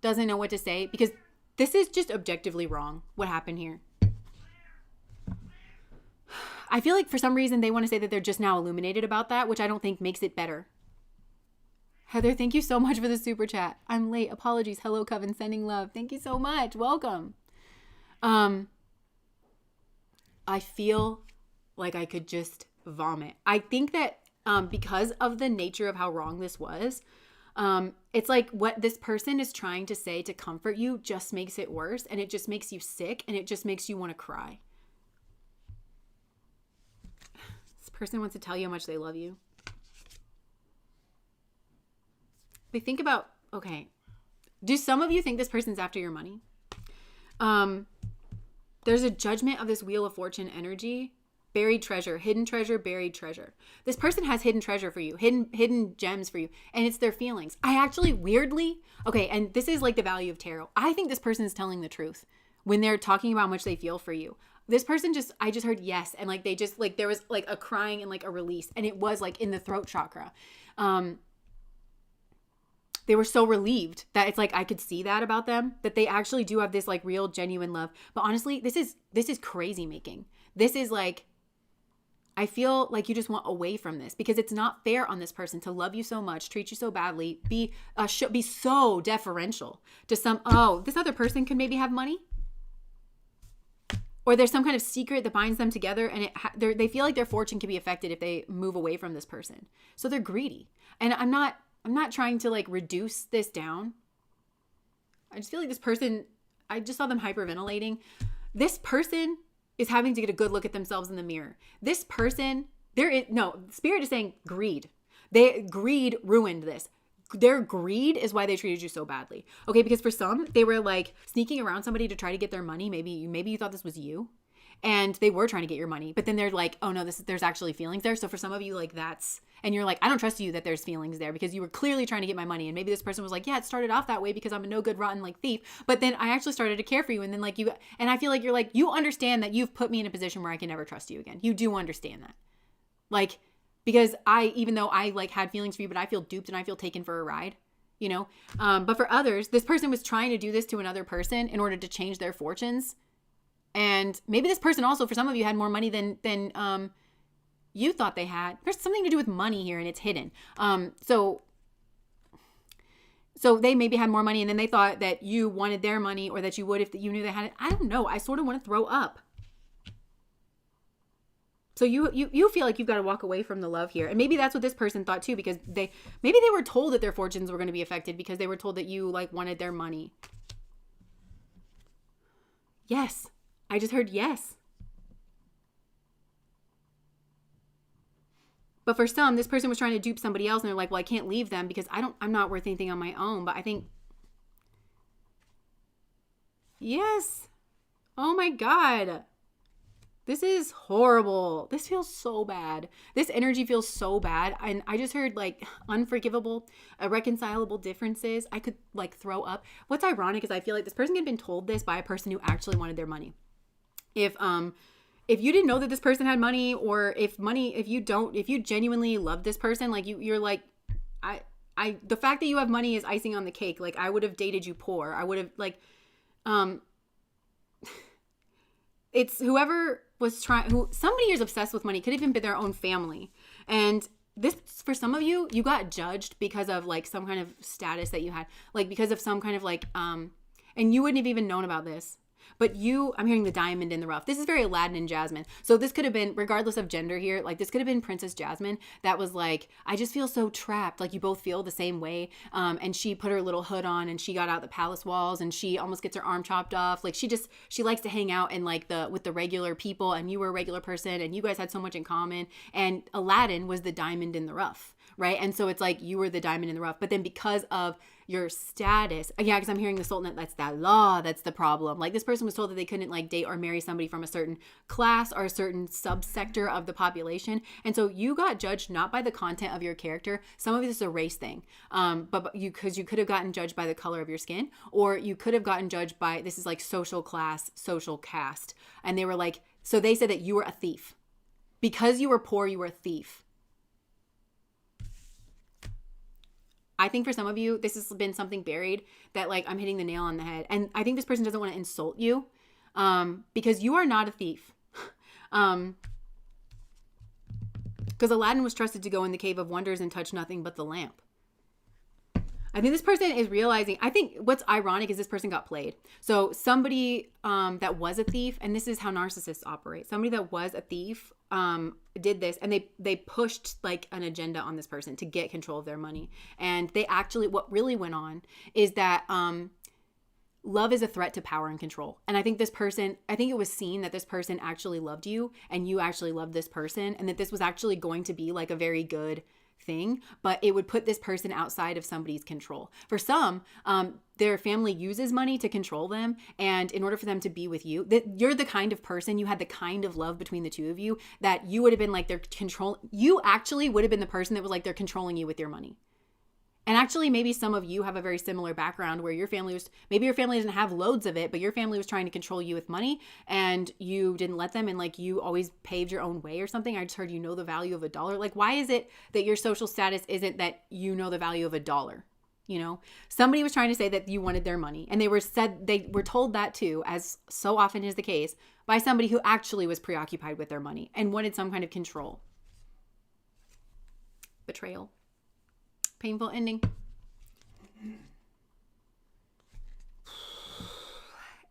doesn't know what to say because this is just objectively wrong. What happened here? I feel like for some reason they want to say that they're just now illuminated about that, which I don't think makes it better. Heather, thank you so much for the super chat. I'm late. Apologies. Hello, Coven. Sending love. Thank you so much. Welcome. I feel like I could just vomit. I think that because of the nature of how wrong this was, it's like what this person is trying to say to comfort you just makes it worse, and it just makes you sick, and it just makes you want to cry. This person wants to tell you how much they love you. They think about, okay, do some of you think this person's after your money? There's a judgment of this Wheel of Fortune energy. Buried treasure, hidden treasure, buried treasure. This person has hidden treasure for you, hidden gems for you, and it's their feelings. I actually weirdly, okay, and this is like the value of tarot. I think this person is telling the truth when they're talking about how much they feel for you. this person I just heard yes. And like, they just like, there was like a crying and like a release. And it was like in the throat chakra. They were so relieved that it's like, I could see that about them, that they actually do have this like real genuine love. But honestly, this is crazy making. This is like, I feel like you just want away from this because it's not fair on this person to love you so much, treat you so badly, be so deferential to this other person could maybe have money. Or there's some kind of secret that binds them together and they feel like their fortune can be affected if they move away from this person. So they're greedy. And I'm not trying to like reduce this down. I just feel like this person, I just saw them hyperventilating. This person is having to get a good look at themselves in the mirror. This person, Spirit is saying greed. Greed ruined this. Their greed is why they treated you so badly. Okay, because for some, they were like sneaking around somebody to try to get their money. Maybe you thought this was you. And they were trying to get your money. But then they're like, oh no, there's actually feelings there. So for some of you, like and you're like, I don't trust you that there's feelings there because you were clearly trying to get my money. And maybe this person was like, yeah, it started off that way because I'm a no good, rotten, like thief. But then I actually started to care for you. And then like and I feel like you're like, you understand that you've put me in a position where I can never trust you again. You do understand that. Like, because even though I like had feelings for you, but I feel duped and I feel taken for a ride, you know? But for others, this person was trying to do this to another person in order to change their fortunes. And maybe this person also, for some of you, had more money than you thought they had. There's something to do with money here and it's hidden. So they maybe had more money and then they thought that you wanted their money or that you would if you knew they had it. I don't know. I sort of want to throw up. So you feel like you've got to walk away from the love here. And maybe that's what this person thought too, because maybe they were told that their fortunes were going to be affected because they were told that you like wanted their money. Yes. I just heard yes. But for some, this person was trying to dupe somebody else and they're like, well, I can't leave them because I'm not worth anything on my own. But I think, yes. Oh my God. This is horrible. This feels so bad. This energy feels so bad. And I just heard like unforgivable, irreconcilable differences. I could like throw up. What's ironic is I feel like this person had been told this by a person who actually wanted their money. If you didn't know that this person had money, or if you genuinely love this person, like you're like, the fact that you have money is icing on the cake. Like I would have dated you poor. I would have like, it's whoever was somebody who's obsessed with money, could even be their own family. And this, for some of you, you got judged because of like some kind of status that you had, like because of some kind of like, and you wouldn't have even known about this. But I'm hearing the diamond in the rough. This is very Aladdin and Jasmine. So this could have been, regardless of gender here, like this could have been Princess Jasmine that was like, I just feel so trapped. Like you both feel the same way. And she put her little hood on and she got out the palace walls and she almost gets her arm chopped off. Like she likes to hang out and like with the regular people, and you were a regular person and you guys had so much in common. And Aladdin was the diamond in the rough, right? And so it's like you were the diamond in the rough. But then because of your status, yeah, because I'm hearing the Sultanate, that's that law, that's the problem. Like this person was told that they couldn't like date or marry somebody from a certain class or a certain subsector of the population. And so you got judged not by the content of your character. Some of this is a race thing. But you could have gotten judged by the color of your skin, or you could have gotten judged by, this is like social class, social caste. And they were like, so they said that you were a thief. Because you were poor, you were a thief. I think for some of you, this has been something buried that like I'm hitting the nail on the head. And I think this person doesn't want to insult you because you are not a thief. Because Aladdin was trusted to go in the cave of wonders and touch nothing but the lamp. I think this person is realizing, I think what's ironic is this person got played. So somebody that was a thief, and this is how narcissists operate. Somebody that was a thief did this, and they pushed like an agenda on this person to get control of their money. And they actually, what really went on is that love is a threat to power and control. And I think it was seen that this person actually loved you and you actually loved this person, and that this was actually going to be like a very good thing, but it would put this person outside of somebody's control. For some, their family uses money to control them, and in order for them to be with you, that you're the kind of person, you had the kind of love between the two of you that you would have been like you actually would have been the person that was like they're controlling you with your money. And actually, maybe some of you have a very similar background where your family was, maybe your family doesn't have loads of it, but your family was trying to control you with money and you didn't let them, and like you always paved your own way or something. I just heard you know the value of a dollar. Like, why is it that your social status isn't that you know the value of a dollar? You know, somebody was trying to say that you wanted their money, and they were told that too, as so often is the case, by somebody who actually was preoccupied with their money and wanted some kind of control. Betrayal. Painful ending.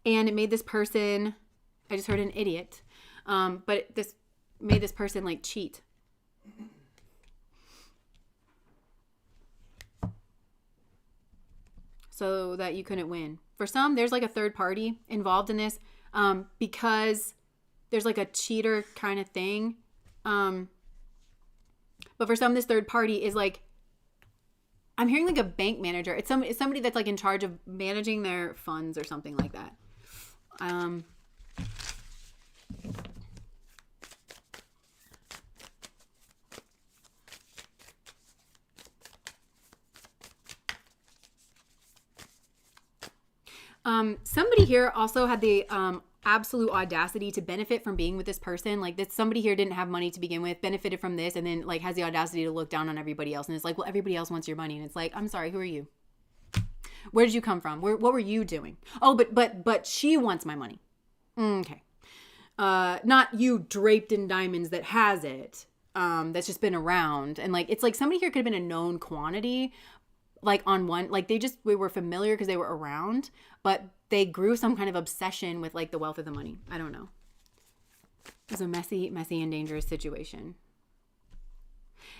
And it made this person, I just heard an idiot, but this made this person like cheat. So that you couldn't win. For some, there's like a third party involved in this, because there's like a cheater kind of thing. But for some, this third party is like, I'm hearing like a bank manager. It's somebody that's like in charge of managing their funds or something like that. Somebody here also had the absolute audacity to benefit from being with this person. Like, that somebody here didn't have money to begin with, benefited from this, and then like has the audacity to look down on everybody else. And it's like, well, everybody else wants your money. And it's like, I'm sorry, who are you? Where did you come from? What were you doing? Oh, but she wants my money. Okay. Not you draped in diamonds that has it. That's just been around. And like, it's like somebody here could have been a known quantity, like on one, like we were familiar because they were around, but they grew some kind of obsession with like the wealth of the money. I don't know. It was a messy and dangerous situation.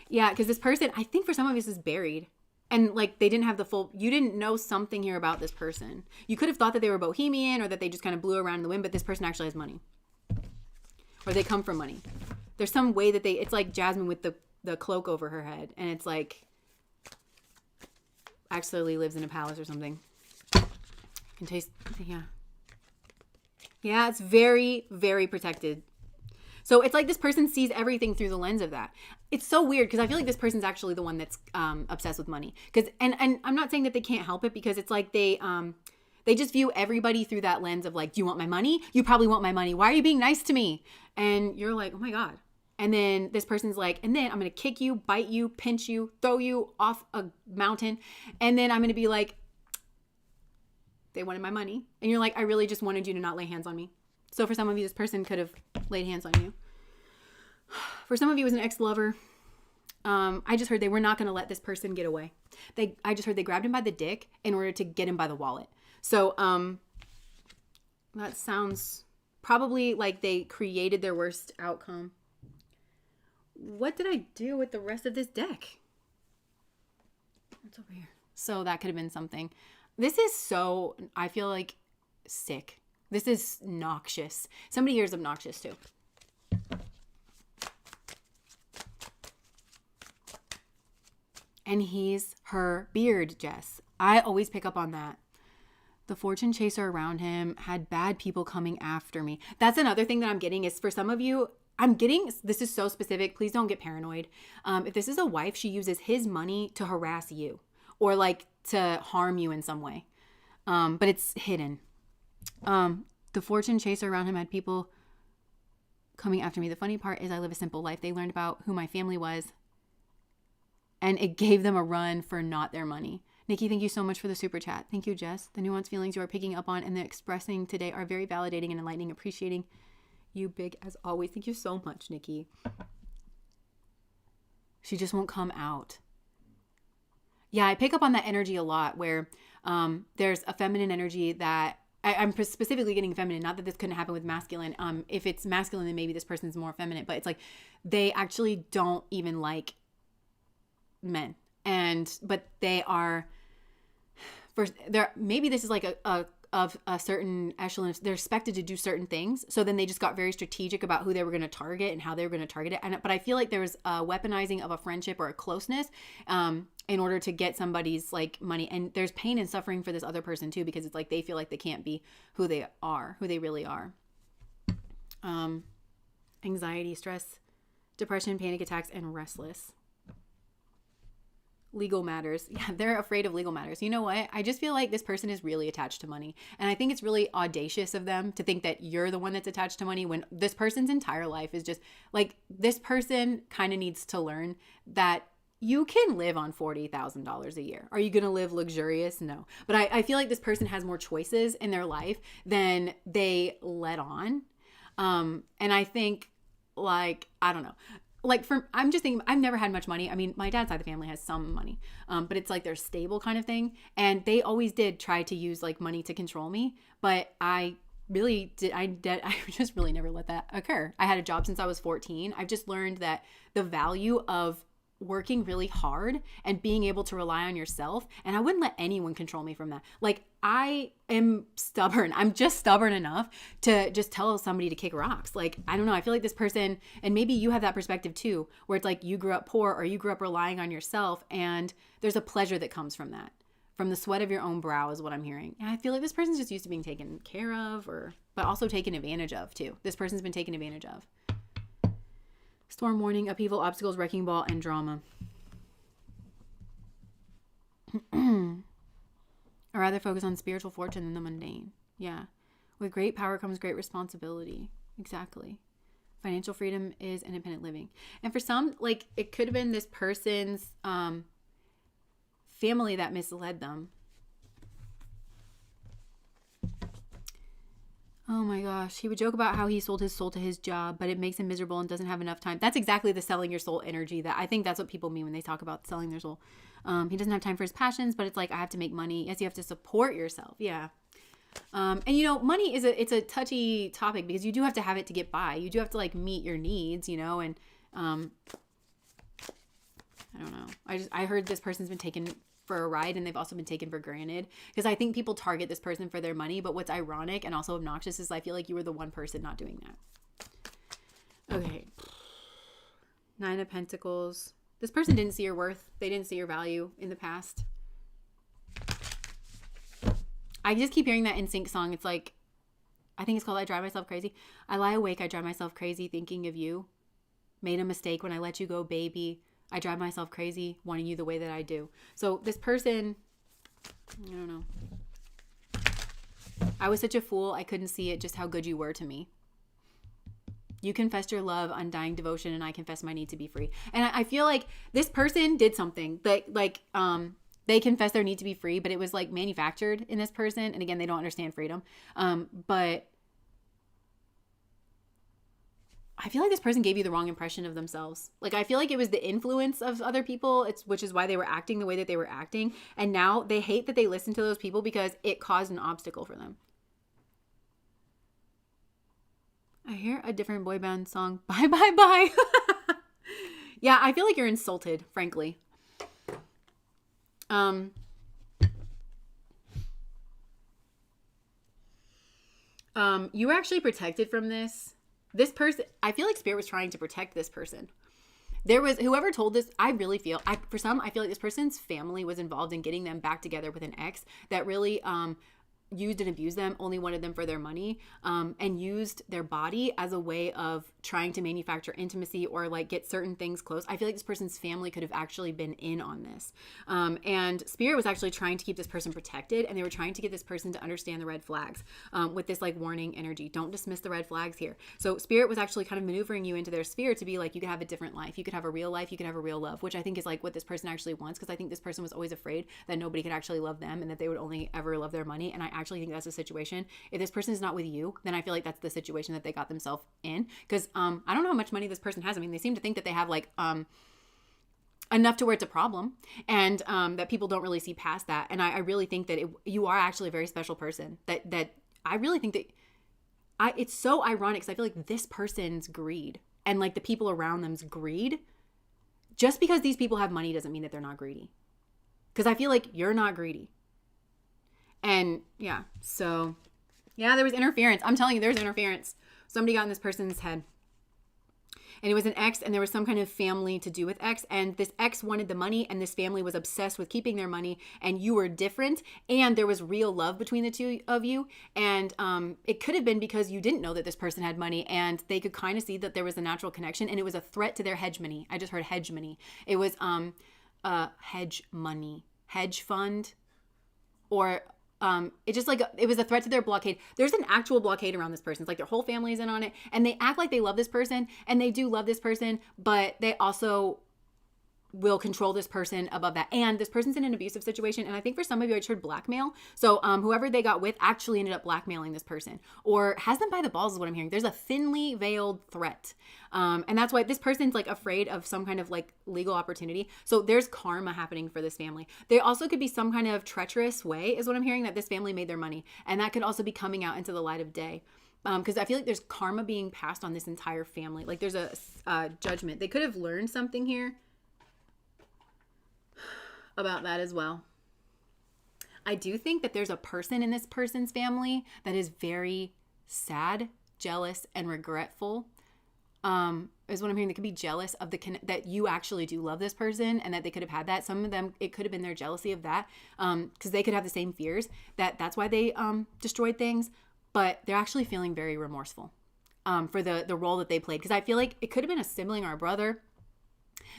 Yeah, because this person, I think for some of us, is buried. And like they didn't have you didn't know something here about this person. You could have thought that they were bohemian or that they just kind of blew around in the wind, but this person actually has money. Or they come from money. There's some way that it's like Jasmine with the cloak over her head. And it's like, actually lives in a palace or something. Can taste, yeah. Yeah, it's very, very protected. So it's like this person sees everything through the lens of that. It's so weird because I feel like this person's actually the one that's obsessed with money. And I'm not saying that they can't help it, because it's like they just view everybody through that lens of like, do you want my money? You probably want my money. Why are you being nice to me? And you're like, oh my God. And then this person's like, and then I'm going to kick you, bite you, pinch you, throw you off a mountain. And then I'm going to be like, they wanted my money. And you're like, I really just wanted you to not lay hands on me. So for some of you, this person could have laid hands on you. For some of you, it was an ex-lover. I just heard they were not going to let this person get away. I just heard they grabbed him by the dick in order to get him by the wallet. So that sounds probably like they created their worst outcome. What did I do with the rest of this deck? What's over here? So that could have been something. This is so, I feel like, sick. This is noxious. Somebody here is obnoxious too. And he's her beard, Jess. I always pick up on that. The fortune chaser around him had bad people coming after me. That's another thing that I'm getting is for some of you, this is so specific. Please don't get paranoid. If this is a wife, she uses his money to harass you or like to harm you in some way. But it's hidden. The fortune chaser around him had people coming after me. The funny part is I live a simple life. They learned about who my family was, and it gave them a run for not their money. Nikki, thank you so much for the super chat. Thank you, Jess. The nuanced feelings you are picking up on and the expressing today are very validating and enlightening. Appreciating you big as always. Thank you so much, Nikki. She just won't come out. Yeah, I pick up on that energy a lot where there's a feminine energy that I'm specifically getting feminine. Not that this couldn't happen with masculine. If it's masculine, then maybe this person's more feminine. But it's like they actually don't even like men. But they are, maybe this is like of a certain echelon. They're expected to do certain things. So then they just got very strategic about who they were going to target and how they were going to target it. But I feel like there was a weaponizing of a friendship or a closeness in order to get somebody's like money. And there's pain and suffering for this other person too, because it's like they feel like they can't be who they are, who they really are. Anxiety, stress, depression, panic attacks, and restless. Legal matters. Yeah, they're afraid of legal matters. You know what? I just feel like this person is really attached to money. And I think it's really audacious of them to think that you're the one that's attached to money when this person's entire life is just like, this person kind of needs to learn that you can live on $40,000 a year. Are you going to live luxurious? No. But I feel like this person has more choices in their life than they let on. And I think, like, I don't know. Like I'm just thinking, I've never had much money. I mean, my dad's side of the family has some money, but it's like they're stable kind of thing. And they always did try to use like money to control me, but I just really never let that occur. I had a job since I was 14. I've just learned that the value of working really hard and being able to rely on yourself. And I wouldn't let anyone control me from that. Like, I am stubborn. I'm just stubborn enough to just tell somebody to kick rocks. Like, I don't know. I feel like this person, and maybe you have that perspective too, where it's like you grew up poor or you grew up relying on yourself. And there's a pleasure that comes from that. From the sweat of your own brow is what I'm hearing. And I feel like this person's just used to being taken care of, but also taken advantage of too. This person's been taken advantage of. Storm warning, upheaval, obstacles, wrecking ball, and drama. Or rather focus on spiritual fortune than the mundane. Yeah. With great power comes great responsibility. Exactly. Financial freedom is independent living. And for some, like, it could have been this person's family that misled them. Oh my gosh. He would joke about how he sold his soul to his job, but it makes him miserable and doesn't have enough time. That's exactly the selling your soul energy that I think that's what people mean when they talk about selling their soul. He doesn't have time for his passions, but it's like, I have to make money. Yes, you have to support yourself. Yeah. And you know, money it's a touchy topic because you do have to have it to get by. You do have to like meet your needs, you know, and I don't know. I heard this person's been taken for a ride and they've also been taken for granted because I think people target this person for their money, but what's ironic and also obnoxious is I feel like you were the one person not doing that. Okay. 9 of Pentacles. This person didn't see your worth. They didn't see your value in the past. I just keep hearing that NSYNC song. It's like, I think it's called I Drive Myself Crazy. I lie awake, I drive myself crazy thinking of you. Made a mistake when I let you go, baby. I drive myself crazy wanting you the way that I do. So this person, I don't know. I was such a fool. I couldn't see it, just how good you were to me. You confessed your love, undying devotion, and I confess my need to be free. And I feel like this person did something that they confessed their need to be free, but it was like manufactured in this person. And again, they don't understand freedom. But I feel like this person gave you the wrong impression of themselves. Like, I feel like it was the influence of other people, which is why they were acting the way that they were acting. And now they hate that they listened to those people because it caused an obstacle for them. I hear a different boy band song. Bye, bye, bye. Yeah, I feel like you're insulted, frankly. You were actually protected from this. This person, I feel like Spirit was trying to protect this person. There was, whoever told this, I really feel, I feel like this person's family was involved in getting them back together with an ex that really used and abused them, only wanted them for their money, and used their body as a way of trying to manufacture intimacy or like get certain things close. I feel like this person's family could have actually been in on this. And Spirit was actually trying to keep this person protected, and they were trying to get this person to understand the red flags with this like warning energy. Don't dismiss the red flags here. So Spirit was actually kind of maneuvering you into their sphere to be like, you could have a different life. You could have a real life. You could have a real love, which I think is like what this person actually wants, because I think this person was always afraid that nobody could actually love them and that they would only ever love their money. And I actually think that's the situation. If this person is not with you, then I feel like that's the situation that they got themselves in. Because I don't know how much money this person has. I mean, they seem to think that they have like enough to where it's a problem, and that people don't really see past that. And I really think that you are actually a very special person. That I really think that it's so ironic because I feel like this person's greed and like the people around them's greed. Just because these people have money doesn't mean that they're not greedy. Because I feel like you're not greedy. And yeah, so yeah, there was interference. I'm telling you, there's interference. Somebody got in this person's head. And it was an ex, and there was some kind of family to do with ex. And this ex wanted the money, and this family was obsessed with keeping their money. And you were different, and there was real love between the two of you. And it could have been because you didn't know that this person had money, and they could kind of see that there was a natural connection, and it was a threat to their hegemony. I just heard hegemony. It was a hedge fund, or it just like it was a threat to their blockade. There's an actual blockade around this person. It's like their whole family's in on it, and they act like they love this person, and they do love this person, but they also will control this person above that. And this person's in an abusive situation. And I think for some of you, I just heard blackmail. So whoever they got with actually ended up blackmailing this person, or has them by the balls is what I'm hearing. There's a thinly veiled threat. And that's why this person's like afraid of some kind of like legal opportunity. So there's karma happening for this family. There also could be some kind of treacherous way is what I'm hearing, that this family made their money. And that could also be coming out into the light of day. Because I feel like there's karma being passed on this entire family. Like there's a judgment. They could have learned something here about that as well. I do think that there's a person in this person's family that is very sad, jealous, and regretful. Is what I'm hearing. They could be jealous of that you actually do love this person, and that they could have had that. Some of them, it could have been their jealousy of that, because they could have the same fears. That's why they destroyed things, but they're actually feeling very remorseful for the role that they played. Because I feel like it could have been a sibling or a brother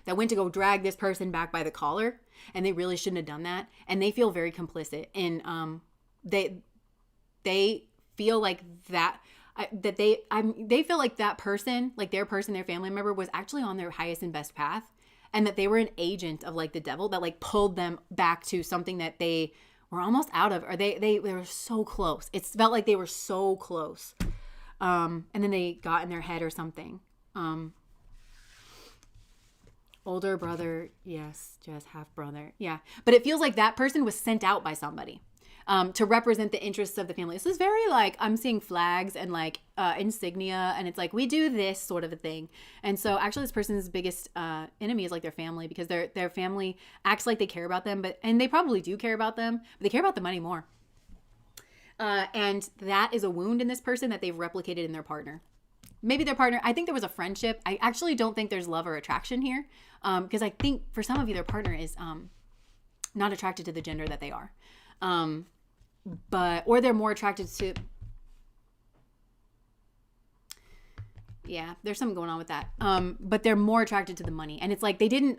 that went to go drag this person back by the collar, and they really shouldn't have done that, and they feel very complicit, and they feel like they feel like that person, like their person, their family member, was actually on their highest and best path, and that they were an agent of like the devil that like pulled them back to something that they were almost out of, or they were so close. It felt like they were so close, and then they got in their head or something. Older brother, yes, just half brother. Yeah. But it feels like that person was sent out by somebody to represent the interests of the family. This is very like, I'm seeing flags and like insignia, and it's like, we do this sort of a thing. And so actually this person's biggest enemy is like their family, because their family acts like they care about them, and they probably do care about them, but they care about the money more. And that is a wound in this person that they've replicated in their partner. Maybe their partner, I think there was a friendship. I actually don't think there's love or attraction here, because I think for some of you, their partner is not attracted to the gender that they are, or they're more attracted to. Yeah, there's something going on with that. But they're more attracted to the money, and it's like they didn't.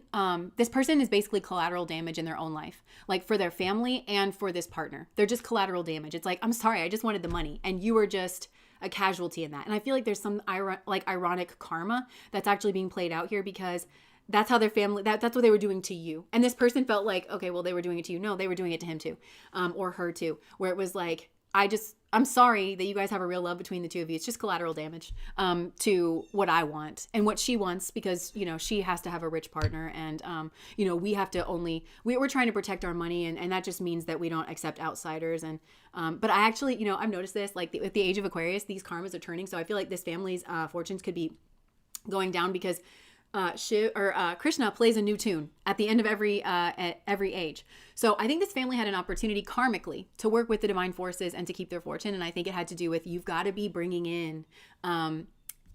This person is basically collateral damage in their own life, like for their family and for this partner. They're just collateral damage. It's like, I'm sorry, I just wanted the money, and you were just a casualty in that. And I feel like there's some ironic karma that's actually being played out here, because that's how their family, that's what they were doing to you. And this person felt like, okay, well, they were doing it to you. No, they were doing it to him too, or her too, where it was like, I'm sorry that you guys have a real love between the two of you. It's just collateral damage to what I want and what she wants, because, she has to have a rich partner, and, we have to we're trying to protect our money, and that just means that we don't accept outsiders. And, but I actually, I've noticed this, like with the age of Aquarius, these karmas are turning. So I feel like this family's fortunes could be going down, because Krishna plays a new tune at the end of every age. So I think this family had an opportunity karmically to work with the divine forces and to keep their fortune. And I think it had to do with, you've got to be bringing in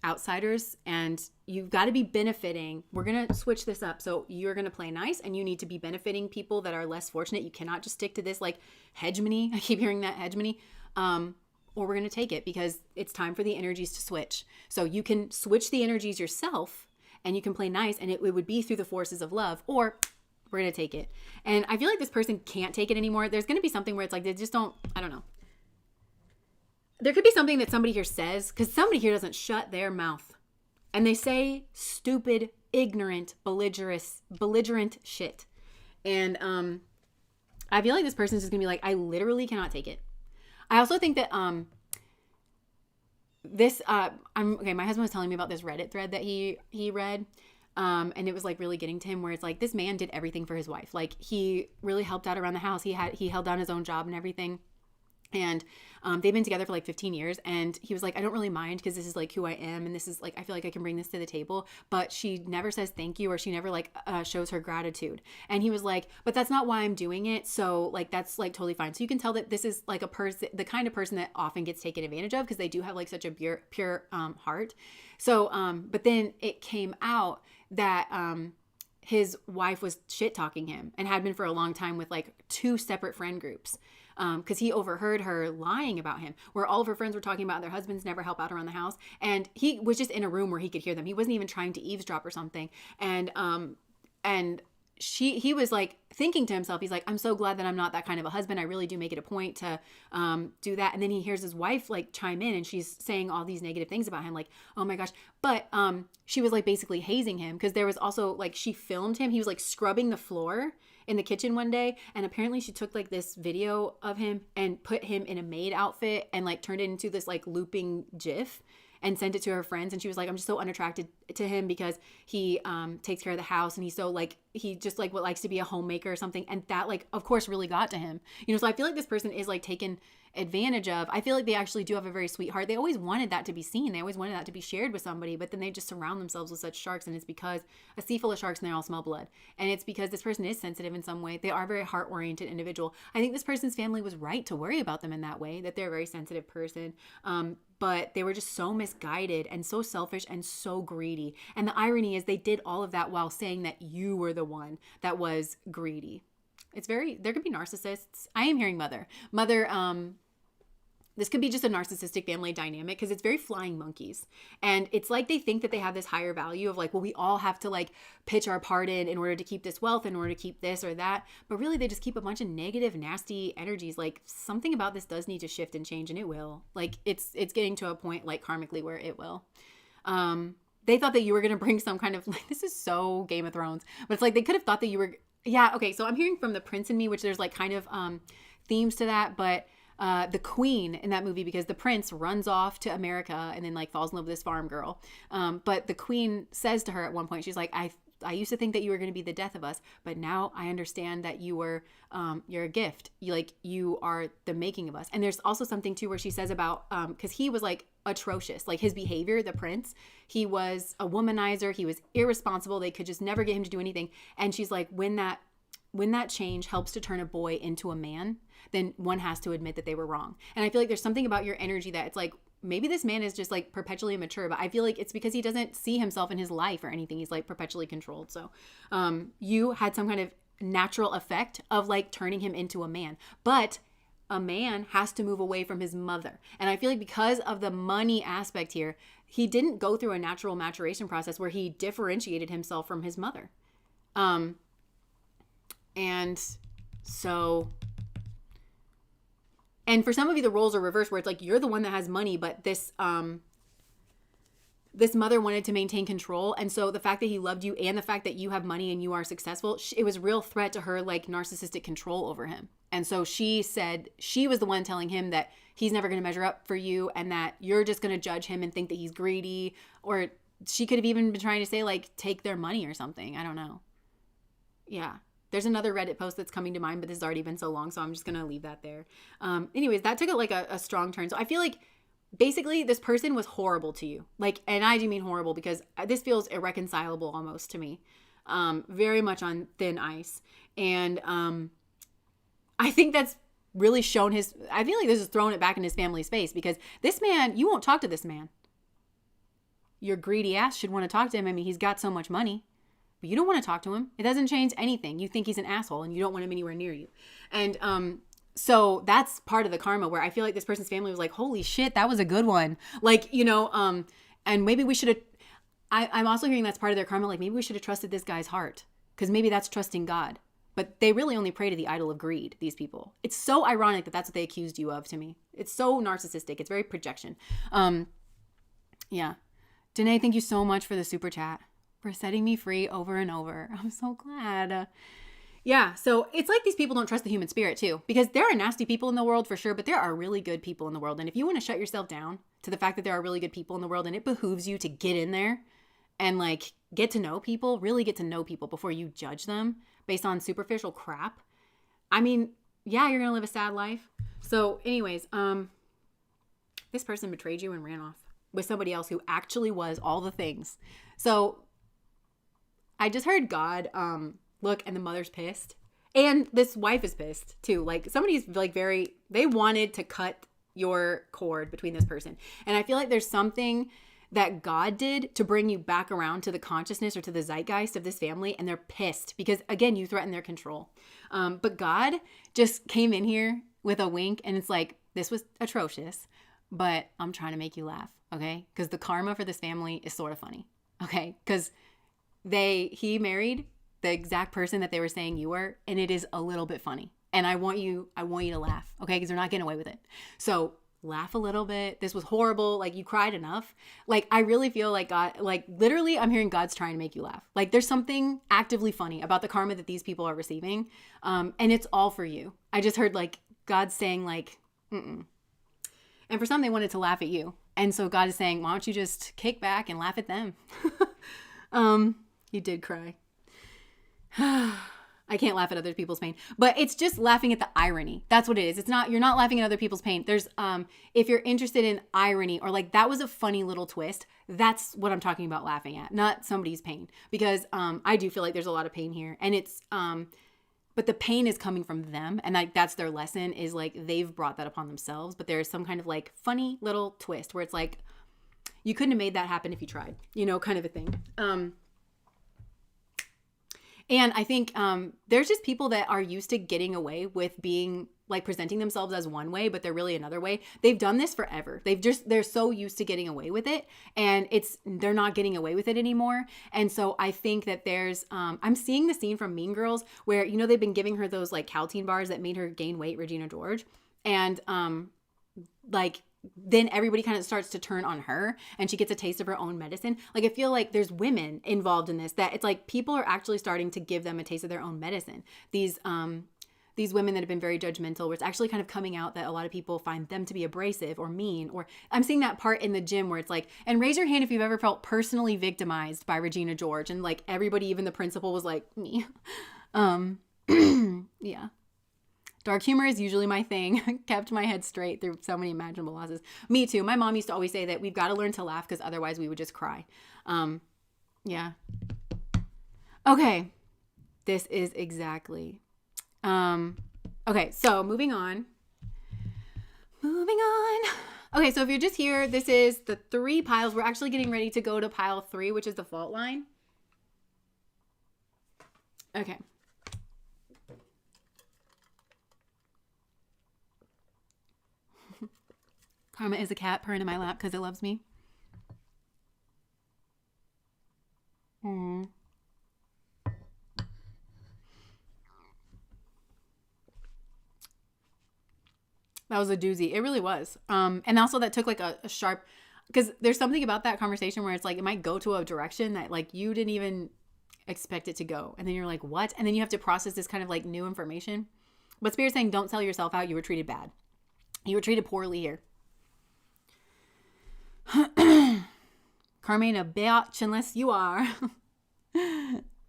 outsiders, and you've got to be benefiting. We're going to switch this up. So you're going to play nice, and you need to be benefiting people that are less fortunate. You cannot just stick to this like hegemony. I keep hearing that, hegemony. Or we're going to take it, because it's time for the energies to switch. So you can switch the energies yourself, and you can play nice, and it would be through the forces of love, or we're going to take it. And I feel like this person can't take it anymore. There's going to be something where it's like, they just don't, I don't know. There could be something that somebody here says, because somebody here doesn't shut their mouth, and they say stupid, ignorant, belligerent shit. And I feel like this person's just going to be like, I literally cannot take it. I also think that my husband was telling me about this Reddit thread that he read, and it was like really getting to him, where it's like, this man did everything for his wife. Like, he really helped out around the house. He held down his own job and everything. And they've been together for like 15 years. And he was like, I don't really mind, because this is like who I am. And this is like, I feel like I can bring this to the table. But she never says thank you, or she never like shows her gratitude. And he was like, but that's not why I'm doing it. So like, that's like totally fine. So you can tell that this is like a person, the kind of person that often gets taken advantage of, because they do have like such a pure heart. So, but then it came out that his wife was shit talking him, and had been for a long time, with like 2 separate friend groups. Because he overheard her lying about him, where all of her friends were talking about their husbands never help out around the house. And he was just in a room where he could hear them. He wasn't even trying to eavesdrop or something. And he was like thinking to himself, he's like, I'm so glad that I'm not that kind of a husband. I really do make it a point to do that. And then he hears his wife like chime in and she's saying all these negative things about him, like, oh my gosh. But she was like basically hazing him because there was also like, she filmed him. He was like scrubbing the floor in the kitchen one day. And apparently she took like this video of him and put him in a maid outfit and like turned it into this like looping GIF and sent it to her friends. And she was like, I'm just so unattracted to him because he takes care of the house. And he's so like, he just like what likes to be a homemaker or something. And that like, of course, really got to him. You know, so I feel like this person is like taken advantage of. I feel like they actually do have a very sweet heart. They always wanted that to be seen. They always wanted that to be shared with somebody, but then they just surround themselves with such sharks. And it's because a sea full of sharks and they all smell blood. And it's because this person is sensitive in some way. They are a very heart-oriented individual. I think this person's family was right to worry about them in that way, that they're a very sensitive person. But they were just so misguided and so selfish and so greedy. And the irony is they did all of that while saying that you were the one that was greedy. It's very, there could be narcissists. I am hearing mother, this could be just a narcissistic family dynamic because it's very flying monkeys. And it's like they think that they have this higher value of like, well, we all have to like pitch our part in order to keep this wealth, in order to keep this or that. But really they just keep a bunch of negative, nasty energies. Like something about this does need to shift and change, and it will. Like it's getting to a point like karmically where it will. They thought that you were going to bring some kind of like, this is so Game of Thrones, but it's like they could have thought that you were, yeah. Okay. So I'm hearing from the prince in me, which there's like kind of themes to that, but the queen in that movie, because the prince runs off to America and then like falls in love with this farm girl. But the queen says to her at one point, she's like, I used to think that you were going to be the death of us, but now I understand that you were, you're a gift. You are the making of us. And there's also something too, where she says about, cause he was like atrocious, like his behavior, the prince, he was a womanizer. He was irresponsible. They could just never get him to do anything. And she's like, when that change helps to turn a boy into a man, then one has to admit that they were wrong. And I feel like there's something about your energy that it's like, maybe this man is just like perpetually immature, but I feel like it's because he doesn't see himself in his life or anything. He's like perpetually controlled. So you had some kind of natural effect of like turning him into a man, but a man has to move away from his mother. And I feel like because of the money aspect here, he didn't go through a natural maturation process where he differentiated himself from his mother. And so, and for some of you, the roles are reversed where it's like, you're the one that has money, but this mother wanted to maintain control. And so the fact that he loved you and the fact that you have money and you are successful, it was a real threat to her, like narcissistic control over him. And so she said she was the one telling him that he's never going to measure up for you and that you're just going to judge him and think that he's greedy. Or she could have even been trying to say like, take their money or something. I don't know. Yeah. There's another Reddit post that's coming to mind, but this has already been so long, so I'm just going to leave that there. Anyways, that took it like a strong turn. So I feel like basically this person was horrible to you. Like, and I do mean horrible because this feels irreconcilable almost to me. Very much on thin ice. And I think that's really shown I feel like this is throwing it back in his family's face because this man, you won't talk to this man. Your greedy ass should want to talk to him. I mean, he's got so much money. But you don't want to talk to him. It doesn't change anything. You think he's an asshole and you don't want him anywhere near you. And so that's part of the karma where I feel like this person's family was like, holy shit, that was a good one. Like, you know, and maybe we should have, I'm also hearing that's part of their karma. Like maybe we should have trusted this guy's heart because maybe that's trusting God. But they really only pray to the idol of greed, these people. It's so ironic that that's what they accused you of to me. It's so narcissistic. It's very projection. Yeah. Danae, thank you so much for the super chat. For setting me free over and over. I'm so glad. Yeah, so it's like these people don't trust the human spirit too, because there are nasty people in the world for sure, but there are really good people in the world. And if you want to shut yourself down to the fact that there are really good people in the world, and it behooves you to get in there and like get to know people, really get to know people before you judge them based on superficial crap. I mean, yeah, you're going to live a sad life. So anyways, this person betrayed you and ran off with somebody else who actually was all the things. So I just heard God look, and the mother's pissed. And this wife is pissed too. Like somebody's like they wanted to cut your cord between this person. And I feel like there's something that God did to bring you back around to the consciousness or to the zeitgeist of this family. And they're pissed because again, you threaten their control. But God just came in here with a wink and it's like, this was atrocious, but I'm trying to make you laugh. Okay. Because the karma for this family is sort of funny. Okay. Because he married the exact person that they were saying you were, and it is a little bit funny. And I want you to laugh, okay? Because they're not getting away with it. So laugh a little bit. This was horrible. Like, you cried enough. Like, I really feel like God, like, literally, I'm hearing God's trying to make you laugh. Like, there's something actively funny about the karma that these people are receiving. And it's all for you. I just heard, like, God saying, like, mm-mm. And for some, they wanted to laugh at you. And so God is saying, why don't you just kick back and laugh at them? You did cry. I can't laugh at other people's pain, but it's just laughing at the irony. That's what it is. It's not, you're not laughing at other people's pain. There's, if you're interested in irony or like, that was a funny little twist, that's what I'm talking about laughing at, not somebody's pain. Because, I do feel like there's a lot of pain here, and it's, but the pain is coming from them. And like, that's their lesson, is like, they've brought that upon themselves, but there's some kind of like funny little twist where it's like, you couldn't have made that happen if you tried, you know, kind of a thing. And I think there's just people that are used to getting away with being like presenting themselves as one way, but they're really another way. They've done this forever. They're so used to getting away with it, and they're not getting away with it anymore. And so I think that there's, I'm seeing the scene from Mean Girls where, you know, they've been giving her those like Caltine bars that made her gain weight, Regina George. And like, then everybody kind of starts to turn on her, and she gets a taste of her own medicine. Like, I feel like there's women involved in this, that it's like people are actually starting to give them a taste of their own medicine. These women that have been very judgmental, where it's actually kind of coming out that a lot of people find them to be abrasive or mean. Or I'm seeing that part in the gym where it's like, and raise your hand if you've ever felt personally victimized by Regina George. And like everybody, even the principal, was like, me. Yeah. Dark humor is usually my thing. Kept my head straight through so many imaginable losses. Me too. My mom used to always say that we've got to learn to laugh because otherwise we would just cry. Yeah. Okay. This is exactly. Okay. So moving on. Okay. So if you're just here, this is the 3 piles. We're actually getting ready to go to pile 3, which is the fault line. Okay. Karma is a cat purring in my lap because it loves me. That was a doozy. It really was. And also that took like a sharp, because there's something about that conversation where it's like, it might go to a direction that like you didn't even expect it to go. And then you're like, what? And then you have to process this kind of like new information. But Spirit's saying, don't sell yourself out. You were treated bad. You were treated poorly here. Karma ain't a bitch unless you are.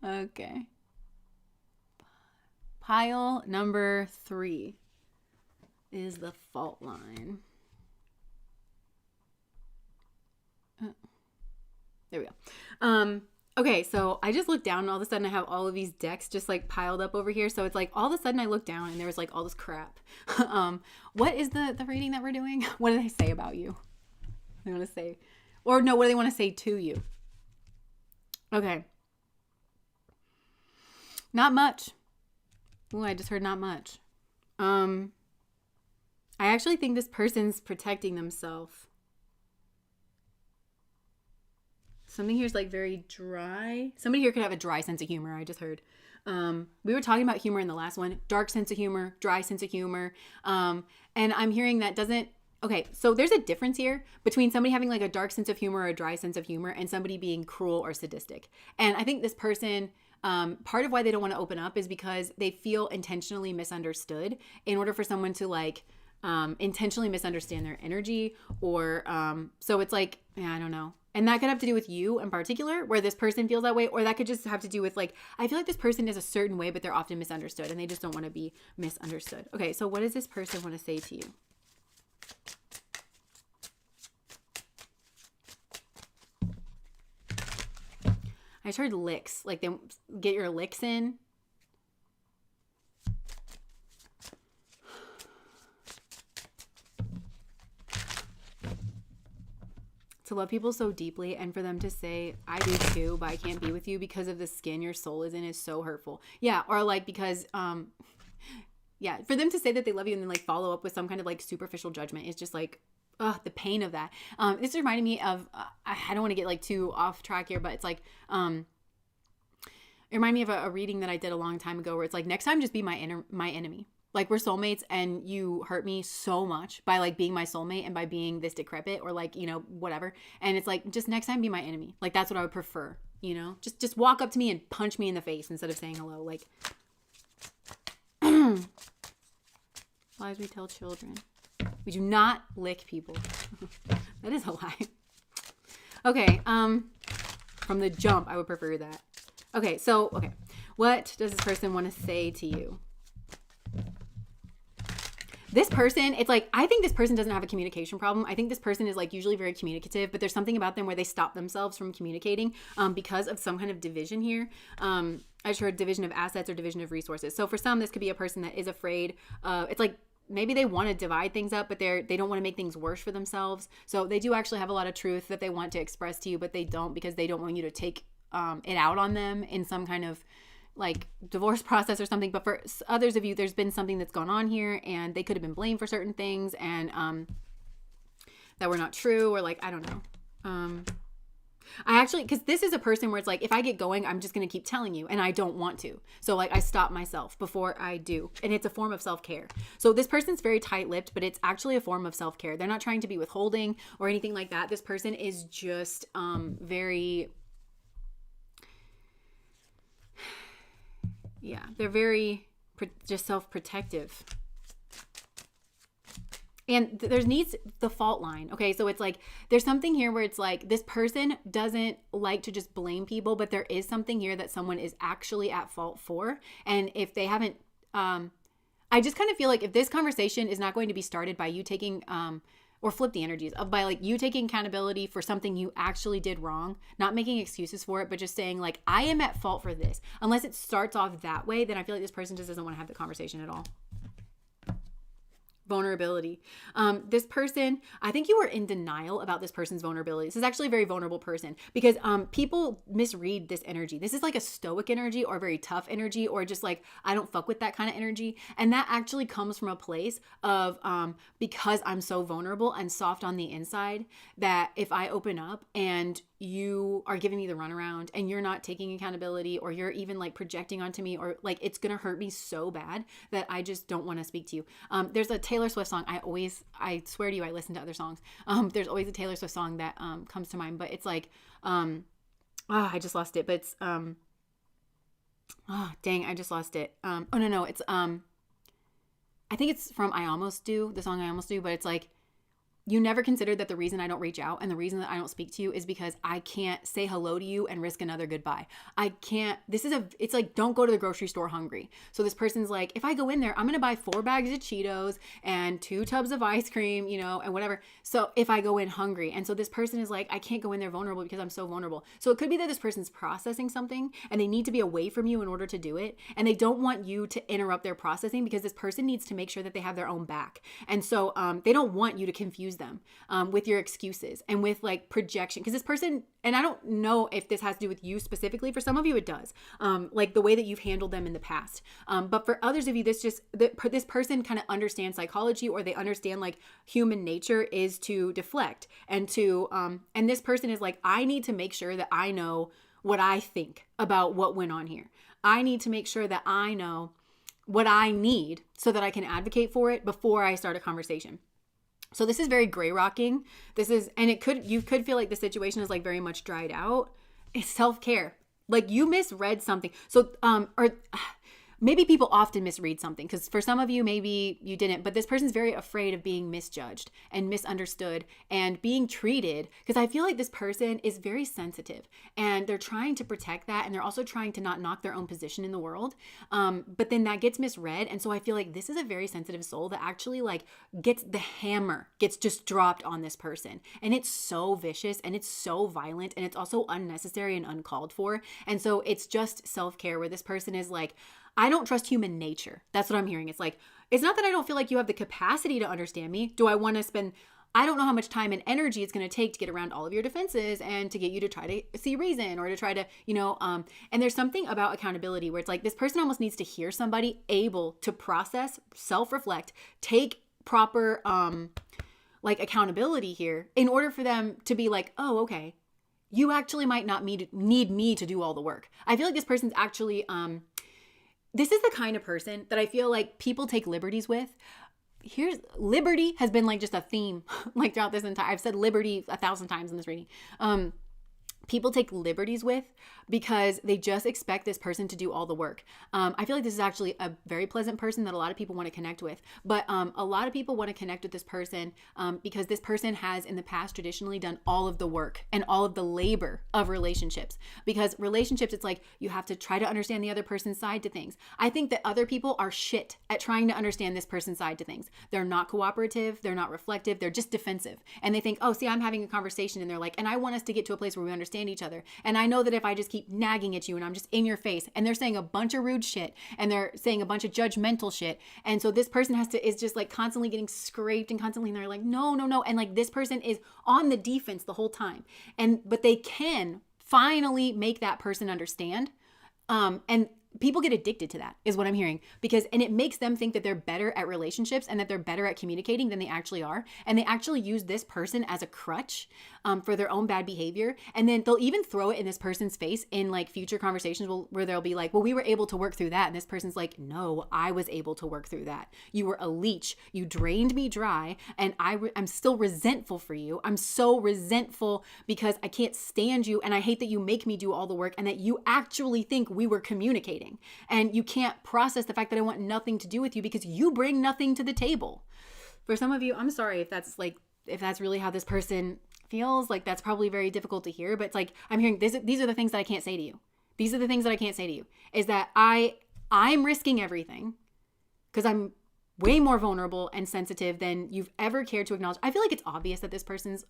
Okay. Pile number 3 is the fault line. There we go. Okay, so I just looked down and all of a sudden I have all of these decks just like piled up over here. So it's like all of a sudden I look down and there was like all this crap. What is the reading that we're doing? What do they say about you? They want to say, or no, what do they want to say to you? Okay. Not much. Ooh, I just heard not much. I actually think this person's protecting themselves. Something here is like very dry. Somebody here could have a dry sense of humor. I just heard. We were talking about humor in the last one. Dark sense of humor, dry sense of humor. And I'm hearing that doesn't. Okay, so there's a difference here between somebody having like a dark sense of humor or a dry sense of humor and somebody being cruel or sadistic. And I think this person, part of why they don't want to open up is because they feel intentionally misunderstood in order for someone to like intentionally misunderstand their energy or so it's like, yeah, I don't know. And that could have to do with you in particular, where this person feels that way, or that could just have to do with like, I feel like this person is a certain way, but they're often misunderstood and they just don't want to be misunderstood. Okay, so what does this person want to say to you? I just heard licks, like they get your licks in. To love people so deeply and for them to say, I do too, but I can't be with you because of the skin your soul is in is so hurtful. Yeah, or like because, yeah, for them to say that they love you and then like follow up with some kind of like superficial judgment is just like, the pain of that. This reminded me of, I don't want to get like too off track here, but it's like, It reminded me of a reading that I did a long time ago where it's like, next time just be my enemy. Like, we're soulmates and you hurt me so much by like being my soulmate and by being this decrepit or like, you know, whatever. And it's like, just next time be my enemy. Like, that's what I would prefer, you know? Just walk up to me and punch me in the face instead of saying hello. Like, lies we tell children. We do not lick people. That is a lie. Okay, from the jump, I would prefer that. Okay, what does this person want to say to you? This person, it's like, I think this person doesn't have a communication problem. I think this person is like usually very communicative, but there's something about them where they stop themselves from communicating because of some kind of division here. I just heard division of assets or division of resources. So for some, this could be a person that is afraid. It's like, maybe they want to divide things up, but they don't want to make things worse for themselves. So they do actually have a lot of truth that they want to express to you, but they don't because they don't want you to take it out on them in some kind of like divorce process or something. But for others of you, there's been something that's gone on here and they could have been blamed for certain things and that were not true, or like, I don't know. I actually, because this is a person where it's like, if I get going, I'm just going to keep telling you and I don't want to. So like I stop myself before I do. And it's a form of self-care. So this person's very tight-lipped, but it's actually a form of self-care. They're not trying to be withholding or anything like that. This person is just very, yeah, they're very just self-protective. And there needs the fault line. Okay, so it's like there's something here where it's like this person doesn't like to just blame people, but there is something here that someone is actually at fault for. And if they haven't, I just kind of feel like if this conversation is not going to be started by you taking, or flip the energies of by like you taking accountability for something you actually did wrong, not making excuses for it, but just saying like, I am at fault for this. Unless it starts off that way, then I feel like this person just doesn't want to have the conversation at all. Vulnerability. This person, I think you were in denial about this person's vulnerability. This is actually a very vulnerable person because people misread this energy. This is like a stoic energy or a very tough energy or just like, I don't fuck with that kind of energy. And that actually comes from a place of because I'm so vulnerable and soft on the inside that if I open up and you are giving me the runaround and you're not taking accountability or you're even like projecting onto me or like it's gonna hurt me so bad that I just don't want to speak to you. There's a Taylor Swift song. I swear to you, I listen to other songs. There's always a Taylor Swift song that comes to mind, but it's like I just lost it, but it's dang, I just lost it. It's I think it's from I Almost Do, the song I Almost Do, but it's like, you never considered that the reason I don't reach out and the reason that I don't speak to you is because I can't say hello to you and risk another goodbye. I can't, it's like, don't go to the grocery store hungry. So this person's like, if I go in there, I'm going to buy 4 bags of Cheetos and 2 tubs of ice cream, you know, and whatever. So if I go in hungry. And so this person is like, I can't go in there vulnerable because I'm so vulnerable. So it could be that this person's processing something and they need to be away from you in order to do it. And they don't want you to interrupt their processing because this person needs to make sure that they have their own back. And so they don't want you to confuse them with your excuses and with like projection, because this person, and I don't know if this has to do with you specifically, for some of you it does, like the way that you've handled them in the past, but for others of you this person kind of understands psychology, or they understand like human nature is to deflect and to and this person is like, I need to make sure that I know what I think about what went on here. I need to make sure that I know what I need so that I can advocate for it before I start a conversation. So this is very gray rocking. You could feel like the situation is like very much dried out. It's self-care. Like you misread something. So, maybe people often misread something, because for some of you, maybe you didn't, but this person's very afraid of being misjudged and misunderstood and being treated, because I feel like this person is very sensitive and they're trying to protect that. And they're also trying to not knock their own position in the world. But then that gets misread. And so I feel like this is a very sensitive soul that actually like the hammer gets just dropped on this person. And it's so vicious and it's so violent and it's also unnecessary and uncalled for. And so it's just self-care where this person is like, I don't trust human nature. That's what I'm hearing. It's like, it's not that I don't feel like you have the capacity to understand me. Do I want to spend, I don't know how much time and energy it's going to take to get around all of your defenses and to get you to try to see reason or to try to, and there's something about accountability where it's like this person almost needs to hear somebody able to process, self-reflect, take proper, like accountability here in order for them to be like, oh, okay. you actually might not need me to do all the work. I feel like this person's actually, this is the kind of person that I feel like people take liberties with. Liberty has been like just a theme like throughout this entire, I've said liberty 1,000 times in this reading. People take liberties with because they just expect this person to do all the work. I feel like this is actually a very pleasant person that a lot of people want to connect with. But a lot of people want to connect with this person because this person has in the past traditionally done all of the work and all of the labor of relationships. Because relationships, it's like you have to try to understand the other person's side to things. I think that other people are shit at trying to understand this person's side to things. They're not cooperative. They're not reflective. They're just defensive. And they think, oh, see, I'm having a conversation. And they're like, and I want us to get to a place where we understand each other. And I know that if I just keep nagging at you and I'm just in your face and they're saying a bunch of rude shit and they're saying a bunch of judgmental shit. And so this person is just like constantly getting scraped and constantly, and they're like, no. And like this person is on the defense the whole time. But they can finally make that person understand. And people get addicted to that is what I'm hearing, and it makes them think that they're better at relationships and that they're better at communicating than they actually are. And they actually use this person as a crutch for their own bad behavior. And then they'll even throw it in this person's face in like future conversations where they'll be like, well, we were able to work through that. And this person's like, no, I was able to work through that. You were a leech. You drained me dry. And I'm still resentful for you. I'm so resentful because I can't stand you. And I hate that you make me do all the work and that you actually think we were communicating. And you can't process the fact that I want nothing to do with you because you bring nothing to the table. For some of you, I'm sorry if that's really how this person feels. Like that's probably very difficult to hear, but it's like I'm hearing these are the things that I can't say to you. These are the things that I can't say to you is that I'm risking everything because I'm way more vulnerable and sensitive than you've ever cared to acknowledge. I feel like it's obvious that this person's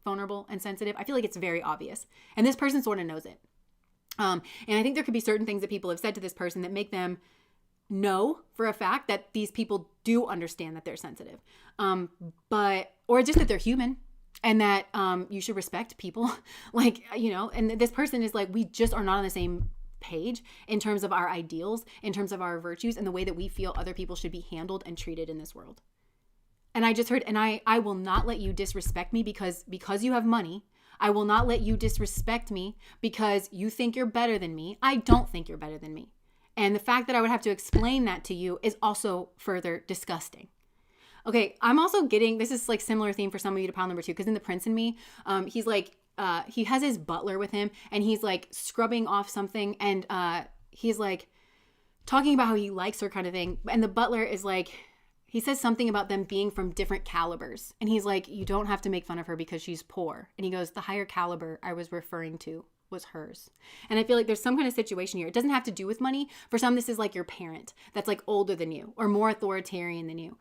vulnerable and sensitive. I feel like it's very obvious. And this person sort of knows it. And I think there could be certain things that people have said to this person that make them know for a fact that these people do understand that they're sensitive. Or just that they're human and that you should respect people. And this person is like, we just are not on the same page in terms of our ideals, in terms of our virtues, and the way that we feel other people should be handled and treated in this world. And I just heard, and I will not let you disrespect me because you have money. I will not let you disrespect me because you think you're better than me. I don't think you're better than me. And the fact that I would have to explain that to you is also further disgusting. Okay, I'm also getting, this is like similar theme for some of you to pile number 2, because in The Prince and Me, he's like, he has his butler with him and he's like scrubbing off something and he's like talking about how he likes her kind of thing. And the butler is like, he says something about them being from different calibers. And he's like, you don't have to make fun of her because she's poor. And he goes, the higher caliber I was referring to was hers. And I feel like there's some kind of situation here. It doesn't have to do with money. For some, this is like your parent that's like older than you or more authoritarian than you.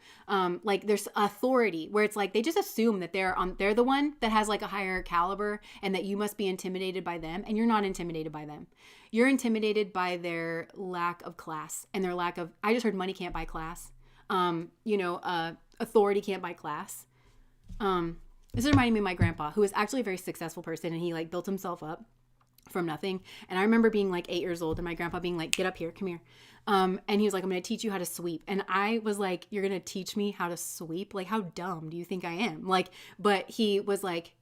Like there's authority where it's like they just assume that they're the one that has like a higher caliber and that you must be intimidated by them. And you're not intimidated by them. You're intimidated by their lack of class and their lack of, I just heard money can't buy class. Authority can't buy class. This is reminding me of my grandpa, who is actually a very successful person, and he like built himself up from nothing. And I remember being like 8 years old and my grandpa being like, get up here, come here. And he was like, I'm going to teach you how to sweep. And I was like, you're going to teach me how to sweep? Like, how dumb do you think I am? Like, but he was like,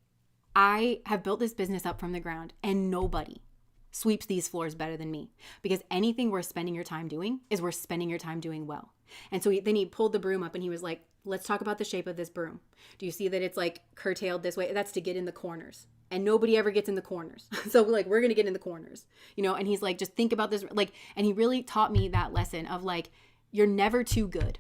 I have built this business up from the ground and nobody sweeps these floors better than me, because anything worth spending your time doing is worth spending your time doing well. And so then he pulled the broom up and he was like, let's talk about the shape of this broom. Do you see that it's like curtailed this way? That's to get in the corners. And nobody ever gets in the corners. So like, we're going to get in the corners, and he's like, just think about this. Like, and he really taught me that lesson of like, you're never too good.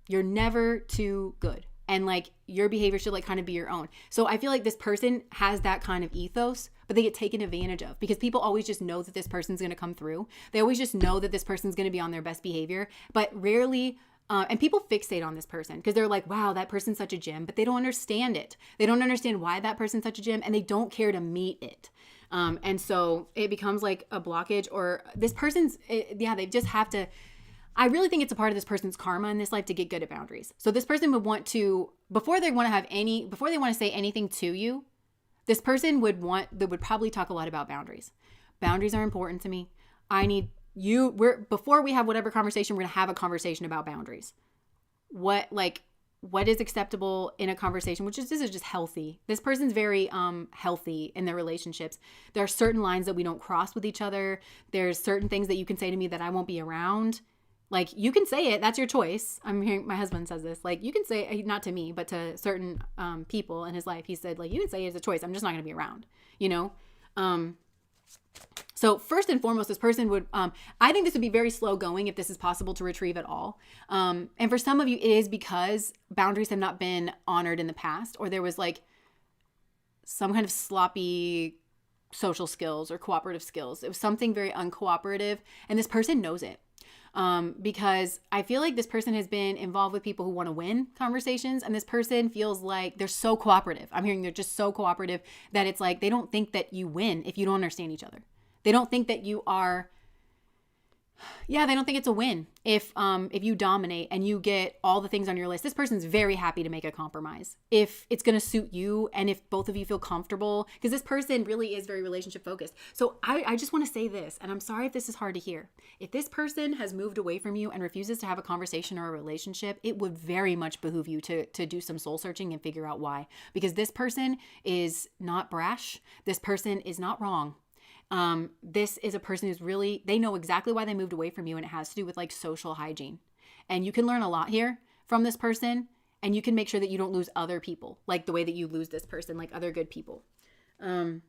You're never too good. And like your behavior should like kind of be your own. So I feel like this person has that kind of ethos, but they get taken advantage of because people always just know that this person's going to come through. They always just know that this person's going to be on their best behavior, but rarely. And people fixate on this person because they're like, wow, that person's such a gem, but they don't understand it. They don't understand why that person's such a gem and they don't care to meet it. And so it becomes like a blockage, or this person's, they just have to, I really think it's a part of this person's karma in this life to get good at boundaries. So this person would want to, before they want to say anything to you, this person would probably talk a lot about boundaries. Boundaries are important to me. Before we have whatever conversation, we're going to have a conversation about boundaries. what is acceptable in a conversation, this is just healthy. This person's very healthy in their relationships. There are certain lines that we don't cross with each other. There's certain things that you can say to me that I won't be around. Like, you can say it. That's your choice. I'm hearing my husband says this. Like, you can say, not to me, but to certain people in his life. He said, like, you can say it's a choice. I'm just not going to be around, you know? So first and foremost, this person would, I think this would be very slow going if this is possible to retrieve at all. And for some of you, it is because boundaries have not been honored in the past, or there was like some kind of sloppy social skills or cooperative skills. It was something very uncooperative, and this person knows it. Because I feel like this person has been involved with people who want to win conversations, and this person feels like they're so cooperative. I'm hearing they're just so cooperative that it's like they don't think that you win if you don't understand each other. They don't think that you are, they don't think it's a win if you dominate and you get all the things on your list. This person's very happy to make a compromise if it's going to suit you and if both of you feel comfortable, because this person really is very relationship focused. So I just want to say this, and I'm sorry if this is hard to hear. If this person has moved away from you and refuses to have a conversation or a relationship, it would very much behoove you to do some soul searching and figure out why, because this person is not brash. This person is not wrong. This is a person who's really, they know exactly why they moved away from you, and it has to do with like social hygiene. And you can learn a lot here from this person, and you can make sure that you don't lose other people like the way that you lose this person, like other good people. I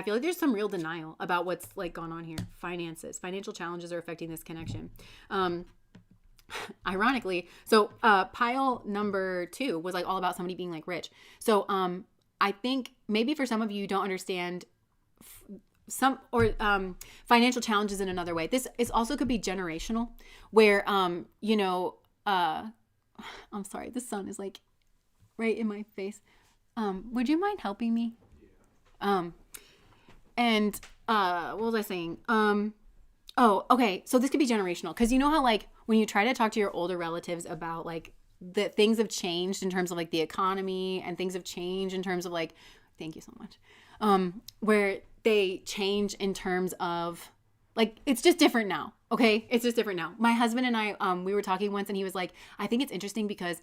feel like there's some real denial about what's like gone on here. Finances, financial challenges are affecting this connection. Ironically, so pile number 2 was like all about somebody being like rich. So I think maybe for some of you don't understand financial challenges in another way. This is also could be generational, where I'm sorry, the sun is like right in my face. Would you mind helping me? What was I saying? Okay. So this could be generational, because you know how like when you try to talk to your older relatives about like that things have changed in terms of like the economy, and things have changed in terms of like, thank you so much. Where they change in terms of like, it's just different now. Okay. It's just different now. My husband and I, we were talking once, and he was like, I think it's interesting because,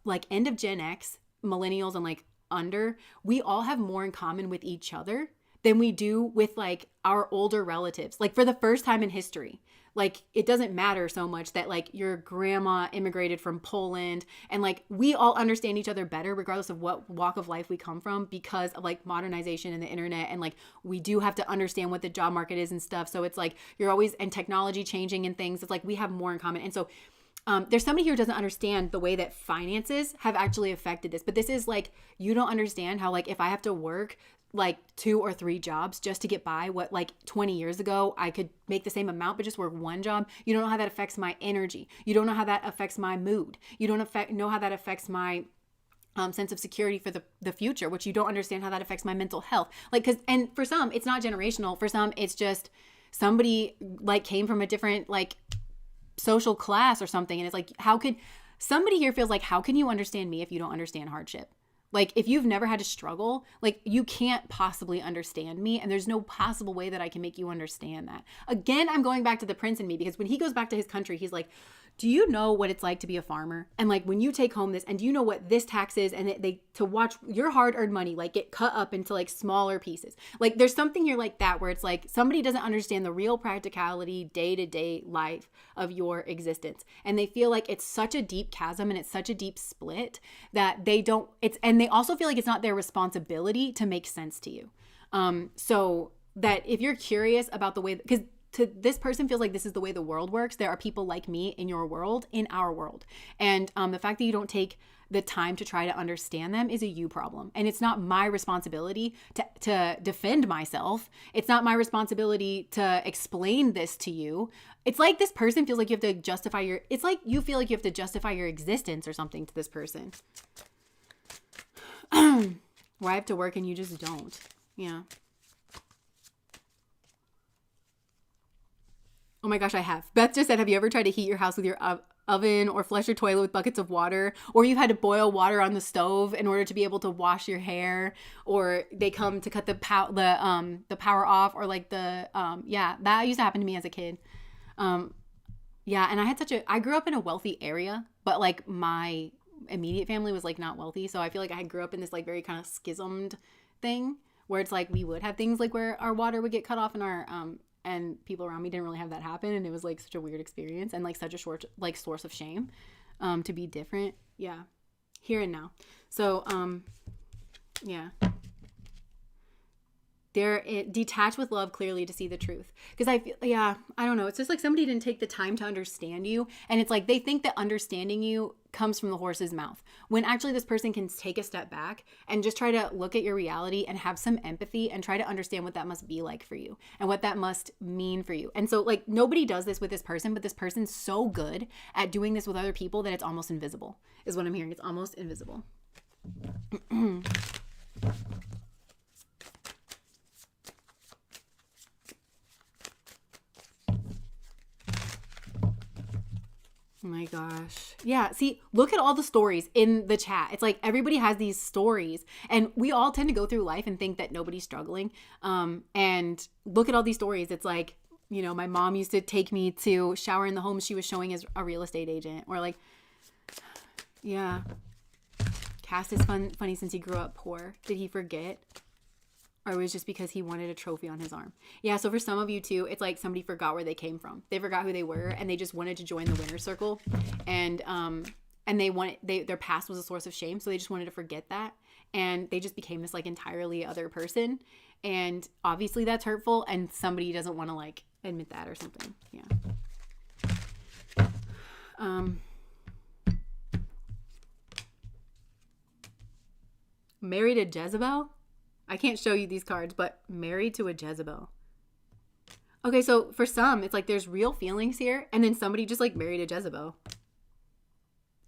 like end of Gen X, millennials and like under, we all have more in common with each other than we do with like our older relatives. Like for the first time in history, like it doesn't matter so much that like your grandma immigrated from Poland, and like we all understand each other better regardless of what walk of life we come from, because of like modernization and the internet, and like we do have to understand what the job market is and stuff. So it's like you're always, and technology changing and things, it's like we have more in common. And so there's somebody here who doesn't understand the way that finances have actually affected this. But this is like, you don't understand how like if I have to work like 2 or 3 jobs just to get by, what like 20 years ago I could make the same amount but just work one job. You don't know how that affects my energy. You don't know how that affects my mood. You don't know how that affects my sense of security for the future, which you don't understand how that affects my mental health. Like, and for some, it's not generational. For some, it's just somebody like came from a different like social class or something. And it's like, how could somebody here feels like, how can you understand me if you don't understand hardship? Like if you've never had to struggle, like you can't possibly understand me, and there's no possible way that I can make you understand that. Again, I'm going back to the prince in me, because when he goes back to his country, he's like, do you know what it's like to be a farmer? And like when you take home this, and do you know what this tax is? And they to watch your hard-earned money like get cut up into like smaller pieces. Like there's something here like that where it's like somebody doesn't understand the real practicality, day-to-day life of your existence. And they feel like it's such a deep chasm and it's such a deep split that they don't, and they also feel like it's not their responsibility to make sense to you. So that if you're curious about the way, because to this person feels like this is the way the world works. There are people like me in your world, in our world. And the fact that you don't take the time to try to understand them is a you problem. And it's not my responsibility to defend myself. It's not my responsibility to explain this to you. It's like this person feels like you have to justify it's like you feel like you have to justify your existence or something to this person. Where I have to work and you just don't. Yeah. Oh my gosh, I have. Beth just said, have you ever tried to heat your house with your oven or flush your toilet with buckets of water? Or you've had to boil water on the stove in order to be able to wash your hair? Or they come to cut the power off, or like that used to happen to me as a kid. And I had I grew up in a wealthy area, but like my immediate family was like not wealthy. So I feel like I grew up in this like very kind of schismed thing where it's like we would have things like where our water would get cut off and our and people around me didn't really have that happen, and it was like such a weird experience and like such a short like source of shame to be different. Yeah. Here and now. So yeah. They're detached with love clearly to see the truth. Because I feel, yeah, I don't know. It's just like somebody didn't take the time to understand you. And it's like they think that understanding you comes from the horse's mouth. When actually this person can take a step back and just try to look at your reality and have some empathy and try to understand what that must be like for you and what that must mean for you. And so like nobody does this with this person, but this person's so good at doing this with other people that it's almost invisible, is what I'm hearing. It's almost invisible. Oh my gosh. Yeah. See, look at all the stories in the chat. It's like everybody has these stories and we all tend to go through life and think that nobody's struggling. And look at all these stories. It's like, you know, my mom used to take me to shower in the home she was showing as a real estate agent, or like, yeah. Cass is funny since he grew up poor. Did he forget? Or it was just because he wanted a trophy on his arm. Yeah, so for some of you too, it's like somebody forgot where they came from. They forgot who they were, and they just wanted to join the winner's circle. And their past was a source of shame, so they just wanted to forget that. And they just became this like entirely other person. And obviously that's hurtful, and somebody doesn't want to like admit that or something. Yeah. Married a Jezebel? I can't show you these cards, but married to a Jezebel. Okay, so for some, it's like there's real feelings here, and then somebody just like married a Jezebel.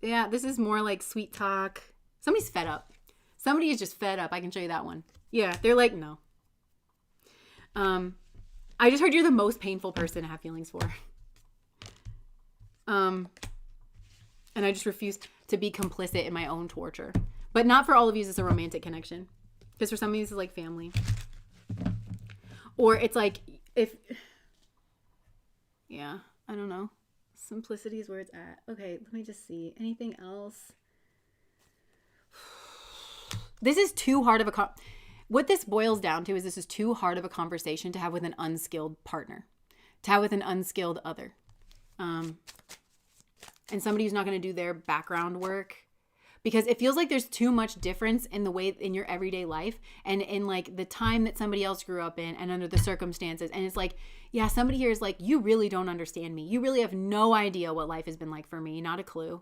Yeah, this is more like sweet talk. Somebody's fed up. Somebody is just fed up. I can show you that one. Yeah, they're like, no. I just heard you're the most painful person to have feelings for. And I just refuse to be complicit in my own torture. But not for all of you, it's a romantic connection. Because for some of you, it's like family. Or it's like, yeah, I don't know. Simplicity is where it's at. Okay, let me just see. Anything else? This is too hard of what this boils down to is this is too hard of a conversation to have with an unskilled partner. To have with an unskilled other. And somebody who's not going to do their background work. Because it feels like there's too much difference in the way in your everyday life and in like the time that somebody else grew up in and under the circumstances. And it's like, yeah, somebody here is like, you really don't understand me. You really have no idea what life has been like for me. Not a clue.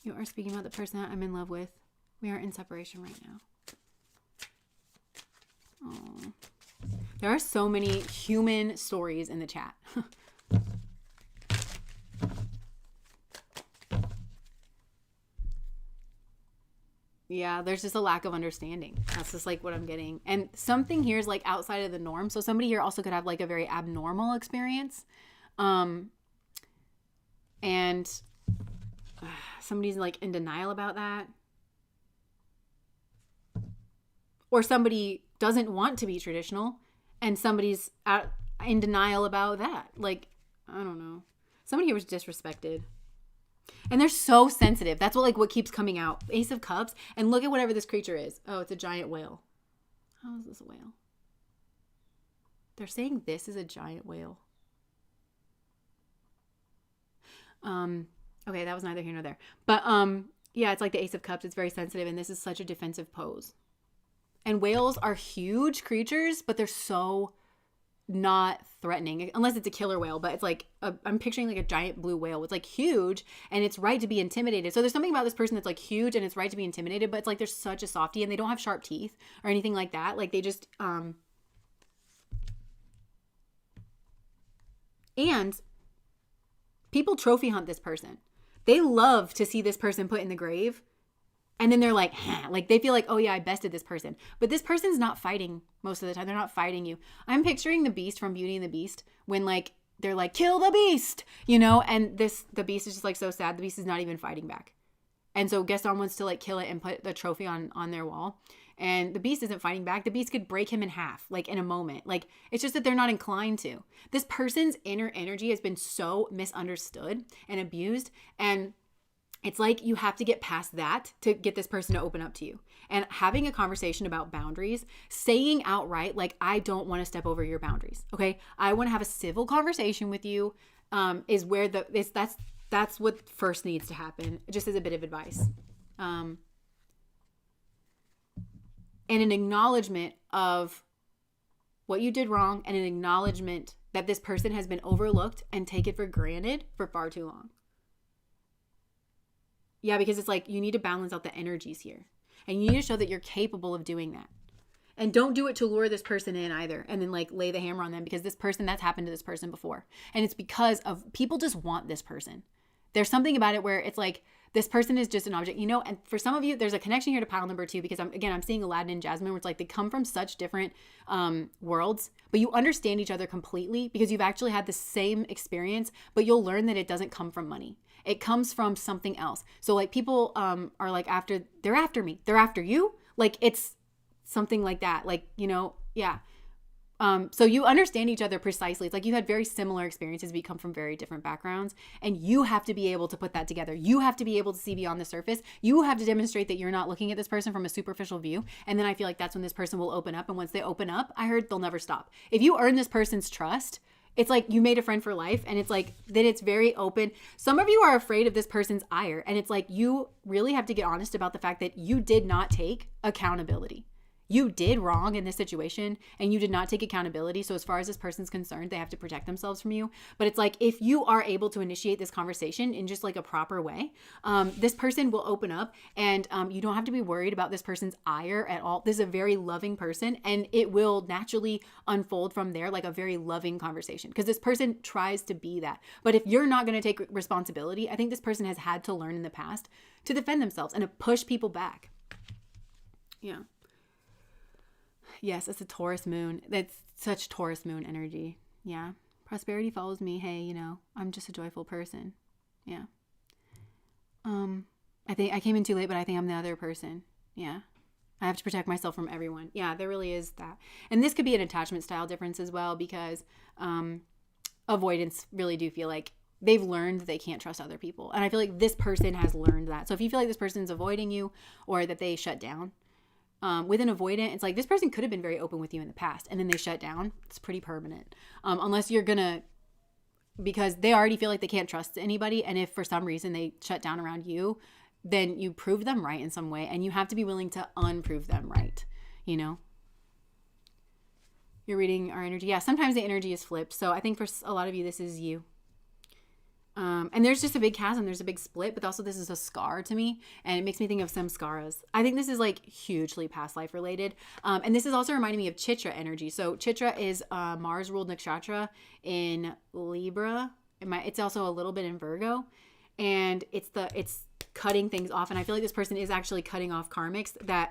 You are speaking about the person that I'm in love with. We are in separation right now. Oh, there are so many human stories in the chat. Yeah, there's just a lack of understanding. That's just like what I'm getting. And something here is like outside of the norm. So somebody here also could have like a very abnormal experience. And somebody's like in denial about that. Or somebody doesn't want to be traditional and somebody's in denial about that. Like, I don't know. Somebody here was disrespected. And they're so sensitive. That's what keeps coming out. Ace of Cups. And look at whatever this creature is. Oh, it's a giant whale. How is this a whale? They're saying this is a giant whale. Okay, that was neither here nor there. But yeah, it's like the Ace of Cups. It's very sensitive. And this is such a defensive pose. And whales are huge creatures, but they're so not threatening unless it's a killer whale, but it's like I'm picturing like a giant blue whale. It's like huge and it's right to be intimidated. So there's something about this person that's like huge and it's right to be intimidated, but it's like there's such a softie and they don't have sharp teeth or anything like that. Like they just and people trophy hunt this person. They love to see this person put in the grave. And then they're like, like they feel like, oh yeah, I bested this person. But this person's not fighting most of the time. They're not fighting you. I'm picturing the Beast from Beauty and the Beast when like, they're like, kill the Beast, you know? And the Beast is just like so sad. The Beast is not even fighting back. And so Gaston wants to like kill it and put the trophy on their wall. and the beast isn't fighting back, the beast could break him in half, like in a moment. Like, it's just that they're not inclined to. This person's inner energy has been so misunderstood and abused, and it's like you have to get past that to get this person to open up to you. And having a conversation about boundaries, saying outright, like, I don't want to step over your boundaries. Okay. I want to have a civil conversation with you, is where that's what first needs to happen, just as a bit of advice. And an acknowledgement of what you did wrong, and an acknowledgement that this person has been overlooked and taken for granted for far too long. Yeah, because it's like you need to balance out the energies here. And you need to show that you're capable of doing that. And don't do it to lure this person in either, and then like lay the hammer on them, because this person, that's happened to this person before. And it's because of people just want this person. There's something about it where it's like this person is just an object, and for some of you, there's a connection here to pile number 2, because I'm seeing Aladdin and Jasmine, where it's like they come from such different worlds, but you understand each other completely because you've actually had the same experience, but you'll learn that it doesn't come from money. It comes from something else. So like people are like they're after me. They're after you. Like it's something like that. Like, yeah. So you understand each other precisely. It's like you had very similar experiences, but you come from very different backgrounds, and you have to be able to put that together. You have to be able to see beyond the surface. You have to demonstrate that you're not looking at this person from a superficial view. And then I feel like that's when this person will open up. And once they open up, I heard they'll never stop. If you earn this person's trust, it's like you made a friend for life, and it's like then it's very open. Some of you are afraid of this person's ire, and it's like you really have to get honest about the fact that you did not take accountability. You did wrong in this situation, and you did not take accountability. So as far as this person's concerned, they have to protect themselves from you. But it's like, if you are able to initiate this conversation in just like a proper way, this person will open up, and you don't have to be worried about this person's ire at all. This is a very loving person, and it will naturally unfold from there, like a very loving conversation, because this person tries to be that. But if you're not going to take responsibility, I think this person has had to learn in the past to defend themselves and to push people back. Yeah. Yes, it's a Taurus moon. That's such Taurus moon energy. Yeah. Prosperity follows me. Hey, I'm just a joyful person. Yeah. I think I came in too late, but I think I'm the other person. Yeah. I have to protect myself from everyone. Yeah, there really is that. And this could be an attachment style difference as well, because avoidance really do feel like they've learned that they can't trust other people. And I feel like this person has learned that. So if you feel like this person's avoiding you, or that they shut down, with an avoidant, it's like this person could have been very open with you in the past, and then they shut down. It's pretty permanent. Unless you're gonna, because they already feel like they can't trust anybody. And if for some reason they shut down around you, then you prove them right in some way, and you have to be willing to unprove them right. You're reading our energy. Yeah, sometimes the energy is flipped. So I think for a lot of you, this is you. And there's just a big chasm. There's a big split, but also this is a scar to me, and it makes me think of samskaras. I think this is like hugely past life related. And this is also reminding me of Chitra energy. So Chitra is Mars ruled nakshatra in Libra. It's also a little bit in Virgo, and it's cutting things off. And I feel like this person is actually cutting off karmics that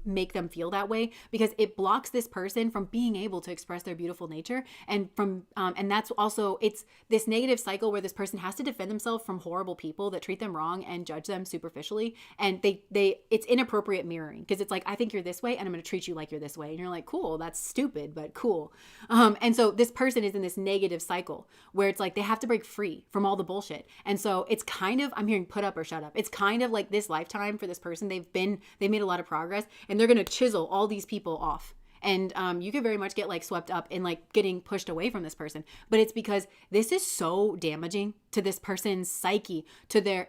make them feel that way, because it blocks this person from being able to express their beautiful nature. And and that's also, it's this negative cycle where this person has to defend themselves from horrible people that treat them wrong and judge them superficially. And it's inappropriate mirroring, because it's like, I think you're this way, and I'm going to treat you like you're this way. And you're like, cool, that's stupid, but cool. And so this person is in this negative cycle where it's like they have to break free from all the bullshit. And so it's kind of, I'm hearing put up or shut up. It's kind of like this lifetime for this person. They made a lot of progress, and they're going to chisel all these people off. And you could very much get like swept up in like getting pushed away from this person. But it's because this is so damaging to this person's psyche,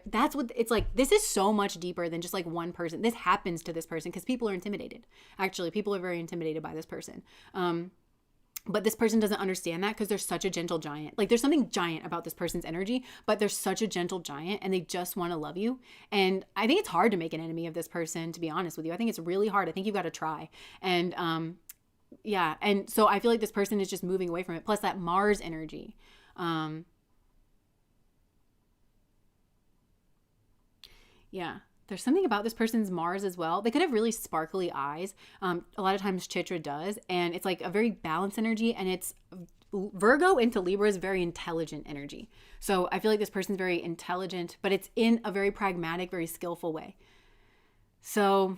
that's what it's like. This is so much deeper than just like one person. This happens to this person because people are intimidated. Actually, people are very intimidated by this person. But this person doesn't understand that, because they're such a gentle giant. Like, there's something giant about this person's energy, but they're such a gentle giant, and they just want to love you. And I think it's hard to make an enemy of this person, to be honest with you. I think it's really hard. I think you've got to try. And yeah. And so I feel like this person is just moving away from it. Plus that Mars energy. Yeah. There's something about this person's Mars as well. They could have really sparkly eyes. A lot of times Chitra does. And it's like a very balanced energy. And it's Virgo into Libra is very intelligent energy. So I feel like this person's very intelligent, but it's in a very pragmatic, very skillful way. So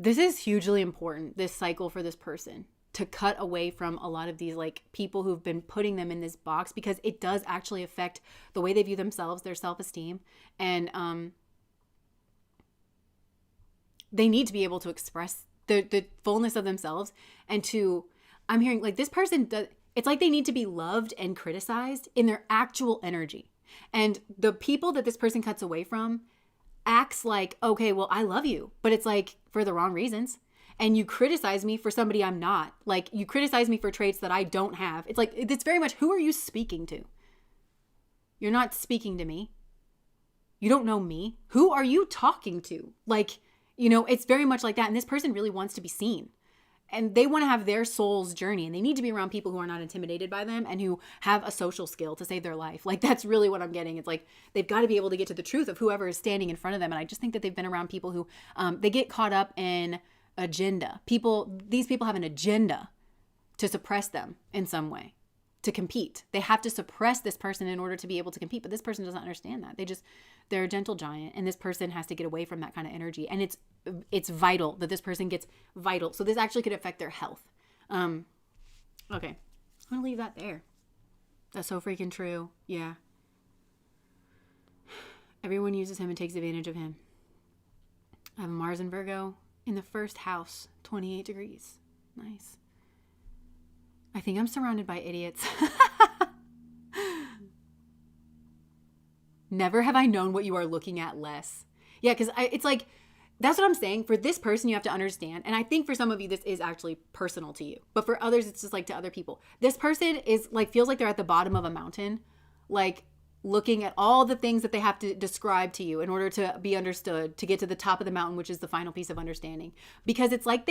this is hugely important, this cycle for this person, to cut away from a lot of these like people who've been putting them in this box, because it does actually affect the way they view themselves, their self-esteem, and they need to be able to express the fullness of themselves. And I'm hearing like this person does, it's like they need to be loved and criticized in their actual energy. And the people that this person cuts away from acts like, okay, well, I love you, but it's like for the wrong reasons. And you criticize me for somebody I'm not. Like, you criticize me for traits that I don't have. It's like, it's very much, who are you speaking to? You're not speaking to me. You don't know me. Who are you talking to? Like, it's very much like that. And this person really wants to be seen. And they want to have their soul's journey. And they need to be around people who are not intimidated by them and who have a social skill to save their life. Like, that's really what I'm getting. It's like, they've got to be able to get to the truth of whoever is standing in front of them. And I just think that they've been around people who, they get caught up in agenda. These people have an agenda to suppress them in some way, to compete. They have to suppress this person in order to be able to compete. But this person doesn't understand that. They're a gentle giant, and this person has to get away from that kind of energy. And it's vital that this person gets vital. So this actually could affect their health. Okay. I'm going to leave that there. That's so freaking true. Yeah. Everyone uses him and takes advantage of him. I have Mars and Virgo in the first house, 28 degrees. Nice. I think I'm surrounded by idiots. Never have I known what you are looking at less. Yeah, because it's like, that's what I'm saying. For this person, you have to understand. And I think for some of you, this is actually personal to you. But for others, it's just like to other people. This person is like, feels like they're at the bottom of a mountain, like looking at all the things that they have to describe to you in order to be understood, to get to the top of the mountain, which is the final piece of understanding. Because it's like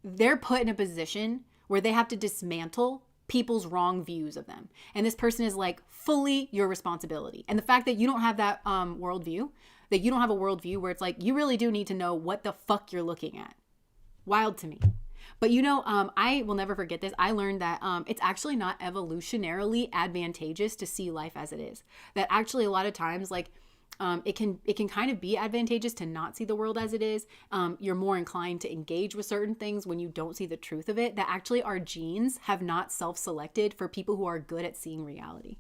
they're put in a position where they have to dismantle people's wrong views of them. And this person is like fully your responsibility. And the fact that you don't have that worldview, that you don't have a worldview where it's like, you really do need to know what the fuck you're looking at. Wild to me. But I will never forget this. I learned that it's actually not evolutionarily advantageous to see life as it is. That actually a lot of times, like, it can kind of be advantageous to not see the world as it is. You're more inclined to engage with certain things when you don't see the truth of it. That actually our genes have not self-selected for people who are good at seeing reality.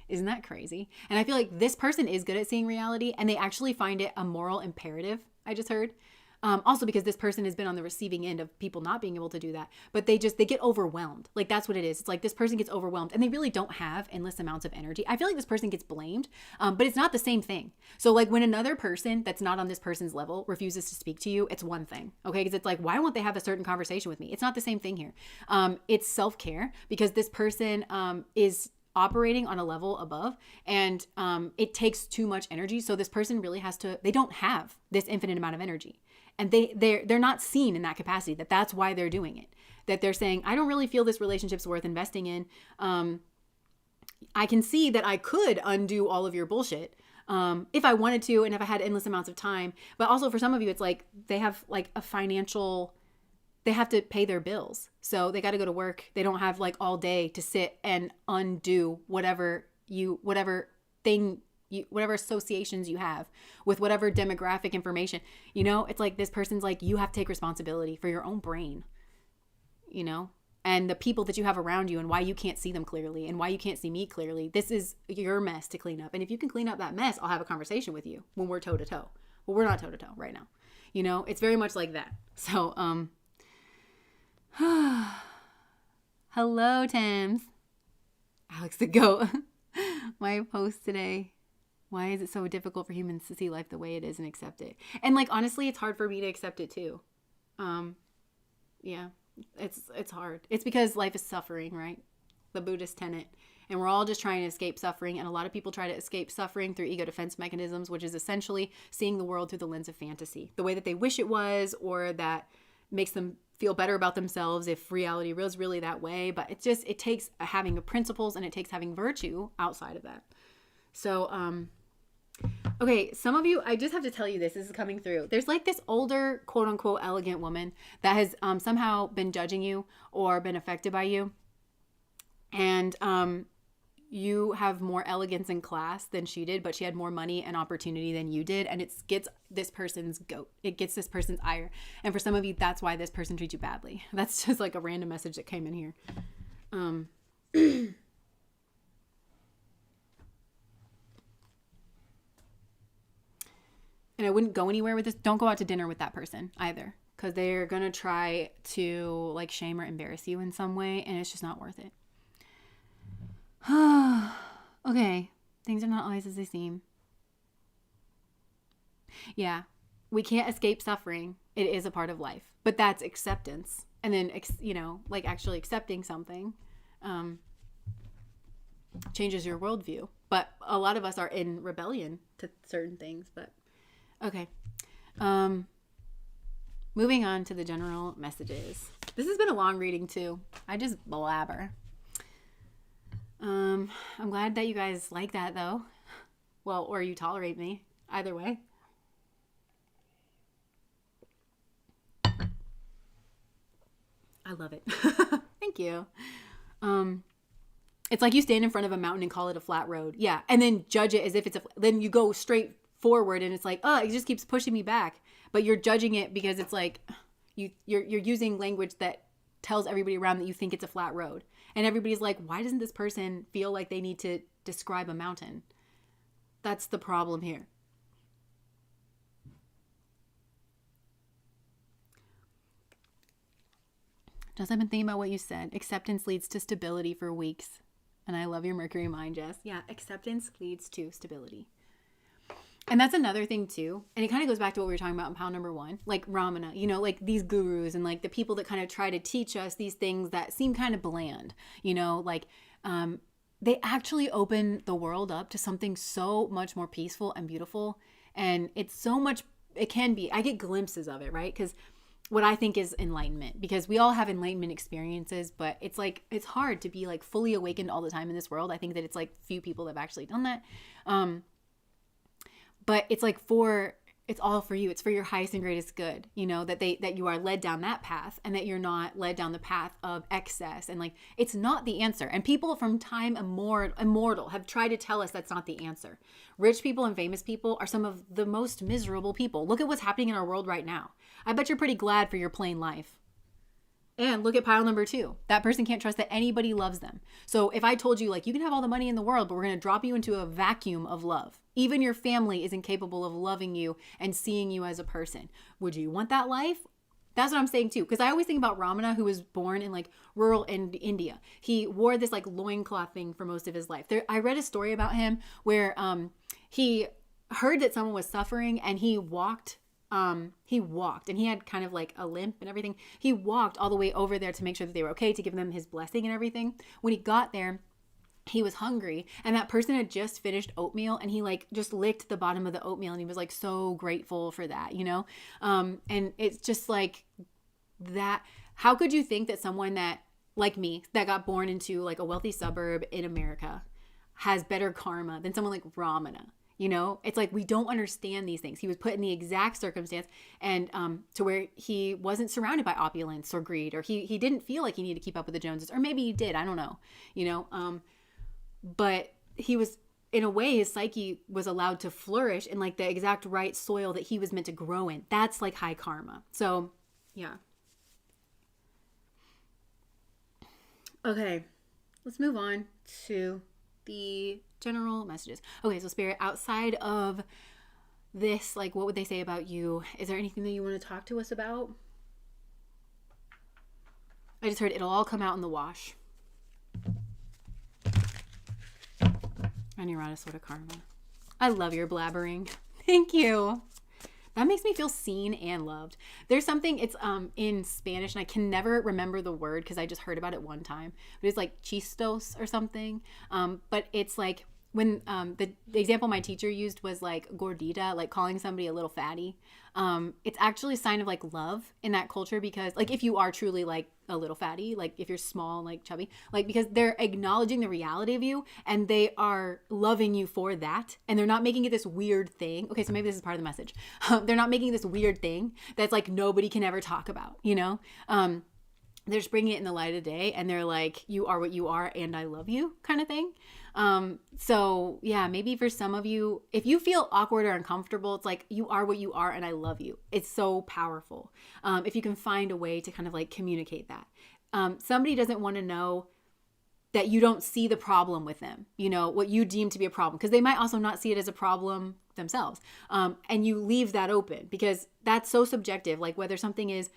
Isn't that crazy? And I feel like this person is good at seeing reality, and they actually find it a moral imperative, I just heard. Also because this person has been on the receiving end of people not being able to do that, but they get overwhelmed. Like, that's what it is. It's like this person gets overwhelmed and they really don't have endless amounts of energy. I feel like this person gets blamed, but it's not the same thing. So like when another person that's not on this person's level refuses to speak to you, it's one thing, okay? Because it's like, why won't they have a certain conversation with me? It's not the same thing here. It's self-care, because this person is operating on a level above, and it takes too much energy. So this person really they don't have this infinite amount of energy. And they're not seen in that capacity, that's why they're doing it. That they're saying, I don't really feel this relationship's worth investing in. I can see that I could undo all of your bullshit if I wanted to, and if I had endless amounts of time. But also for some of you, it's like they have like they have to pay their bills. So they got to go to work. They don't have like all day to sit and undo whatever associations you have with whatever demographic information. It's like this person's like, you have to take responsibility for your own brain, and the people that you have around you, and why you can't see them clearly, and why you can't see me clearly. This is your mess to clean up. And if you can clean up that mess, I'll have a conversation with you when we're toe to toe. Well, we're not toe to toe right now. It's very much like that. So, hello, Thames. Alex the Goat. My post today. Why is it so difficult for humans to see life the way it is and accept it? And like, honestly, it's hard for me to accept it too. Yeah, it's hard. It's because life is suffering, right? The Buddhist tenet. And we're all just trying to escape suffering. And a lot of people try to escape suffering through ego defense mechanisms, which is essentially seeing the world through the lens of fantasy, the way that they wish it was, or that makes them feel better about themselves if reality was really that way. But it takes having principles, and it takes having virtue outside of that. So, okay, some of you, I just have to tell you this is coming through. There's like this older, quote unquote, elegant woman that has somehow been judging you or been affected by you. And you have more elegance in class than she did, but she had more money and opportunity than you did. And it gets this person's goat. It gets this person's ire. And for some of you, that's why this person treats you badly. That's just like a random message that came in here. And I wouldn't go anywhere with this. Don't go out to dinner with that person either, because they're going to try to like shame or embarrass you in some way, and it's just not worth it. Okay. Things are not always as they seem. Yeah. We can't escape suffering. It is a part of life, but that's acceptance. And then, like actually accepting something changes your worldview. But a lot of us are in rebellion to certain things, but okay. Moving on to the general messages. This has been a long reading too. I just blabber. I'm glad that you guys like that though. Well, or you tolerate me. Either way. I love it. Thank you. It's like you stand in front of a mountain and call it a flat road. Yeah. And then judge it as if then you go straight forward and it's like, oh, it just keeps pushing me back. But you're judging it because it's like you're using language that tells everybody around that you think it's a flat road. And everybody's like, why doesn't this person feel like they need to describe a mountain? That's the problem here. Jess, I've been thinking about what you said. Acceptance leads to stability for weeks. And I love your Mercury mind, Jess. Yeah, acceptance leads to stability. And that's another thing too. And it kind of goes back to what we were talking about in pound number 1. Like Ramana, like these gurus and like the people that kind of try to teach us these things that seem kind of bland, they actually open the world up to something so much more peaceful and beautiful. And it can be, I get glimpses of it, right? Because what I think is enlightenment, because we all have enlightenment experiences, but it's like, it's hard to be like fully awakened all the time in this world. I think that it's like few people that have actually done that. But it's like it's all for you. It's for your highest and greatest good, that you are led down that path and that you're not led down the path of excess. And like, it's not the answer. And people from time immortal have tried to tell us that's not the answer. Rich people and famous people are some of the most miserable people. Look at what's happening in our world right now. I bet you're pretty glad for your plain life. And look at pile number 2. That person can't trust that anybody loves them. So if I told you like, you can have all the money in the world, but we're going to drop you into a vacuum of love. Even your family isn't capable of loving you and seeing you as a person. Would you want that life? That's what I'm saying too. Because I always think about Ramana, who was born in like rural India. He wore this like loincloth thing for most of his life. I read a story about him where he heard that someone was suffering and he walked and he had kind of like a limp and everything. He walked all the way over there to make sure that they were okay, to give them his blessing and everything. When he got there, he was hungry and that person had just finished oatmeal and he like just licked the bottom of the oatmeal and he was like so grateful for that, and it's just like that. How could you think that someone that like me that got born into like a wealthy suburb in America has better karma than someone like Ramana? It's like we don't understand these things. He was put in the exact circumstance and to where he wasn't surrounded by opulence or greed, or he didn't feel like he needed to keep up with the Joneses, or maybe he did. I don't know, but he was, in a way, his psyche was allowed to flourish in like the exact right soil that he was meant to grow in. That's like high karma. So, yeah. Okay, let's move on to the general messages. Okay, so Spirit, outside of this, like, what would they say about you? Is there anything that you want to talk to us about? I just heard it'll all come out in the wash. Anirata sort of karma. I love your blabbering. Thank you. That makes me feel seen and loved. There's something, it's in Spanish, and I can never remember the word because I just heard about it one time. But it's like chistos or something. But it's like when the example my teacher used was like gordita, like calling somebody a little fatty. It's actually a sign of like love in that culture, because like if you are truly like a little fatty, like if you're small and like chubby, like because they're acknowledging the reality of you and they are loving you for that, and they're not making it this weird thing. Okay, so maybe this is part of the message. They're not making this weird thing that's like nobody can ever talk about, they're just bringing it in the light of day, and they're like, you are what you are and I love you kind of thing. So yeah, maybe for some of you, if you feel awkward or uncomfortable, it's like, you are what you are and I love you. It's so powerful. If you can find a way to kind of like communicate that. Somebody doesn't want to know that you don't see the problem with them, you know, what you deem to be a problem, because they might also not see it as a problem themselves. And you leave that open because that's so subjective, like whether something is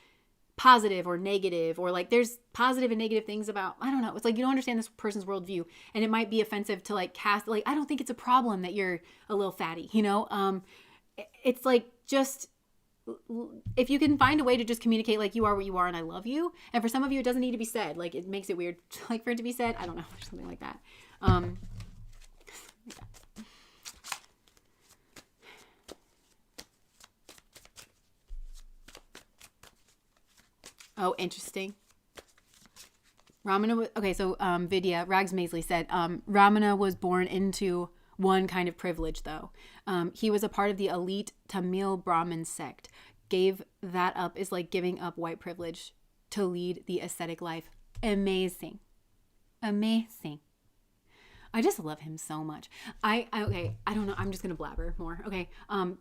positive or negative, or like there's positive and negative things about, I don't know. It's like, you don't understand this person's worldview, and it might be offensive to like cast, like, I don't think it's a problem that you're a little fatty, you know? It's like, just, if you can find a way to just communicate like, you are what you are and I love you. And for some of you, it doesn't need to be said. Like, it makes it weird like for it to be said. I don't know, or something like that. Oh, interesting. Ramana, okay, so Vidya, Rags Maisley said, Ramana was born into one kind of privilege, though. He was a part of the elite Tamil Brahmin sect. Gave that up is like giving up white privilege to lead the ascetic life. Amazing. Amazing. I just love him so much. Okay, I don't know. I'm just going to blabber more. Okay.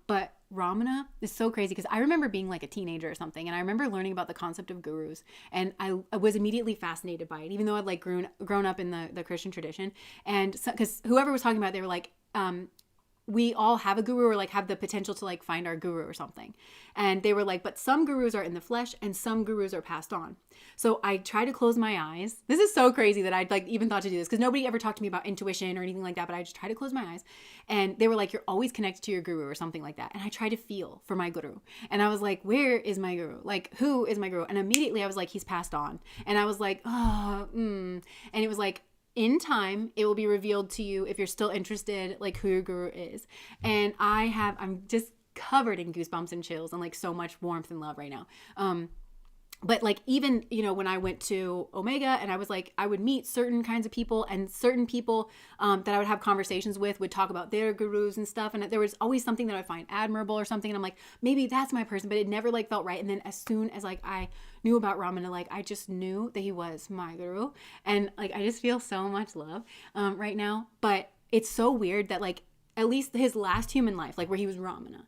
But Ramana is so crazy because I remember being like a teenager or something, and I remember learning about the concept of gurus, and I was immediately fascinated by it, even though I'd like grown up in the Christian tradition. And because whoever was talking about it, they were like, we all have a guru, or like have the potential to like find our guru or something. And they were like, but some gurus are in the flesh and some gurus are passed on. So I try to close my eyes. This is so crazy that I'd like even thought to do this, because nobody ever talked to me about intuition or anything like that, but I just try to close my eyes. And they were like, you're always connected to your guru or something like that. And I try to feel for my guru. And I was like, where is my guru? Like, who is my guru? And immediately I was like, he's passed on. And I was like, And it was like, in time, it will be revealed to you, if you're still interested, like who your guru is. And I'm just covered in goosebumps and chills and like so much warmth and love right now. But like, even, you know, when I went to Omega, and I was like, I would meet certain kinds of people, and certain people that I would have conversations with would talk about their gurus and stuff. And there was always something that I find admirable or something. And I'm like, maybe that's my person, but it never like felt right. And then as soon as like I knew about Ramana, like I just knew that he was my guru. And like, I just feel so much love right now. But it's so weird that like, at least his last human life, like where he was Ramana,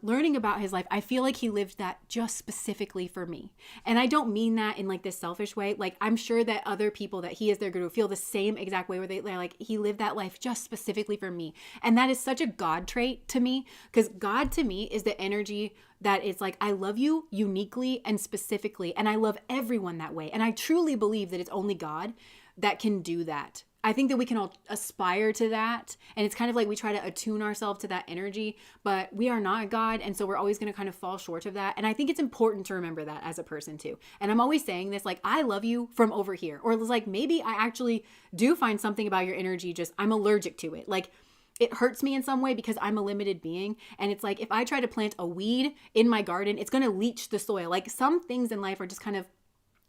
learning about his life, I feel like he lived that just specifically for me. And I don't mean that in like this selfish way. Like, I'm sure that other people that he is their guru feel the same exact way, where they're like, he lived that life just specifically for me. And that is such a God trait to me, because God to me is the energy that is like, I love you uniquely and specifically, and I love everyone that way. And I truly believe that it's only God that can do that. I think that we can all aspire to that. And it's kind of like we try to attune ourselves to that energy, but we are not God. And so we're always going to kind of fall short of that. And I think it's important to remember that as a person too. And I'm always saying this, like, I love you from over here. Or it's like, maybe I actually do find something about your energy, just I'm allergic to it. Like, it hurts me in some way because I'm a limited being. And it's like, if I try to plant a weed in my garden, it's going to leach the soil. Like, some things in life are just kind of,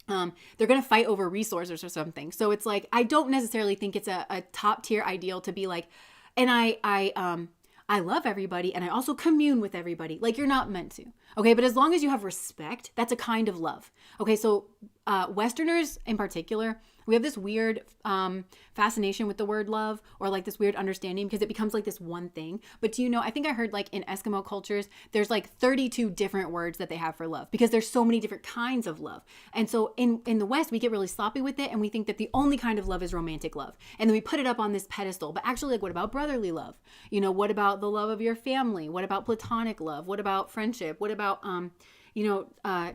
they're going to fight over resources or something. So it's like, I don't necessarily think it's a top tier ideal to be like, and I love everybody and I also commune with everybody. Like, you're not meant to. Okay. But as long as you have respect, that's a kind of love. Okay. So, Westerners in particular, we have this weird fascination with the word love, or like this weird understanding, because it becomes like this one thing. But do you know, I think I heard like in Eskimo cultures, there's like 32 different words that they have for love, because there's so many different kinds of love. And so in the West, we get really sloppy with it, and we think that the only kind of love is romantic love. And then we put it up on this pedestal. But actually, like, what about brotherly love? You know, what about the love of your family? What about platonic love? What about friendship? What about,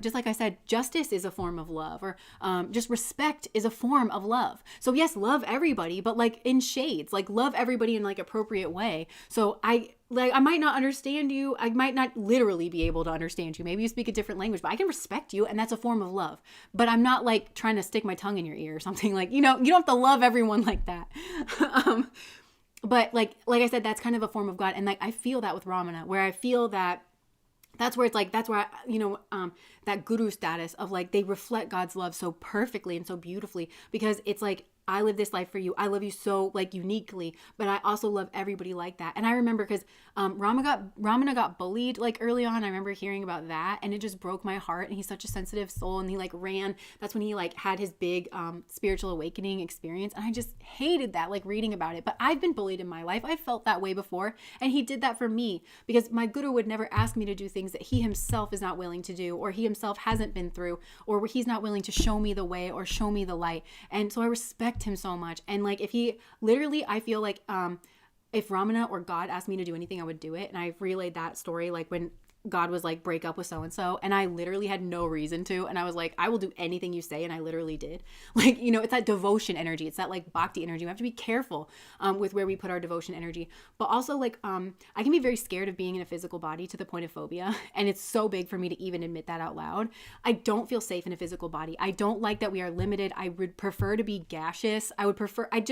just like I said, justice is a form of love, or just respect is a form of love. So yes, love everybody, but like in shades, like love everybody in like appropriate way. So I might not understand you. I might not literally be able to understand you. Maybe you speak a different language, but I can respect you, and that's a form of love. But I'm not like trying to stick my tongue in your ear or something. Like, you don't have to love everyone like that. But like I said, that's kind of a form of God. And like, I feel that with Ramana, where I feel that that's where it's like, that's where, that guru status of like, they reflect God's love so perfectly and so beautifully, because it's like, I live this life for you. I love you so like uniquely, but I also love everybody like that. And I remember because Ramana got bullied like early on. I remember hearing about that, and it just broke my heart. And he's such a sensitive soul, and he like ran. That's when he like had his big spiritual awakening experience, and I just hated that, like reading about it. But I've been bullied in my life. I felt that way before, and he did that for me because my guru would never ask me to do things that he himself is not willing to do, or he himself hasn't been through, or where he's not willing to show me the way or show me the light. And so I respect him so much. And like if he literally, I feel like if Ramana or God asked me to do anything, I would do it. And I've relayed that story like when God was like, break up with so-and-so, and I literally had no reason to, and I was like, I will do anything you say, and I literally did. Like, you know, it's that devotion energy, it's that like bhakti energy. We have to be careful with where we put our devotion energy, but also like I can be very scared of being in a physical body to the point of phobia, and it's so big for me to even admit that out loud. I don't feel safe in a physical body. I don't like that we are limited. I would prefer to be gaseous.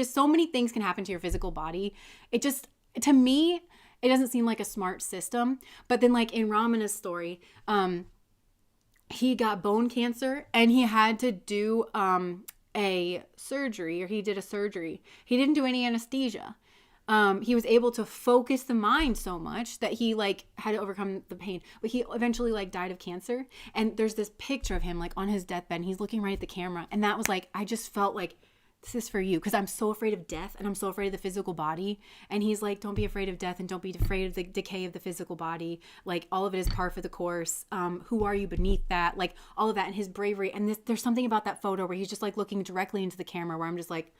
So many things can happen to your physical body. It just, to me, it doesn't seem like a smart system. But then like in Ramana's story, he got bone cancer and he had to do a surgery, or he did a surgery. He didn't do any anesthesia. He was able to focus the mind so much that he like had to overcome the pain, but he eventually like died of cancer. And there's this picture of him like on his deathbed, and he's looking right at the camera. And that was like, I just felt like, this is for you, because I'm so afraid of death and I'm so afraid of the physical body. And he's like, don't be afraid of death and don't be afraid of the decay of the physical body. Like all of it is par for the course. Who are you beneath that? Like all of that, and his bravery. And there's something about that photo where he's just like looking directly into the camera, where I'm just like,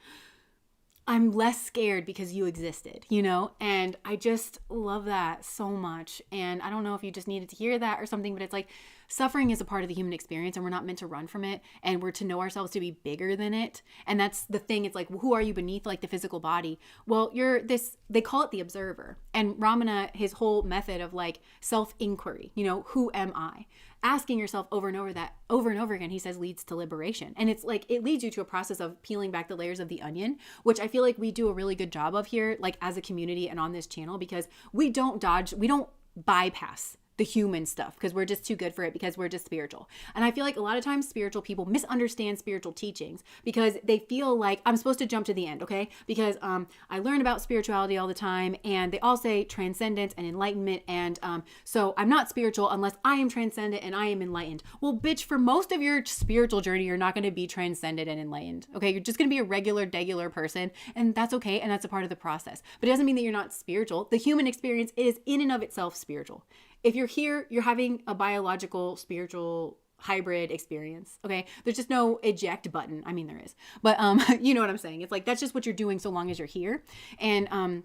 I'm less scared because you existed, you know? And I just love that so much. And I don't know if you just needed to hear that or something, but it's like, suffering is a part of the human experience, and we're not meant to run from it, and we're to know ourselves to be bigger than it. And that's the thing. It's like, who are you beneath like the physical body? Well, you're this, they call it the observer. And Ramana, his whole method of like self-inquiry, you know, who am I? Asking yourself over and over again, he says, leads to liberation. And it's like, it leads you to a process of peeling back the layers of the onion, which I feel like we do a really good job of here, like as a community and on this channel, because we don't bypass the human stuff because we're just too good for it, because we're just spiritual. And I feel like a lot of times spiritual people misunderstand spiritual teachings because they feel like I'm supposed to jump to the end, okay? Because I learn about spirituality all the time, and they all say transcendence and enlightenment, and so I'm not spiritual unless I am transcendent and I am enlightened. Well, bitch, for most of your spiritual journey, you're not going to be transcendent and enlightened, okay? You're just going to be a regular person, and that's okay, and that's a part of the process. But it doesn't mean that you're not spiritual. The human experience is in and of itself spiritual. If you're here, you're having a biological, spiritual hybrid experience. Okay. There's just no eject button. I mean, there is, but, you know what I'm saying? It's like, that's just what you're doing so long as you're here. And,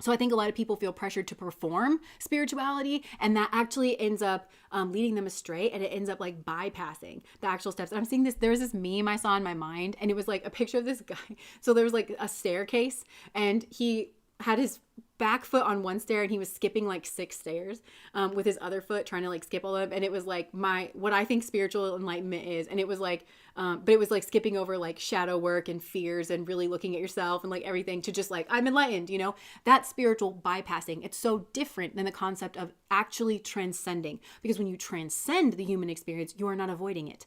so I think a lot of people feel pressured to perform spirituality, and that actually ends up leading them astray, and it ends up like bypassing the actual steps. And I'm seeing this, there was this meme I saw in my mind, and it was like a picture of this guy. So there was like a staircase, and he had his back foot on one stair, and he was skipping like 6 stairs with his other foot, trying to like skip all of them. And it was like what I think spiritual enlightenment is. And it was like, but it was like skipping over like shadow work and fears and really looking at yourself and like everything to just like, I'm enlightened, you know, that's spiritual bypassing. It's so different than the concept of actually transcending, because when you transcend the human experience, you are not avoiding it.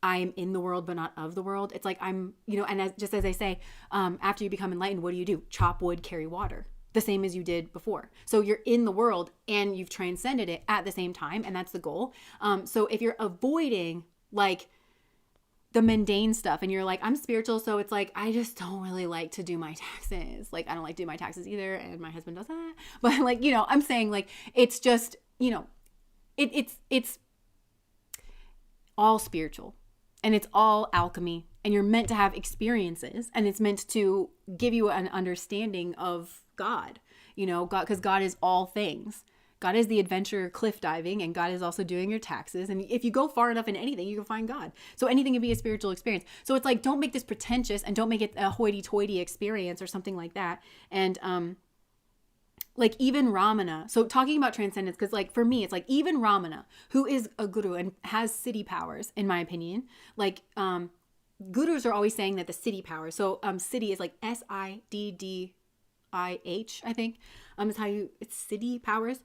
I'm in the world, but not of the world. It's like I'm, you know, and just as I say, after you become enlightened, what do? Chop wood, carry water, the same as you did before. So you're in the world and you've transcended it at the same time. And that's the goal. So if you're avoiding like the mundane stuff and you're like, I'm spiritual, so it's like, I just don't really like to do my taxes. Like, I don't like to do my taxes either. And my husband does that. But like, you know, I'm saying like, it's just, you know, it's all spiritual. And it's all alchemy, and you're meant to have experiences, and it's meant to give you an understanding of God, you know, God, because God is all things. God is the adventure cliff diving, and God is also doing your taxes. And if you go far enough in anything, you can find God. So anything can be a spiritual experience. So it's like, don't make this pretentious, and don't make it a hoity-toity experience or something like that. And, like even Ramana, so talking about transcendence, because like for me, it's like even Ramana, who is a guru and has siddhi powers, in my opinion, like gurus are always saying that the siddhi powers, so siddhi is like SIDDHI, I think, is how it's city powers.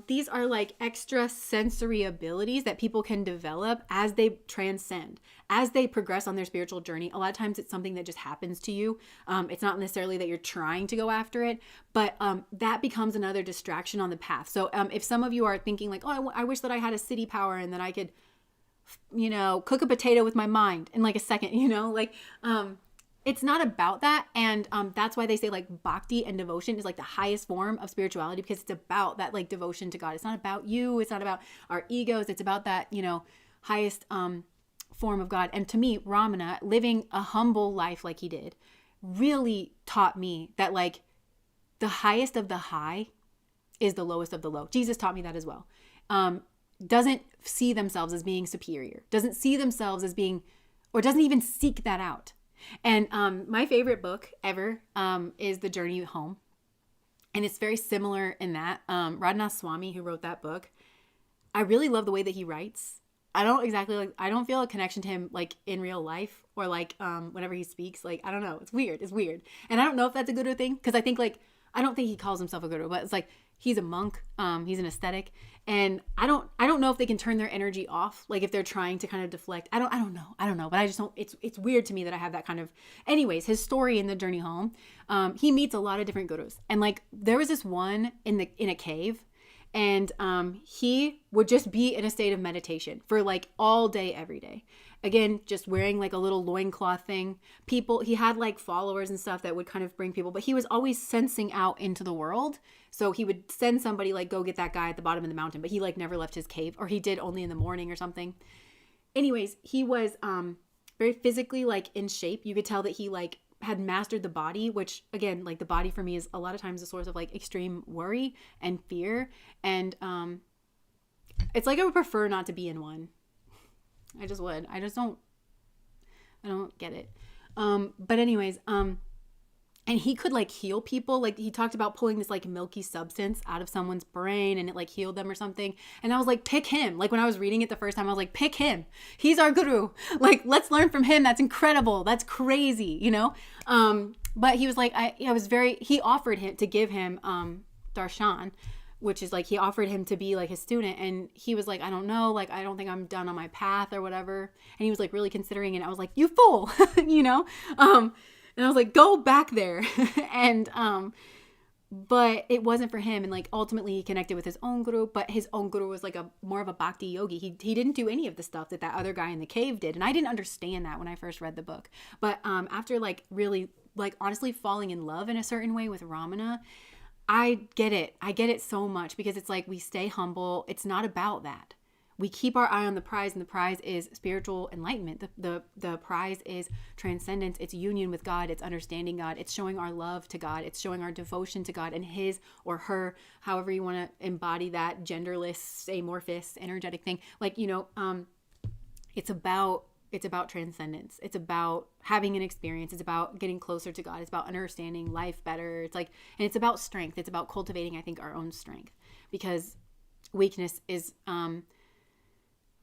These are like extra sensory abilities that people can develop as they transcend, as they progress on their spiritual journey. A lot of times it's something that just happens to you. It's not necessarily that you're trying to go after it, but that becomes another distraction on the path. So if some of you are thinking like, oh, I wish that I had a city power and that I could, cook a potato with my mind in like a second, it's not about that. And that's why they say like bhakti and devotion is like the highest form of spirituality, because it's about that like devotion to God. It's not about you. It's not about our egos. It's about that, highest form of God. And to me, Ramana, living a humble life like he did, really taught me that like the highest of the high is the lowest of the low. Jesus taught me that as well. Doesn't see themselves as being superior, doesn't see themselves as being, or doesn't even seek that out. And my favorite book ever is The Journey Home. And it's very similar in that. Radhanath Swami, who wrote that book, I really love the way that he writes. I don't feel a connection to him like in real life or like whenever he speaks. Like, I don't know. It's weird. And I don't know if that's a good thing, because I think like, I don't think he calls himself a guru, but it's like he's a monk. He's an ascetic. And I don't know if they can turn their energy off, like if they're trying to kind of deflect. I don't know, but I just don't, it's weird to me that I have that kind of, anyways, his story in The Journey Home, he meets a lot of different gurus. And like, there was this one in a cave, and he would just be in a state of meditation for like all day, every day. Again, just wearing like a little loincloth thing. He had like followers and stuff that would kind of bring people, but he was always sensing out into the world. So he would send somebody like, go get that guy at the bottom of the mountain, but he like never left his cave, or he did only in the morning or something. Anyways, he was very physically like in shape. You could tell that he like had mastered the body, which again, like the body for me is a lot of times a source of like extreme worry and fear. And it's like I would prefer not to be in one. I just would. I don't get it. But anyways, and he could like heal people. Like he talked about pulling this like milky substance out of someone's brain and it like healed them or something. And I was like, pick him. Like when I was reading it the first time, I was like, pick him. He's our guru. Like, let's learn from him. That's incredible. That's crazy, But he was like, he offered him to give him darshan, which is like, he offered him to be like his student. And he was like, I don't know, like, I don't think I'm done on my path or whatever. And he was like really considering it. I was like, you fool, and I was like, go back there. And, but it wasn't for him. And like, ultimately he connected with his own guru, but his own guru was like more of a bhakti yogi. He didn't do any of the stuff that other guy in the cave did. And I didn't understand that when I first read the book. But, after like really like honestly falling in love in a certain way with Ramana, I get it so much, because it's like, we stay humble. It's not about that. We keep our eye on the prize, and the prize is spiritual enlightenment. The prize is transcendence. It's union with God. It's understanding God. It's showing our love to God. It's showing our devotion to God and his or her, however you want to embody that genderless, amorphous, energetic thing. Like, it's about transcendence. It's about having an experience. It's about getting closer to God. It's about understanding life better. It's like, and it's about strength. It's about cultivating, I think, our own strength, because weakness is,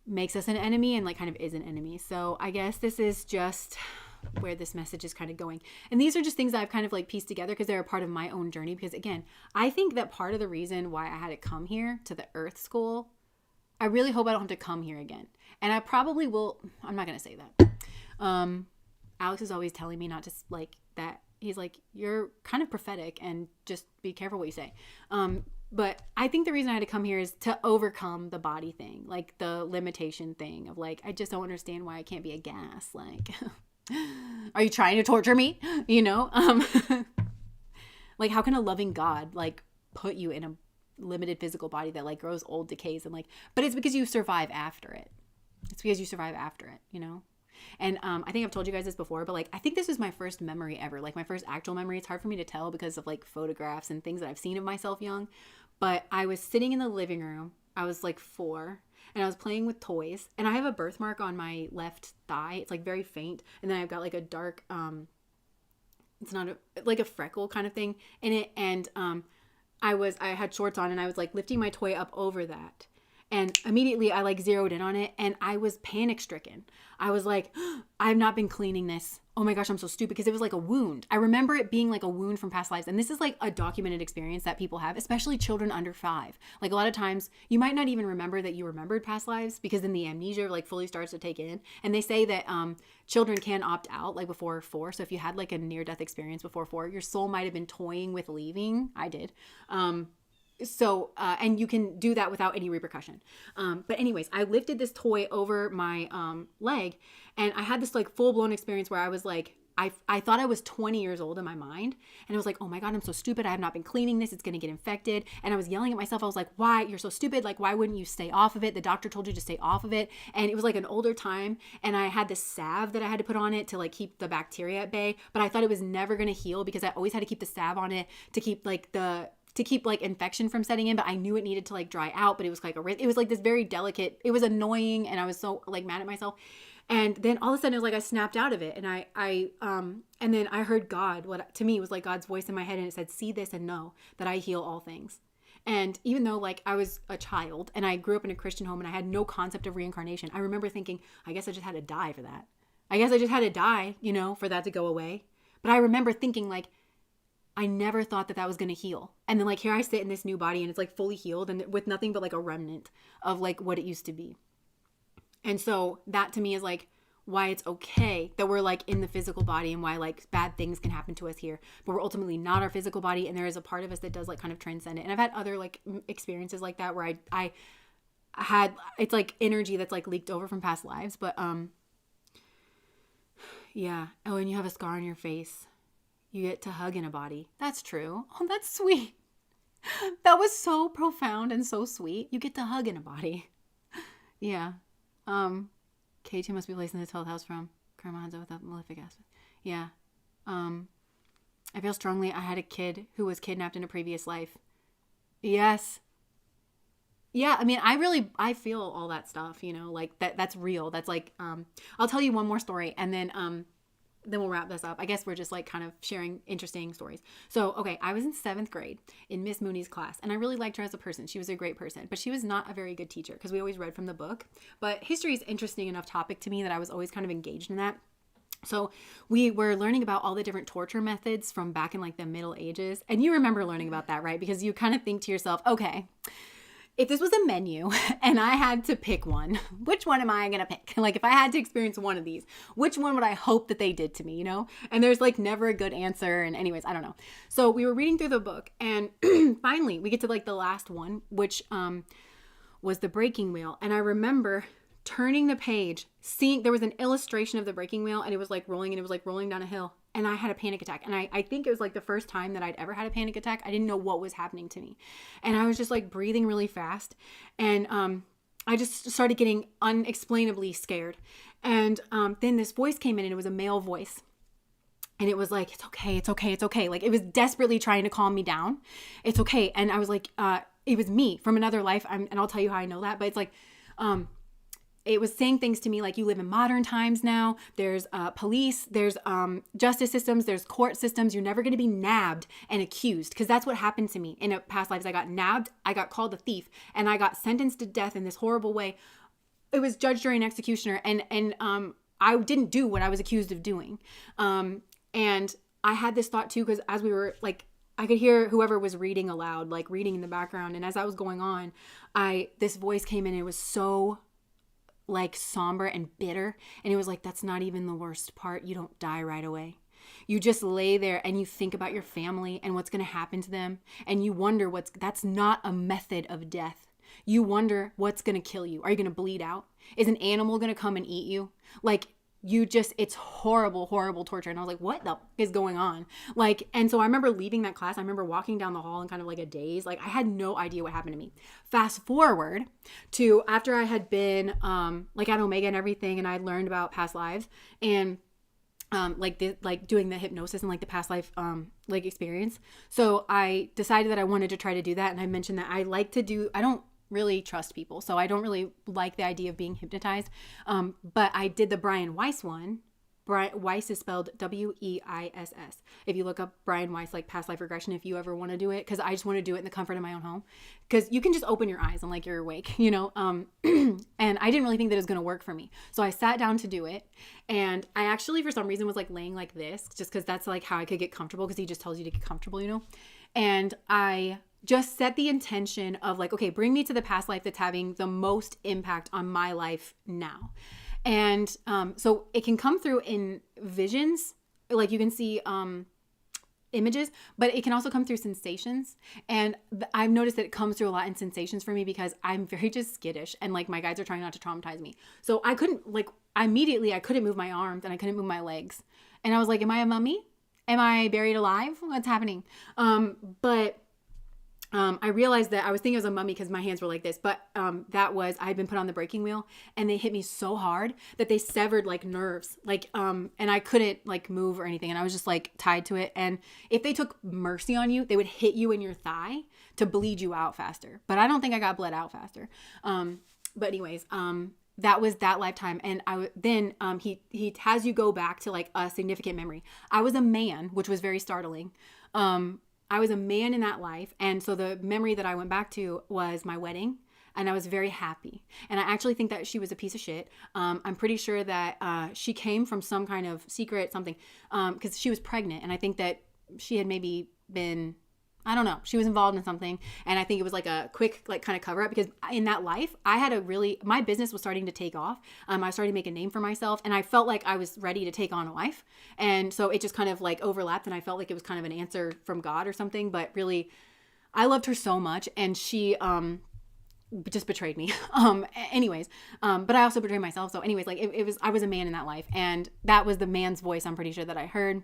makes us an enemy, and like kind of is an enemy. So I guess this is just where this message is kind of going. And these are just things that I've kind of like pieced together because they're a part of my own journey. Because again, I think that part of the reason why I had to come here to the Earth School, I really hope I don't have to come here again. And I probably will. I'm not going to say that. Alex is always telling me not to like that. He's like, you're kind of prophetic and just be careful what you say. But I think the reason I had to come here is to overcome the body thing, like the limitation thing of like, I just don't understand why I can't be a gas. Like, are you trying to torture me? Like, how can a loving God like put you in a limited physical body that like grows old, decays, and like, but it's because you survive after it. And I think I've told you guys this before, but like, I think this is my first memory ever, like my first actual memory. It's hard for me to tell because of like photographs and things that I've seen of myself young. But I was sitting in the living room. I was like 4, and I was playing with toys, and I have a birthmark on my left thigh. It's like very faint. And then I've got like a dark, it's not like a freckle kind of thing in it. And I had shorts on, and I was like lifting my toy up over that. And immediately I like zeroed in on it and I was panic stricken. I was like, I've not been cleaning this. Oh my gosh, I'm so stupid, because it was like a wound. I remember it being like a wound from past lives. And this is like a documented experience that people have, especially children under 5. Like a lot of times you might not even remember that you remembered past lives, because then the amnesia like fully starts to take in. And they say that children can opt out like before 4. So if you had like a near-death experience before 4, your soul might have been toying with leaving. I did. And you can do that without any repercussion. But anyways, I lifted this toy over my leg, and I had this like full blown experience where I was like, I thought I was 20 years old in my mind. And I was like, oh my God, I'm so stupid. I have not been cleaning this. It's going to get infected. And I was yelling at myself. I was like, why? You're so stupid. Like, why wouldn't you stay off of it? The doctor told you to stay off of it. And it was like an older time. And I had this salve that I had to put on it to like keep the bacteria at bay. But I thought it was never going to heal, because I always had to keep the salve on it to keep like infection from setting in, but I knew it needed to like dry out, but it was like it was like this very delicate, it was annoying, and I was so like mad at myself. And then all of a sudden it was like I snapped out of it, and and then I heard God, what to me was like God's voice in my head, and it said, see this and know that I heal all things. And even though like I was a child and I grew up in a Christian home and I had no concept of reincarnation, I remember thinking, I guess I just had to die for that. I guess I just had to die, for that to go away. But I remember thinking like, I never thought that was going to heal. And then like here I sit in this new body and it's like fully healed and with nothing but like a remnant of like what it used to be. And so that to me is like why it's okay that we're like in the physical body, and why like bad things can happen to us here, but we're ultimately not our physical body. And there is a part of us that does like kind of transcend it. And I've had other like experiences like that where I had, it's like energy that's like leaked over from past lives. But yeah. Oh, and you have a scar on your face. You get to hug in a body. That's true. Oh, that's sweet. That was so profound and so sweet. You get to hug in a body. Yeah. K2 must be placed in the 12th house from Karma Hanzo without malefic aspect. Yeah. I feel strongly I had a kid who was kidnapped in a previous life. Yes. Yeah, I mean, I feel all that stuff, like that's real. That's like, I'll tell you one more story and then we'll wrap this up. I guess we're just like kind of sharing interesting stories. So, okay, I was in 7th grade in Miss Mooney's class, and I really liked her as a person. She was a great person, but she was not a very good teacher because we always read from the book. But history is interesting enough topic to me that I was always kind of engaged in that. So we were learning about all the different torture methods from back in like the Middle Ages. And you remember learning about that, right? Because you kind of think to yourself, okay, if this was a menu and I had to pick one, which one am I going to pick? Like if I had to experience one of these, which one would I hope that they did to me, And there's like never a good answer. And anyways, I don't know. So we were reading through the book and finally we get to like the last one, which was the breaking wheel. And I remember turning the page, seeing there was an illustration of the breaking wheel and it was like rolling and it was like rolling down a hill. And I had a panic attack. And I think it was like the first time that I'd ever had a panic attack. I didn't know what was happening to me. And I was just like breathing really fast. And I just started getting unexplainably scared. And then this voice came in and it was a male voice. And it was like, it's okay, it's okay, it's okay. Like it was desperately trying to calm me down. It's okay. And I was like, it was me from another life. And I'll tell you how I know that. But it's like, it was saying things to me like, you live in modern times now. There's police, there's justice systems, there's court systems. You're never going to be nabbed and accused, because that's what happened to me in a past lives. I got nabbed, I got called a thief, and I got sentenced to death in this horrible way. It was judge, jury, and executioner, and I didn't do what I was accused of doing. And I had this thought too, because as we were like, I could hear whoever was reading aloud, like reading in the background, and as that was going on, this voice came in and it was so like somber and bitter. And it was like, that's not even the worst part. You don't die right away. You just lay there and you think about your family and what's going to happen to them. And you wonder that's not a method of death. You wonder what's going to kill you. Are you going to bleed out? Is an animal going to come and eat you? Like it's horrible, horrible torture. And I was like, what the is going on? Like, and so I remember leaving that class. I remember walking down the hall in kind of like a daze. Like I had no idea what happened to me. Fast forward to after I had been like at Omega and everything, and I had learned about past lives and like doing the hypnosis and like the past life like experience. So I decided that I wanted to try to do that. And I mentioned that I don't really trust people. So I don't really like the idea of being hypnotized. But I did the Brian Weiss one Weiss is spelled Weiss. If you look up Brian Weiss, like past life regression, if you ever want to do it, because I just want to do it in the comfort of my own home, because you can just open your eyes and like you're awake, you know. And I didn't really think that it was going to work for me, so I sat down to do it, and I actually for some reason was like laying like this, just because that's like how I could get comfortable, because he just tells you to get comfortable, you know. And I just set the intention of like, okay, bring me to the past life that's having the most impact on my life now. And so it can come through in visions, like you can see images, but it can also come through sensations. And I've noticed that it comes through a lot in sensations for me, because I'm very just skittish, and like my guides are trying not to traumatize me. So I couldn't I couldn't move my arms and I couldn't move my legs. And I was like, am I a mummy? Am I buried alive? What's happening? I realized that I was thinking I was a mummy because my hands were like this, but I had been put on the breaking wheel, and they hit me so hard that they severed like nerves, like and I couldn't like move or anything, and I was just like tied to it. And if they took mercy on you, they would hit you in your thigh to bleed you out faster. But I don't think I got bled out faster. But anyways, that was that lifetime. And he has you go back to like a significant memory. I was a man, which was very startling. I was a man in that life. And so the memory that I went back to was my wedding, and I was very happy. And I actually think that she was a piece of shit. I'm pretty sure that she came from some kind of secret something, because she was pregnant. And I think that she had maybe been, I don't know, she was involved in something. And I think it was like a quick, like kind of cover up, because in that life, my business was starting to take off. I was starting to make a name for myself, and I felt like I was ready to take on a wife. And so it just kind of like overlapped, and I felt like it was kind of an answer from God or something. But really, I loved her so much, and she, just betrayed me. But I also betrayed myself. So anyways, like I was a man in that life, and that was the man's voice, I'm pretty sure, that I heard.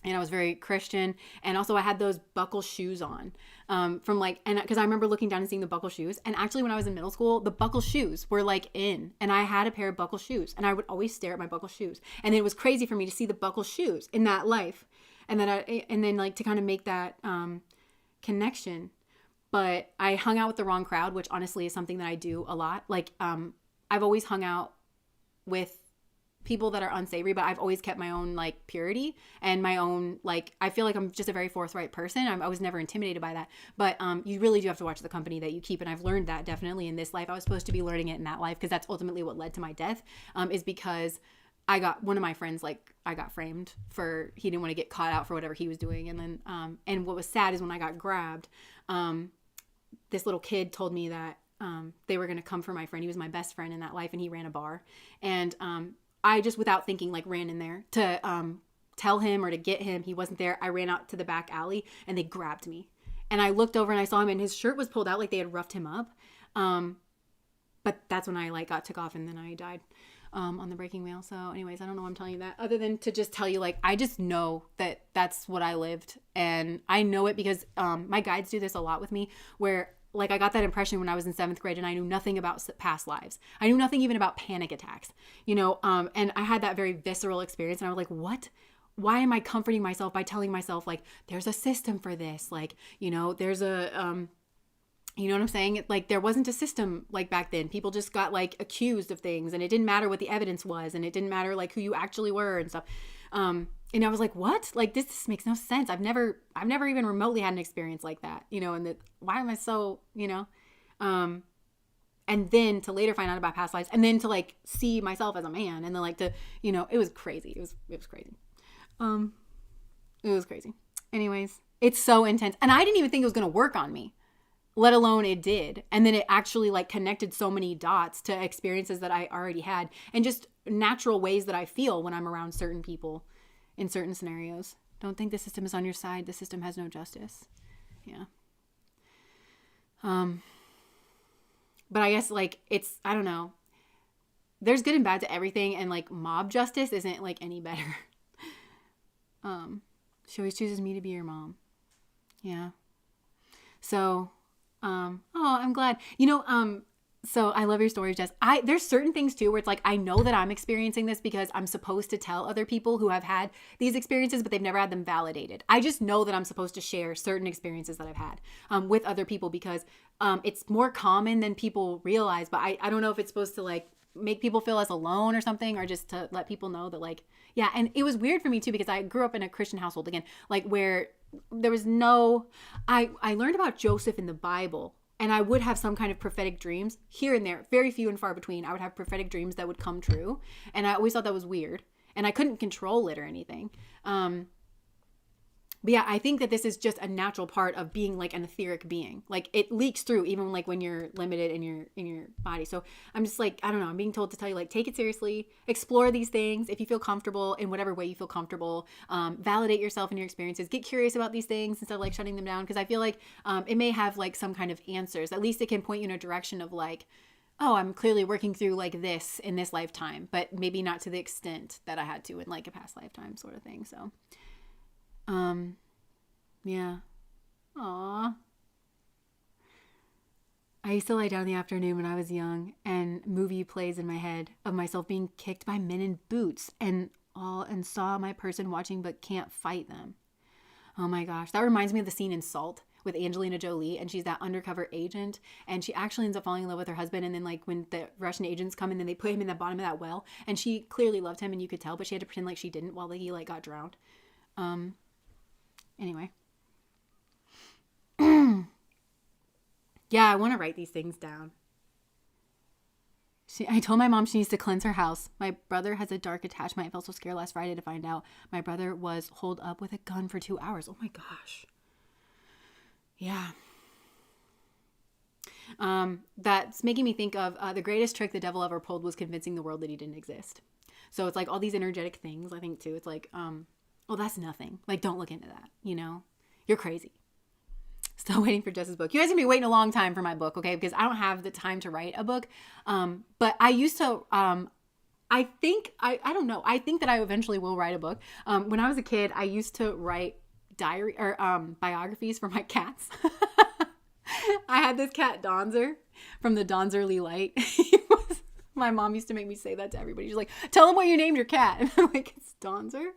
And I was very Christian. And also I had those buckle shoes on, because I remember looking down and seeing the buckle shoes. And actually when I was in middle school, the buckle shoes were like in, and I had a pair of buckle shoes, and I would always stare at my buckle shoes. And it was crazy for me to see the buckle shoes in that life. And then like to kind of make that, connection. But I hung out with the wrong crowd, which honestly is something that I do a lot. Like, I've always hung out with people that are unsavory, but I've always kept my own like purity and my own, like, I feel like I'm just a very forthright person. I was never intimidated by that, but you really do have to watch the company that you keep. And I've learned that definitely in this life. I was supposed to be learning it in that life, because that's ultimately what led to my death, is because I got one of my friends, like I got framed for, he didn't want to get caught out for whatever he was doing. And then, and what was sad is when I got grabbed, this little kid told me that, they were going to come for my friend. He was my best friend in that life, and he ran a bar. And, I just, without thinking, like ran in there to tell him or to get him. He wasn't there. I ran out to the back alley, and they grabbed me. And I looked over and I saw him, and his shirt was pulled out like they had roughed him up. But that's when I like took off, and then I died on the breaking wheel. So anyways, I don't know why I'm telling you that, other than to just tell you, like, I just know that that's what I lived. And I know it because my guides do this a lot with me, where like I got that impression when I was in 7th grade, and I knew nothing about past lives. I knew nothing even about panic attacks, you know, and I had that very visceral experience, and I was like, what? Why am I comforting myself by telling myself, like, there's a system for this? Like, you know, there's a, you know what I'm saying? Like, there wasn't a system like back then. People just got like accused of things, and it didn't matter what the evidence was, and it didn't matter like who you actually were and stuff. And I was like, what? Like, this makes no sense. I've never even remotely had an experience like that, you know, and that, why am I so, you know, and then to later find out about past lives, and then to like see myself as a man, and then like to, you know, it was crazy. It was crazy. It was crazy. Anyways, it's so intense. And I didn't even think it was going to work on me, let alone it did. And then it actually like connected so many dots to experiences that I already had, and just natural ways that I feel when I'm around certain people in certain scenarios. Don't think the system is on your side. The system has no justice. Yeah. But I guess like it's, I don't know. There's good and bad to everything, and like mob justice isn't like any better. She always chooses me to be your mom. Yeah. So, oh, I'm glad. You know, so I love your stories, Jess. There's certain things too where it's like, I know that I'm experiencing this because I'm supposed to tell other people who have had these experiences, but they've never had them validated. I just know that I'm supposed to share certain experiences that I've had with other people, because it's more common than people realize. But I don't know if it's supposed to like make people feel less alone or something, or just to let people know that like, yeah. And it was weird for me too, because I grew up in a Christian household again, like where there was no, I learned about Joseph in the Bible, and I would have some kind of prophetic dreams here and there, very few and far between. I would have prophetic dreams that would come true. And I always thought that was weird, and I couldn't control it or anything. But yeah, I think that this is just a natural part of being like an etheric being. Like it leaks through even like when you're limited in your body. So I'm just like, I don't know, I'm being told to tell you like, take it seriously, explore these things. If you feel comfortable in whatever way you feel comfortable, validate yourself and your experiences, get curious about these things instead of like shutting them down. Cause I feel like it may have like some kind of answers. At least it can point you in a direction of like, oh, I'm clearly working through like this in this lifetime, but maybe not to the extent that I had to in like a past lifetime sort of thing. So, yeah. Aw. I used to lie down in the afternoon when I was young, and movie plays in my head of myself being kicked by men in boots and saw my person watching but can't fight them. Oh my gosh. That reminds me of the scene in Salt with Angelina Jolie, and she's that undercover agent, and she actually ends up falling in love with her husband. And then like when the Russian agents come, and then they put him in the bottom of that well, and she clearly loved him and you could tell, but she had to pretend like she didn't while he like got drowned. Anyway. Yeah, I want to write these things down. I told my mom she needs to cleanse her house. My brother has a dark attachment. I felt so scared last Friday to find out my brother was holed up with a gun for 2 hours. Oh my gosh. Yeah. That's making me think of the greatest trick the devil ever pulled was convincing the world that he didn't exist. So it's like all these energetic things, I think too. It's like, oh, that's nothing. Like, don't look into that. You know, you're crazy. Still waiting for Jess's book. You guys are gonna be waiting a long time for my book, okay? Because I don't have the time to write a book. But I used to, I think, I don't know. I think that I eventually will write a book. When I was a kid, I used to write diary or biographies for my cats. I had this cat, Donzer, from the Donzerly Light. My mom used to make me say that to everybody. She's like, tell them what you named your cat. And I'm like, it's Donzer.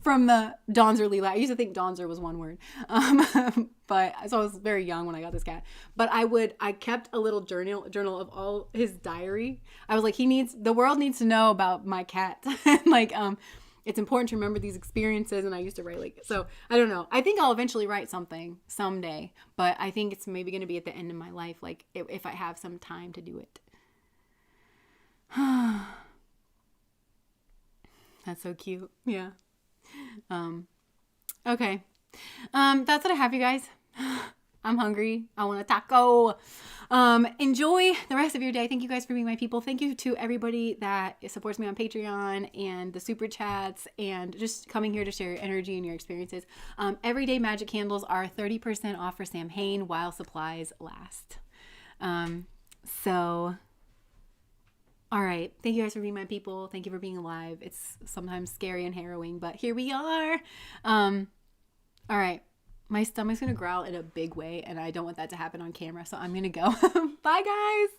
From the Donzerly Light. I used to think Donzer was one word. But so I was very young when I got this cat. But I kept a little journal of all his diary. I was like, the world needs to know about my cat. Like, it's important to remember these experiences. And I used to write like, so I don't know. I think I'll eventually write something someday, but I think it's maybe going to be at the end of my life. Like if I have some time to do it. That's so cute. Yeah. Okay. That's what I have, you guys. I'm hungry. I want a taco. Enjoy the rest of your day. Thank you guys for being my people. Thank you to everybody that supports me on Patreon and the super chats and just coming here to share your energy and your experiences. Everyday magic candles are 30% off for Sam Hain while supplies last. So all right. Thank you guys for being my people. Thank you for being alive. It's sometimes scary and harrowing, but here we are. All right. My stomach's going to growl in a big way, and I don't want that to happen on camera, so I'm going to go. Bye, guys.